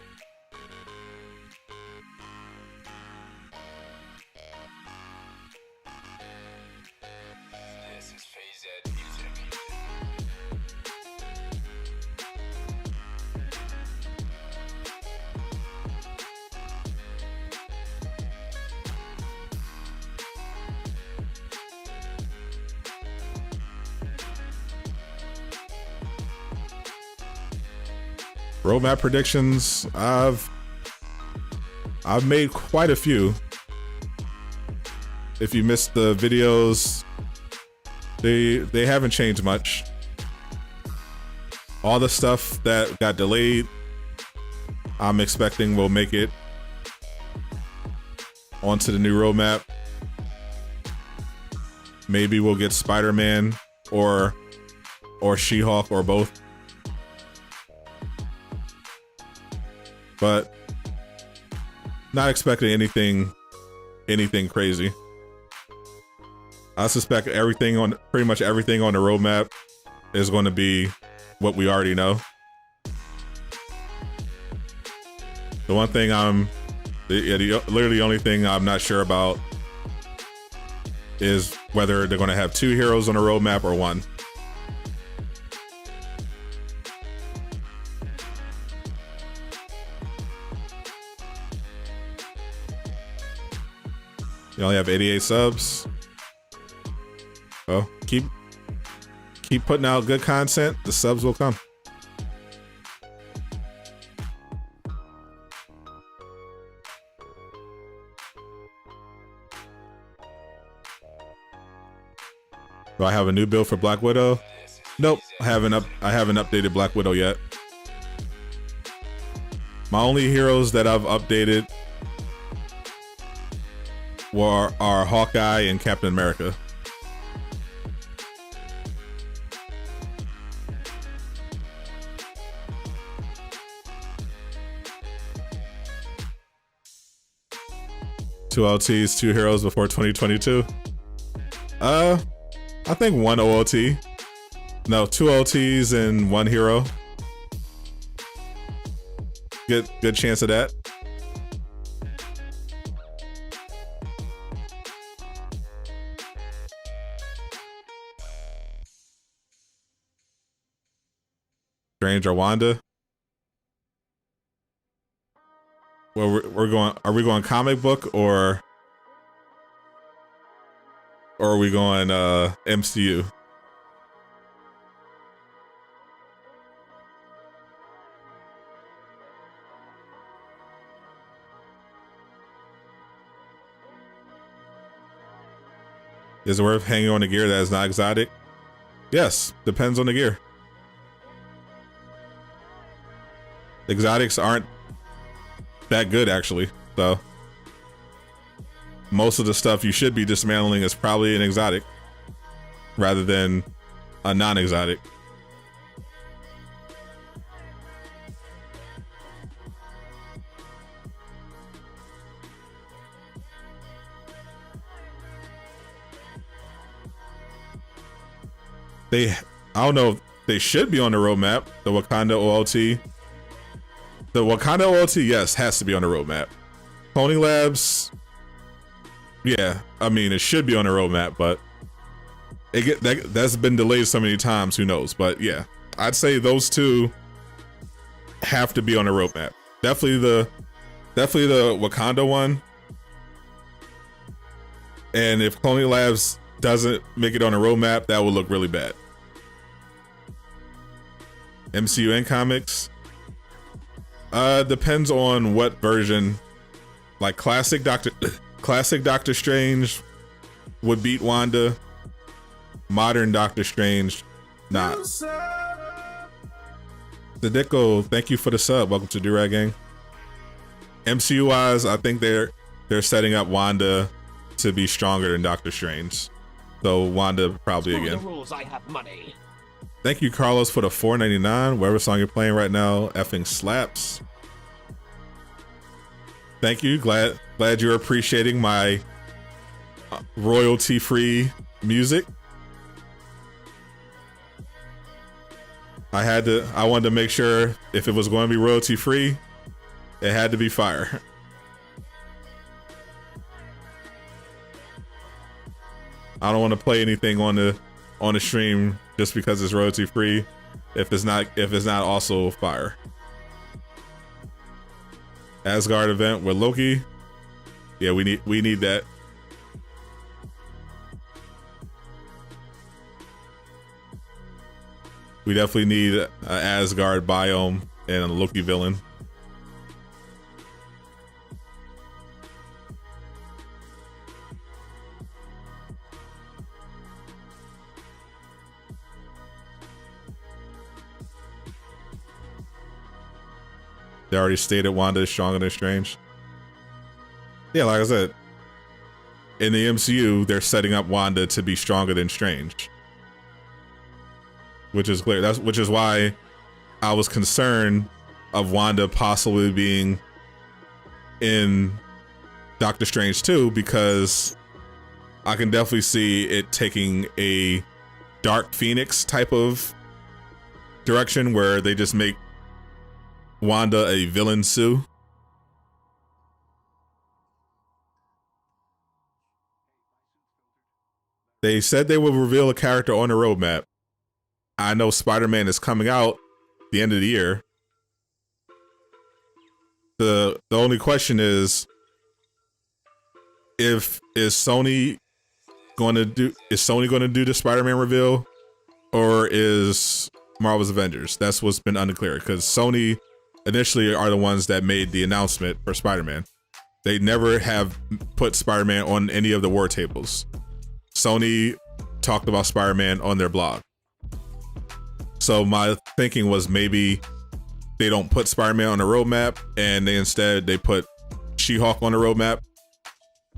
Roadmap predictions, I've made quite a few. If you missed the videos, they haven't changed much. All the stuff that got delayed, I'm expecting will make it onto the new roadmap. Maybe we'll get Spider-Man or She-Hulk or both. But not expecting anything crazy. I suspect pretty much everything on the roadmap is going to be what we already know. The one thing literally the only thing I'm not sure about is whether they're going to have 2 heroes on the roadmap or 1. You only have 88 subs. Well, keep putting out good content. The subs will come. Do I have a new build for Black Widow? Nope, I haven't updated Black Widow yet. My only heroes that I've updated are Hawkeye and Captain America. Two LTs, 2 heroes before 2022. I think 1 OLT. No, 2 LTs and 1 hero. Good chance of that. Strange or Wanda? Well, are we going comic book or are we going MCU? Is it worth hanging on a gear that is not exotic? Yes, depends on the gear. Exotics aren't that good, actually, so most of the stuff you should be dismantling is probably an exotic rather than a non-exotic. I don't know if they should be on the roadmap, the Wakanda OLT. The Wakanda OLT, yes, has to be on the roadmap. Cloning Labs, yeah, I mean, it should be on the roadmap, but that's been delayed so many times, who knows? But yeah, I'd say those 2 have to be on the roadmap. Definitely the Wakanda one. And if Cloning Labs doesn't make it on the roadmap, that will look really bad. MCU and comics. Depends on what version. Like classic Doctor Strange would beat Wanda. Modern Doctor Strange, not. Sadeko, thank you for the sub. Welcome to Durag Gang. MCU wise, I think they're setting up Wanda to be stronger than Doctor Strange. So Wanda probably Screw again. the rules, I have money. Thank you, Carlos, for the $4.99. Whatever song you're playing right now, effing slaps. Thank you. Glad you're appreciating my royalty-free music. I wanted to make sure if it was going to be royalty-free, it had to be fire. I don't want to play anything on the stream just because it's royalty-free if it's not also fire. Asgard event with Loki. Yeah, we need that. We definitely need an Asgard biome and a Loki villain. They already stated Wanda is stronger than Strange. Yeah, like I said, in the MCU, they're setting up Wanda to be stronger than Strange. Which is clear. Which is why I was concerned of Wanda possibly being in Doctor Strange 2, because I can definitely see it taking a Dark Phoenix type of direction where they just make Wanda a villain Sue. They said they will reveal a character on the roadmap. I know Spider-Man is coming out the end of the year. The only question is is Sony going to do the Spider-Man reveal, or is Marvel's Avengers? That's what's been unclear, because Sony initially are the ones that made the announcement for Spider-Man. They never have put Spider-Man on any of the war tables. Sony talked about Spider-Man on their blog. So my thinking was maybe they don't put Spider-Man on the roadmap, and instead they put She-Hulk on the roadmap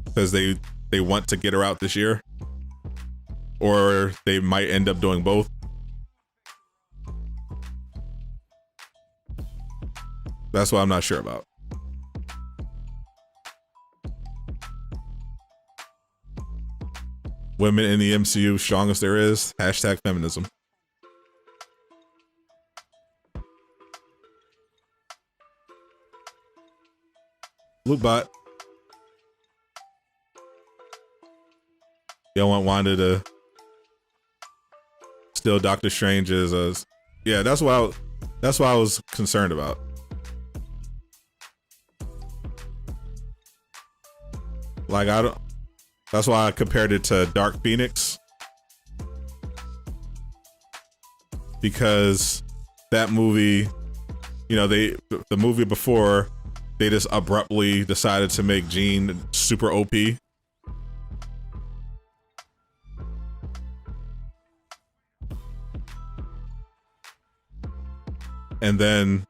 because they want to get her out this year, or they might end up doing both. That's what I'm not sure about. Women in the MCU, strongest there is. Hashtag feminism. Lootbot. You don't want Wanda to steal Doctor Strange's. Yeah, that's what I was concerned about. Like that's why I compared it to Dark Phoenix, because that movie, the movie before, they just abruptly decided to make Jean super OP. And then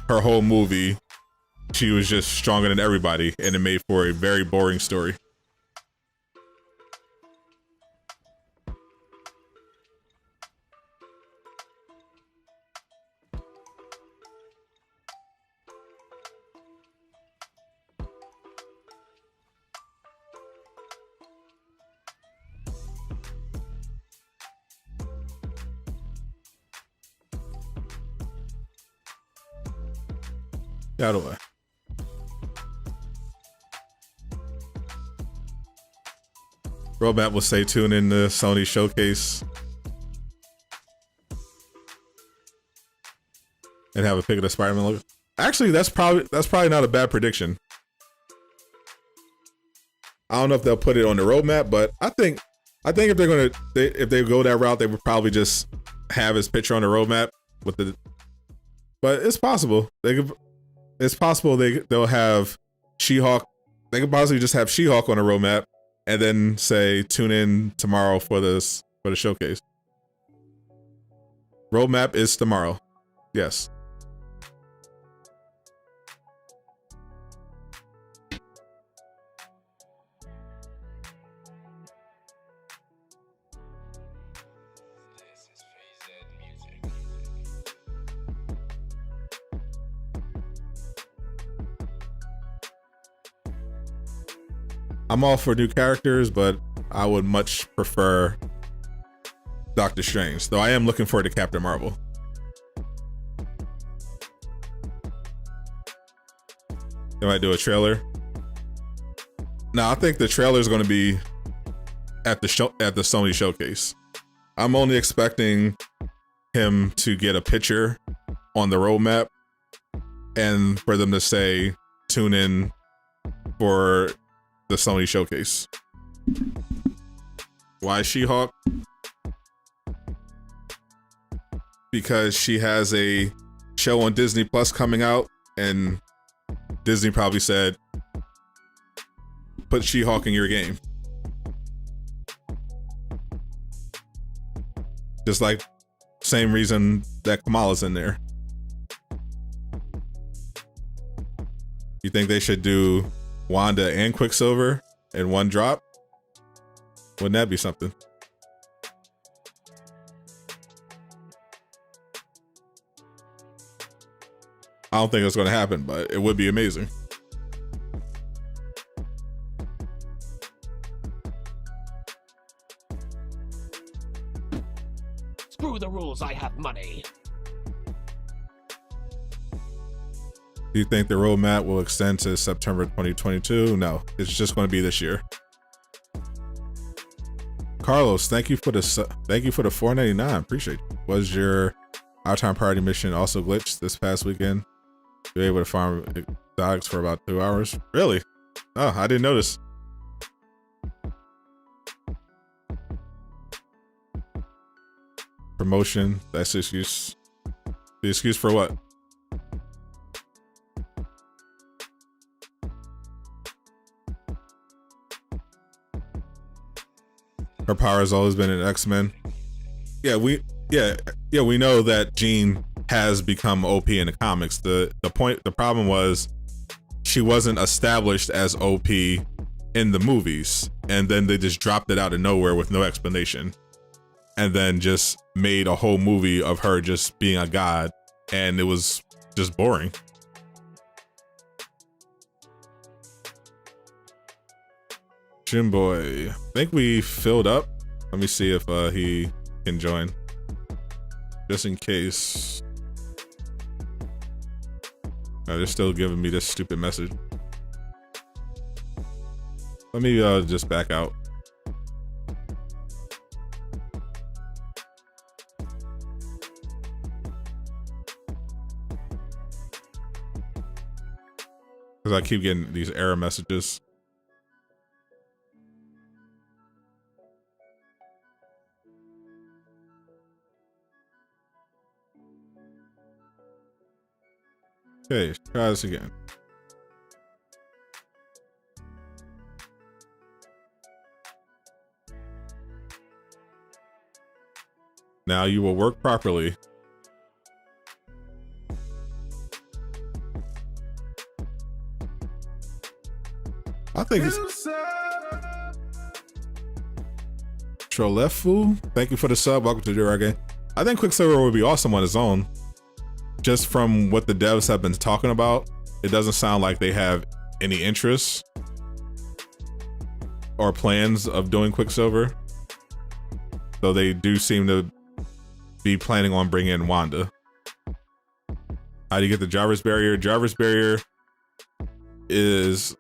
her whole movie, she was just stronger than everybody, and it made for a very boring story. Get out of the way. Roadmap will say tune in the Sony showcase and have a pic of the Spider-Man logo. Actually, that's probably not a bad prediction. I don't know if they'll put it on the roadmap, but I think if they go that route, they would probably just have his picture on the roadmap with the. But it's possible they'll have She-Hulk. They could possibly just have She-Hulk on the roadmap and then say tune in tomorrow for the showcase. Roadmap is tomorrow. Yes. I'm all for new characters, but I would much prefer Doctor Strange, though I am looking forward to Captain Marvel. They might do a trailer. Now, I think the trailer is going to be at the Sony showcase. I'm only expecting him to get a picture on the roadmap and for them to say, tune in for the Sony showcase. Why She-Hulk? Because she has a show on Disney Plus coming out, and Disney probably said, put She-Hulk in your game. Just like same reason that Kamala's in there. You think they should do Wanda and Quicksilver in one drop? Wouldn't that be something? I don't think it's going to happen, but it would be amazing. Screw the rules, I have money. Do you think the roadmap will extend to September 2022? No, it's just going to be this year. Carlos, thank you for the $4.99. Appreciate it. Was your Our-Time Party mission also glitched this past weekend? You were able to farm dogs for about 2 hours? Really? Oh, I didn't notice. Promotion, that's the excuse. The excuse for what? Her power has always been an X-Men. Yeah, we know that Jean has become OP in the comics. The problem was she wasn't established as OP in the movies, and then they just dropped it out of nowhere with no explanation, and then just made a whole movie of her just being a god, and it was just boring. Jimboy, I think we filled up. Let me see if he can join, just in case. They're still giving me this stupid message. Let me just back out. Because I keep getting these error messages. Okay, try this again. Now you will work properly. I think it's Trolefu. Thank you for the sub. Welcome to the again. I think Quicksilver would be awesome on his own. Just from what the devs have been talking about, it doesn't sound like they have any interest or plans of doing Quicksilver. Though they do seem to be planning on bringing in Wanda. How do you get the Jarvis barrier? Jarvis barrier is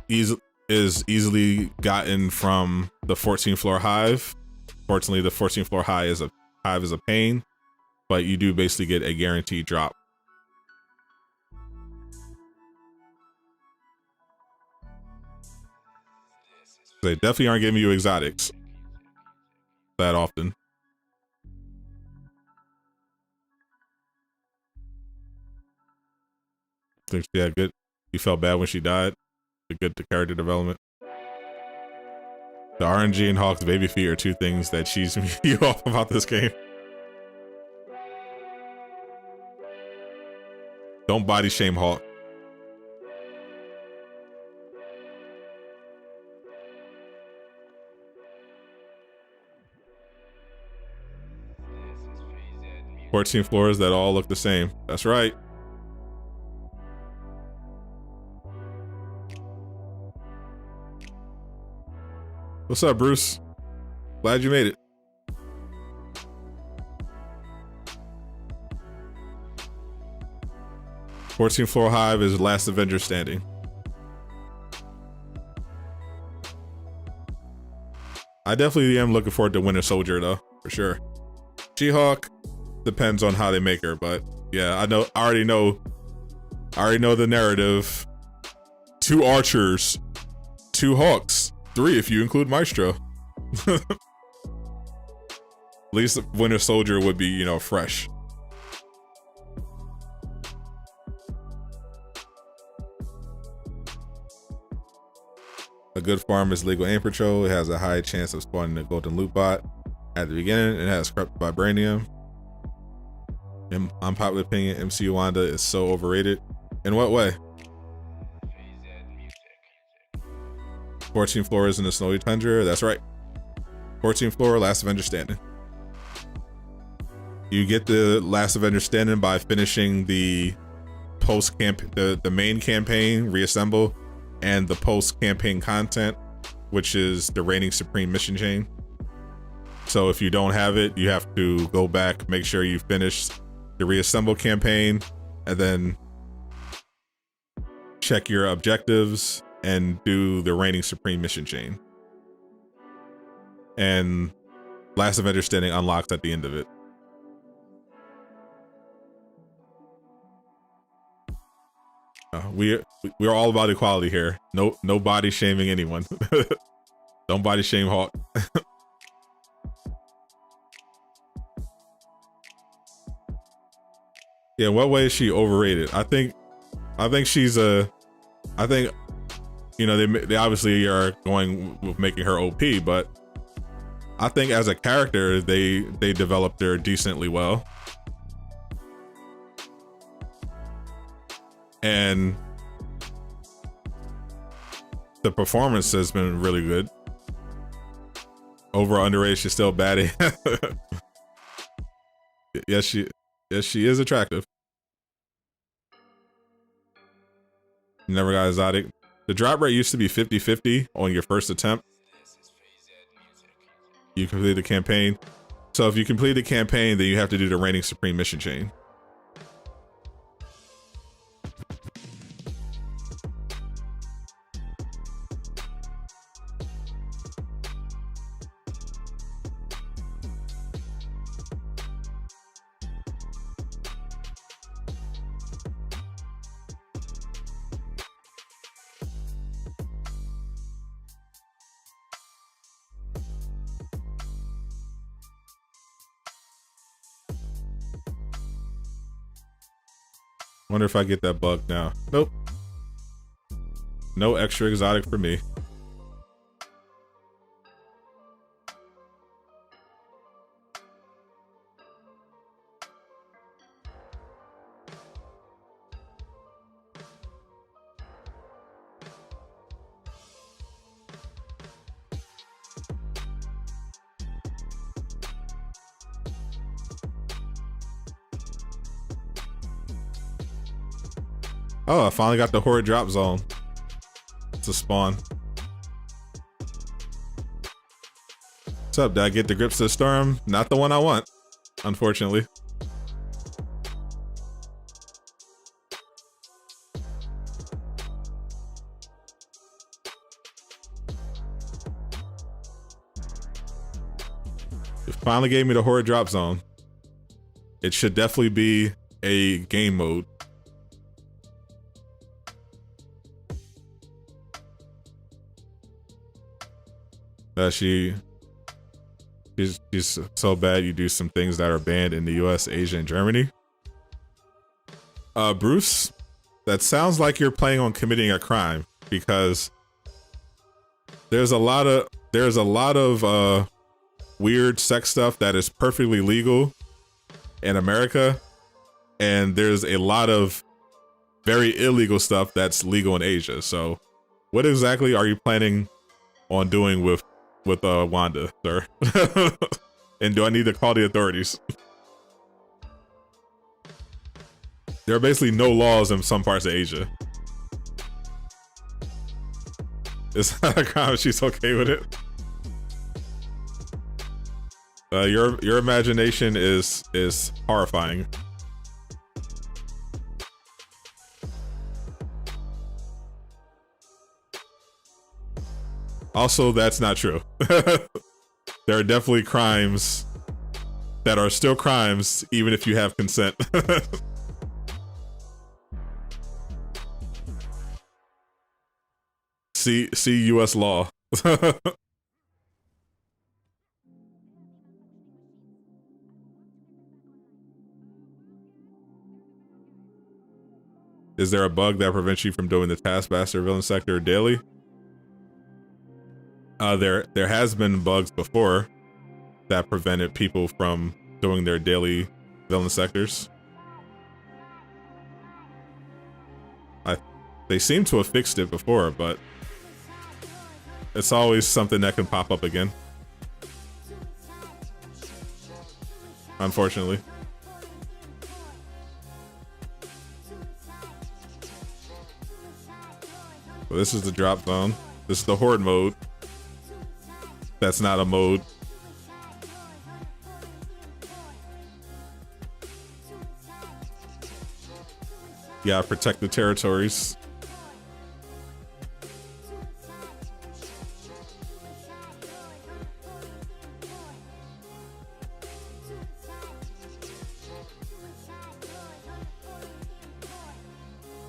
easily gotten from the 14th floor hive. Fortunately, the 14th floor hive is a pain, but you do basically get a guaranteed drop. They definitely aren't giving you exotics that often. Think she had good. You felt bad when she died. The good to character development. The RNG and Hawk's baby feet are two things that cheese you off about this game. Don't body shame Hawk. "14 floors that all look the same." That's right. What's up, Bruce? Glad you made it. Fourteenth Floor Hive is last Avenger standing. I definitely am looking forward to Winter Soldier though, for sure. She-Hulk depends on how they make her, but yeah, I already know the narrative. 2 Archers, 2 Hawks, 3 if you include Maestro. At least Winter Soldier would be, you know, fresh. A good farm is legal aim patrol. It has a high chance of spawning a golden loot bot at the beginning. It has corrupt vibranium. In unpopular opinion, MCU Wanda is so overrated. In what way? 14th floor is in the snowy tundra. That's right. 14th floor, last Avenger standing. You get the last Avenger standing by finishing the the main campaign, Reassemble, and the post-campaign content, which is the Reigning Supreme mission chain. So if you don't have it, you have to go back, make sure you finish the Reassemble campaign, and then check your objectives and do the Reigning Supreme mission chain. And Last Avenger Standing unlocks at the end of it. We're all about equality here. No body shaming anyone. Don't body shame Hawk. Yeah, what way is she overrated? I think she's I think, you know, they obviously are going with making her OP, but I think as a character they developed her decently well. And the performance has been really good. Overall underrated, she's still baddie. Yes, she is attractive. Never got exotic. The drop rate used to be 50-50 on your first attempt. You complete the campaign. So if you complete the campaign, then you have to do the Reigning Supreme mission chain. Wonder if I get that bug now. Nope. No extra exotic for me. Oh, I finally got the horrid drop zone to spawn. What's up? Did I get the Grips of the Storm? Not the one I want, unfortunately. It finally gave me the horrid drop zone. It should definitely be a game mode. She's so bad you do some things that are banned in the US, Asia, and Germany. Bruce, that sounds like you're planning on committing a crime, because there's a lot of weird sex stuff that is perfectly legal in America, and there's a lot of very illegal stuff that's legal in Asia. So what exactly are you planning on doing with Wanda, sir? And do I need to call the authorities? There are basically no laws in some parts of Asia. It's not a crime, she's okay with it. Your imagination is horrifying. Also, that's not true. There are definitely crimes that are still crimes, even if you have consent. See U.S. law. Is there a bug that prevents you from doing the Taskmaster villain sector daily? There has been bugs before that prevented people from doing their daily villain sectors. They seem to have fixed it before, but it's always something that can pop up again. Unfortunately. So this is the drop zone. This is the horde mode. That's not a mode. You gotta protect the territories.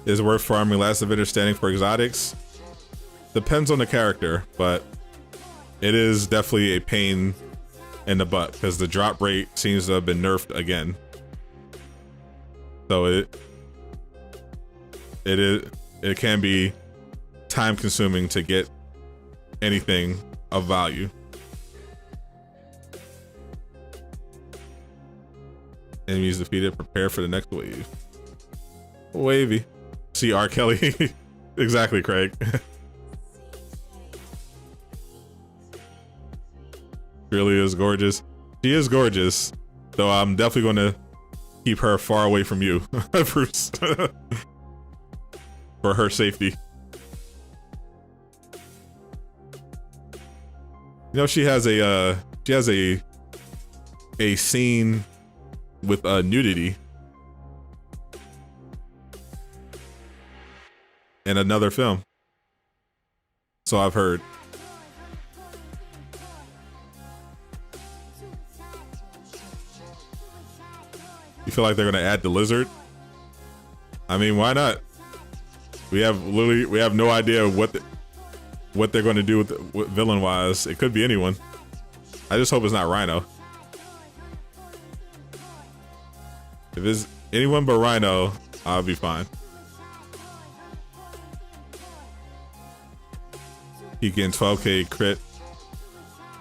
Is it worth farming Last Avenger standing for exotics? Depends on the character, but it is definitely a pain in the butt because the drop rate seems to have been nerfed again. So it can be time consuming to get anything of value. Enemies defeated, prepare for the next wave. Wavy. See R. Kelly. Exactly, Craig. Really is gorgeous. She is gorgeous, though I'm definitely going to keep her far away from you, Bruce. For her safety. You know, she has a scene with nudity in another film. So I've heard. You feel like they're gonna add the lizard? I mean, why not? We have no idea what they're going to do with villain wise. It could be anyone. I just hope it's not Rhino. If it's anyone but Rhino, I'll be fine. He getting 12k crit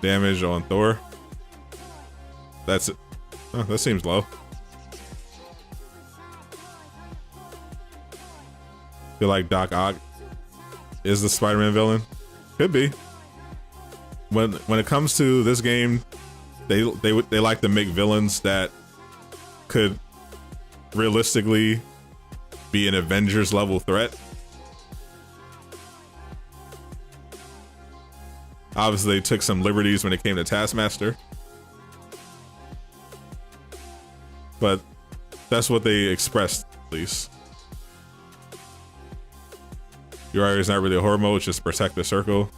damage on Thor. That's it. Oh, that seems low. Feel like Doc Ock is the Spider-Man villain. Could be. When it comes to this game, they like to make villains that could realistically be an Avengers level threat. Obviously, they took some liberties when it came to Taskmaster, but that's what they expressed, at least. Your area is not really a horror mode, just protect the circle.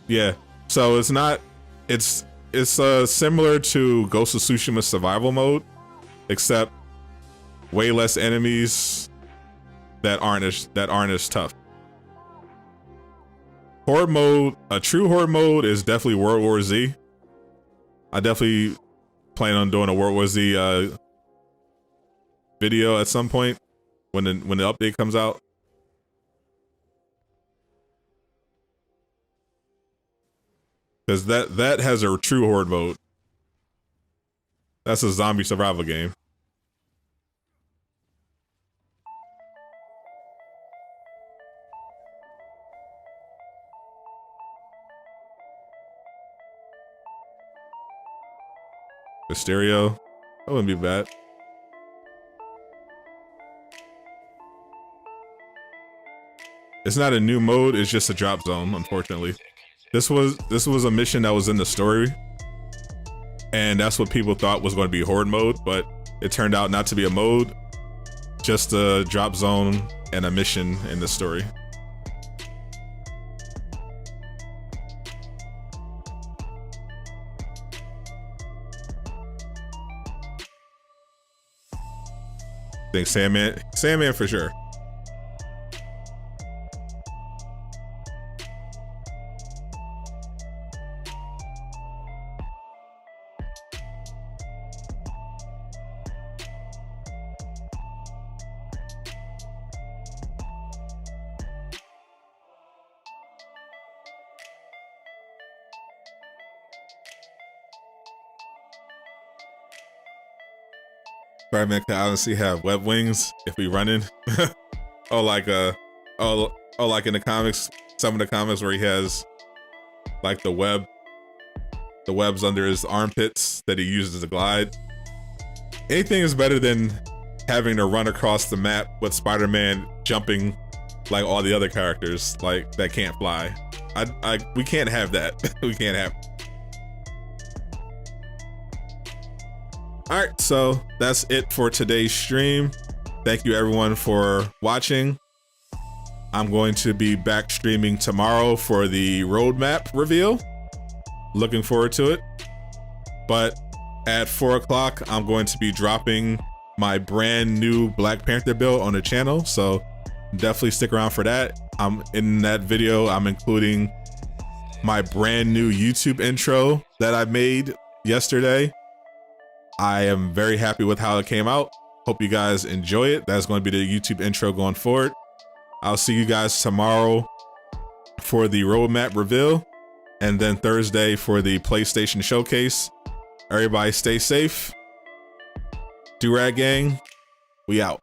Yeah, so it's not. It's similar to Ghost of Tsushima survival mode, except way less enemies that aren't as tough. Horde mode, a true horde mode is definitely World War Z. I definitely plan on doing a World War Z video at some point when the update comes out. Because that has a true horde mode. That's a zombie survival game. Mysterio, that wouldn't be bad. It's not a new mode, it's just a drop zone, unfortunately. This was a mission that was in the story, and that's what people thought was going to be horde mode, but it turned out not to be a mode, just a drop zone and a mission in the story. I think Sandman for sure. Spider-Man can obviously have web wings if we run in. Oh, like like in the comics, some of the comics where he has like the webs under his armpits that he uses to glide. Anything is better than having to run across the map with Spider-Man jumping like all the other characters like that can't fly. We can't have that. We can't have. All right, so that's it for today's stream. Thank you everyone for watching. I'm going to be back streaming tomorrow for the roadmap reveal. Looking forward to it. But at 4 o'clock, I'm going to be dropping my brand new Black Panther build on the channel. So definitely stick around for that. In that video, I'm including my brand new YouTube intro that I made yesterday. I am very happy with how it came out. Hope you guys enjoy it. That's going to be the YouTube intro going forward. I'll see you guys tomorrow for the roadmap reveal, and then Thursday for the PlayStation showcase. Everybody stay safe. Do-Rag Gang, we out.